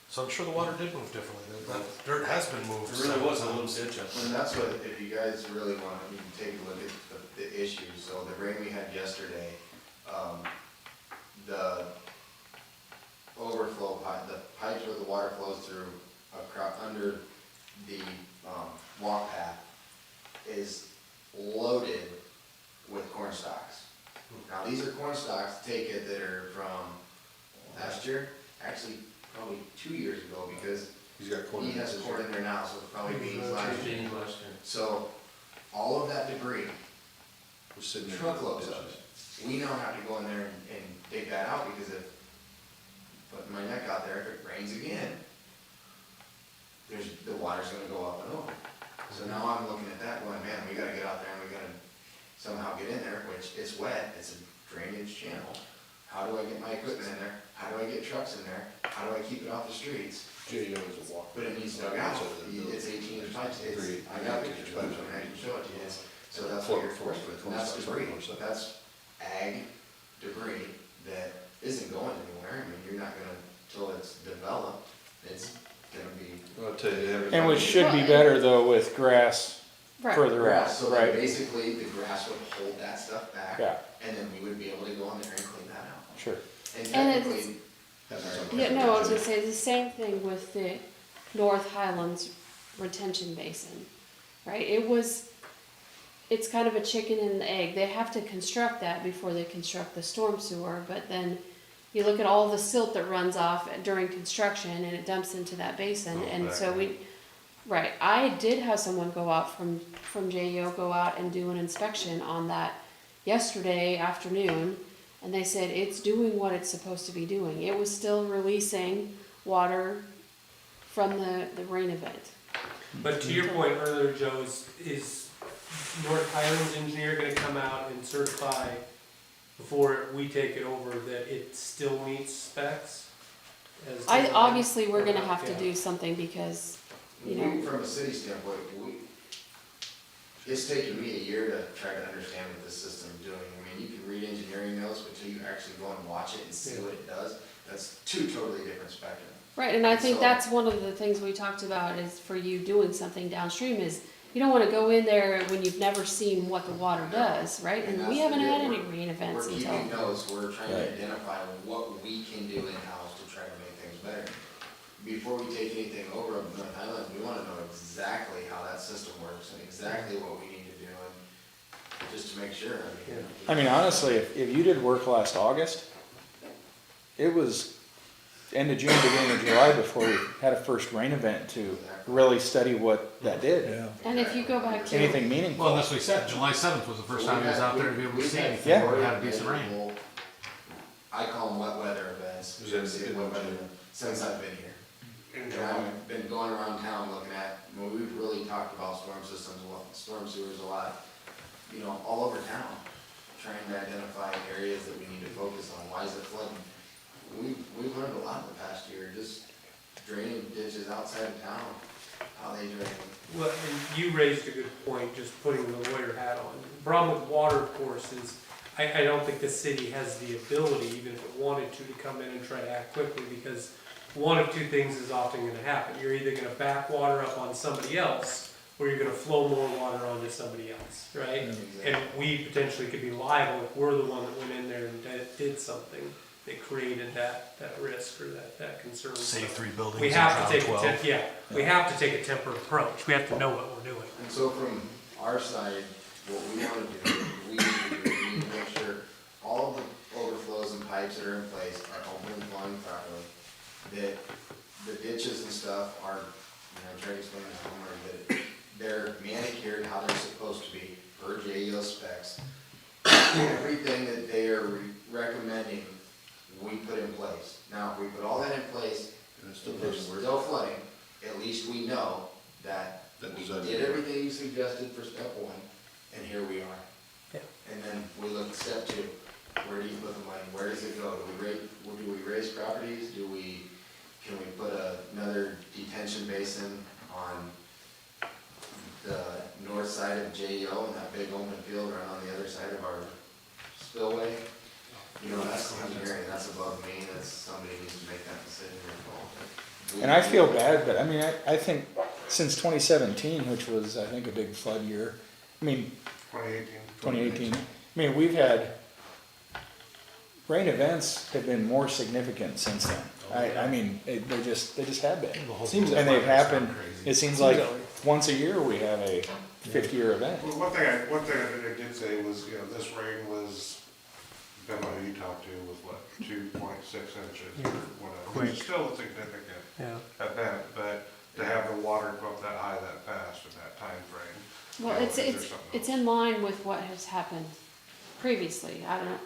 So I'm sure the water did move differently. That dirt has been moved. It really was a little ditch up And that's what, if you guys really want to, you can take a look at the issues. So the rain we had yesterday, the overflow pipe, the pipes where the water flows through under the walk path is loaded with corn stalks. Now, these are corn stalks, take it, that are from last year, actually probably 2 years ago, because He's got corn. he has corn in there now, so it's probably beans last year. Beans last year. So, all of that debris, Was sitting there. truckloads of it, we now have to go in there and dig that out, because if, putting my neck out there, if it rains again, the water's gonna go up and over. So now I'm looking at that going, man, we gotta get out there and we gotta somehow get in there, which it's wet, it's a drainage channel. How do I get my equipment in there? How do I get trucks in there? How do I keep it off the streets? JEO is a walk. But it needs dug out. It's 18-inch pipes. I got pictures, but I can show it to you. So that's what you're forced with, and that's debris. That's ag debris that isn't going anywhere. I mean, you're not gonna, till it's developed, it's gonna be. I'll tell you, every And time which you- should be better though with grass Right. further out, Grass, so that right? basically the grass would hold that stuff back. Yeah. And then we would be able to go in there and clean that out. Sure. And And it's- technically. Yeah, no, I was gonna say, the same thing with the North Highlands retention basin, right? It's kind of a chicken and the egg. They have to construct that before they construct the storm sewer, but then you look at all the silt that runs off during construction and it dumps into that basin, and so right, I did have someone go out from JEO go out and do an inspection on that yesterday afternoon, and they said it's doing what it's supposed to be doing. It was still releasing water from the rain event. But to your point earlier, Joe, is North Highlands engineer gonna come out and certify before we take it over that it still meets specs? Obviously, we're gonna have to do something because, From a city standpoint, it's taken me a year to try to understand what this system's doing. I mean, you can read engineering notes, but until you actually go and watch it and see what it does, that's 2 totally different spectrums. right, and I think So- that's one of the things we talked about is for you doing something downstream is you don't wanna go in there when you've never seen what the water does, right? And we that's haven't the had deal. any rain events We're until. keeping notes, we're trying to Right. identify what we can do in-house to try to make things better. Before we take anything over of North Highlands, we wanna know exactly how that system works and exactly what we need to do, and just to make sure, I mean, honestly, if you did work last August, it was end of June, beginning of July before we had a first rain event to really study what that did. Yeah. And if you go back to. Anything meaningful. Well, that's what he said, July 7th was the first time he was out there to be able to see anything, Yeah. or had a decent rain. I call them wet weather events. this Is it in since I've been here. And I've been going around town looking at, we've really talked about storm systems, storm sewers a lot, all over town, trying to identify areas that we need to focus on. Why is it flooding? We've learned a lot in the past year, just draining ditches outside of town, how they drain. Well, and you raised a good point, just putting the lawyer hat on. The problem with water, of course, is I don't think the city has the ability, even if it wanted to come in and try to act quickly, because one of two things is often gonna happen. You're either gonna back water up on somebody else, or you're gonna flow more water onto somebody else, right? And we potentially could be liable if we're the one that went in there and did something that created that risk or that concern. Save 3 buildings. We have to take we have to take a tempered approach. We have to know what we're doing. And so from our side, what we want to do, we need to make sure all of the overflows and pipes that are in place are open and flowing properly, that the ditches and stuff are, trying to explain to homeowner that they're manicured how they're supposed to be per JEO specs. Everything that they are recommending, we put in place. Now, if we put all that in place, and there's still flooding, at least we know that we did everything you suggested for step 1, and here we are. Yeah. And then we look at step 2. Where do you put the money? Where does it go? Do we raise properties? Can we put another detention basin on the north side of JEO and that big open field right on the other side of our spillway? That's engineering, that's above me, that's somebody needs to make that decision or call. And I feel bad, but I mean, I think since 2017, which was, I think, a big flood year, 2018, I mean, we've had, rain events have been more significant since then. I mean, they just have been. And they've happened, it seems like once a year we have a 50-year event. Well, one thing I did say was, this rain was, depending on who you talk to, was what, 2.6 inches or whatever, which is still significant event, but to have the water go up that high that fast in that time frame. Well, it's in line with what has happened previously. I don't know.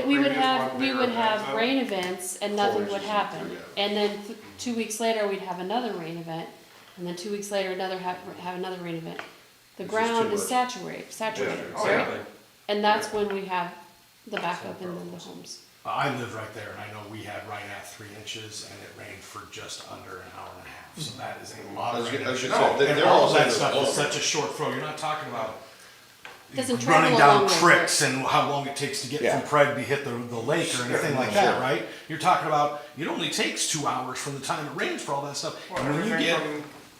We would have rain events and nothing would happen. And then 2 weeks later, we'd have another rain event. And then 2 weeks later, have another rain event. The ground is saturated, right? And that's when we have the backup in the homes. I live right there, and I know we had right at 3 inches, and it rained for just under an hour and a half. So that is a lot of rain. And all of that stuff is such a short throw. You're not talking about running down creeks and how long it takes to get from Craig to hit the lake or anything like that, right? You're talking about, it only takes 2 hours from the time it rains for all that stuff. And when you get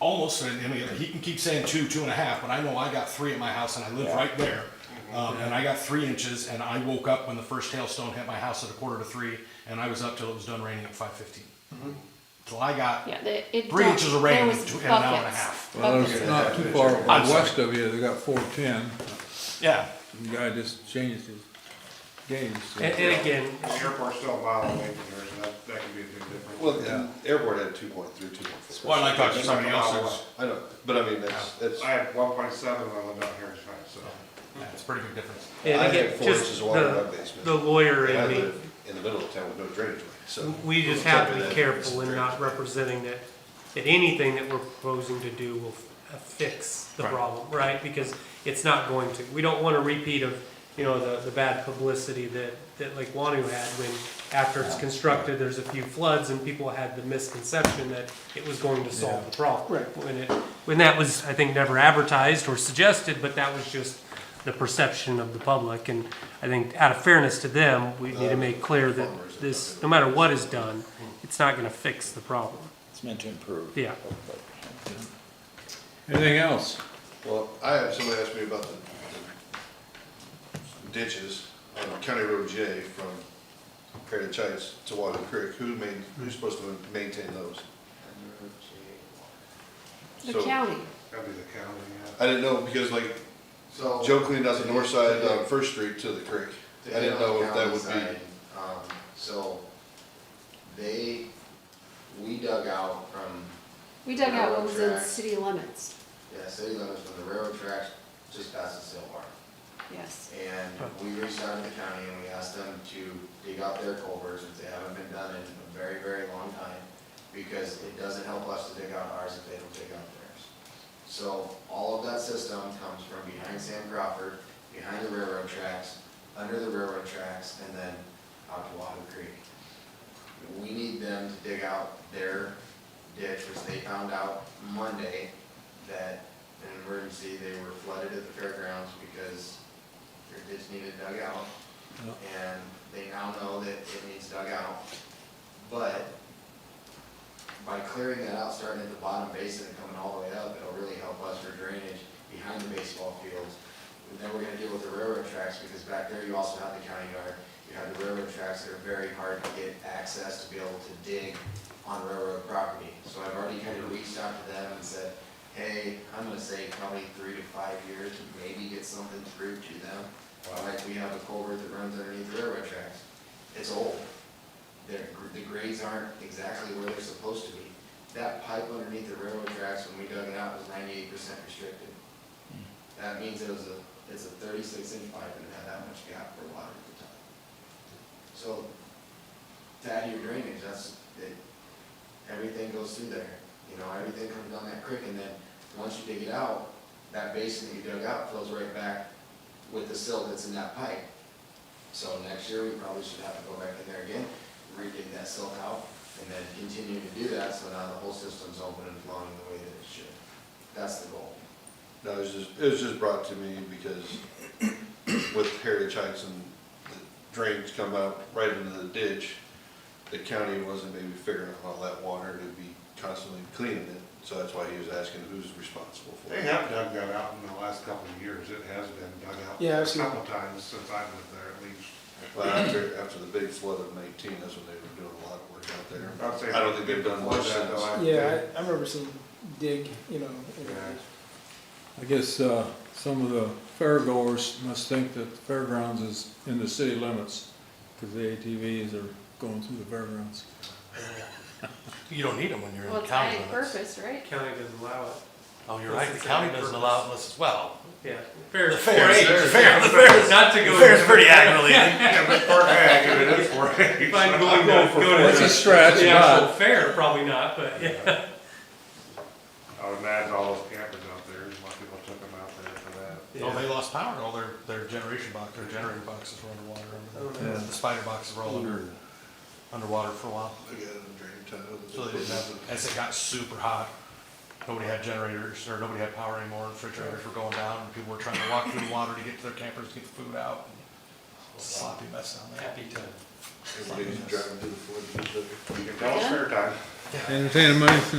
almost, I mean, he can keep saying 2.5, but I know I got 3 at my house, and I live right there. And I got 3 inches, and I woke up when the first hailstone hit my house at 2:45, and I was up till it was done raining at 5:15. So I got 3 inches of rain in an hour and a half. Well, it's not too far west of you, they got 410. Yeah. The guy just changed his gauge. So. And again, The airport's still a mile away from here, so that could be a big difference. Well, the airport had 2.3, 2.4. Well, I talked to somebody else. I know, but I mean, that's. I had 1.7 when I lived out here tonight, so. Yeah, it's a pretty big difference. and I again, had 4 just inches of water in my basement. the lawyer And I in me, live in the middle of town with no drainage line, so. we just have to be careful in not representing that anything that we're proposing to do will fix the problem, right? Because it's not going to. We don't want a repeat of, the bad publicity that like Wahoo had when after it's constructed, there's a few floods and people had the misconception that it was going to solve the problem. When that was, I think, never advertised or suggested, but that was just the perception of the public. And I think out of fairness to them, we need to make clear that this, no matter what is done, it's not going to fix the problem. It's meant to improve. Yeah. Anything else? Well, I had somebody ask me about the ditches on County Road J from Heritage Heights to Wahoo Creek. Who's supposed to maintain those? The county. That'd be the county, I didn't know because Joe cleaned out the north side on First Street to the creek. I didn't know if that would be. So we dug out from. We dug out what was in city limits. Yeah, city limits from the railroad tracks just past the sail bar. Yes. And we reached out to the county and we asked them to dig out their culverts, which they haven't been done in a very, very long time, because it doesn't help us to dig out ours if they don't dig out theirs. So all of that system comes from behind Sam Crawford, behind the railroad tracks, under the railroad tracks, and then out to Wahoo Creek. We need them to dig out their ditch, which they found out Monday that in an emergency, they were flooded at the fairgrounds because their ditch needed dug out. Yep. And they now know that it needs dug out. But by clearing that out, starting at the bottom basin and coming all the way up, it'll really help us for drainage behind the baseball fields. And then we're gonna deal with the railroad tracks, because back there you also have the county yard. You have the railroad tracks that are very hard to get access to be able to dig on railroad property. So I've already kind of reached out to them and said, hey, I'm gonna say probably 3 to 5 years to maybe get something through to them. Like we have a culvert that runs underneath the railroad tracks. It's old. The grades aren't exactly where they're supposed to be. That pipe underneath the railroad tracks, when we dug it out, was 98% restricted. That means it's a 36-inch pipe and it had that much gap for water at the top. So to add to your drainage, everything goes through there. You know, everything comes down that creek, and then once you dig it out, that basin that you dug out flows right back with the silt that's in that pipe. So next year, we probably should have to go back in there again, re-dig that silt out, and then continue to do that, so now the whole system's open and flowing the way that it should. That's the goal. No, it was just brought to me because with Heritage Heights and the drains come out right into the ditch, the county wasn't maybe figuring out all that water to be constantly cleaning it. So that's why he was asking who's responsible for They it. have dug that out in the last couple of years. It has been dug out Yeah, a I've seen couple times since I've lived there at least. Well, after the big flood of 19, that's when they were doing a lot of work out there. I'd say I don't think they've done much before that, since. though, Yeah, I remember seeing dig, you know. I guess some of the fairgoers must think that the fairgrounds is in the city limits, because the ATVs are going through the fairgrounds. You don't need them when you're Well, in it's county ag limits. purpose, right? County doesn't allow it. Oh, you're right, the county doesn't allow it unless it's well. Yeah. Fair, The fair is not to go. The fair's pretty ag related. Yeah, but for ag, if it is for ag. Fine, I'm going to go It's to a stretch, the actual but- fair, probably not, but yeah. I would imagine all those campers out there, a lot of people took them out there for that. Oh, they lost power, all their generating boxes were underwater. Yeah. The spider boxes were all underwater for a while. They got it in drain tile. So they didn't have, as it got super hot, nobody had generators, or nobody had power anymore, refrigerators were going down, and people were trying to walk through the water to get to their campers to get the food out. It's a sloppy mess down there. Happy time. Everybody's driving to the flood. You can tell it's fair time. Entertain a motion to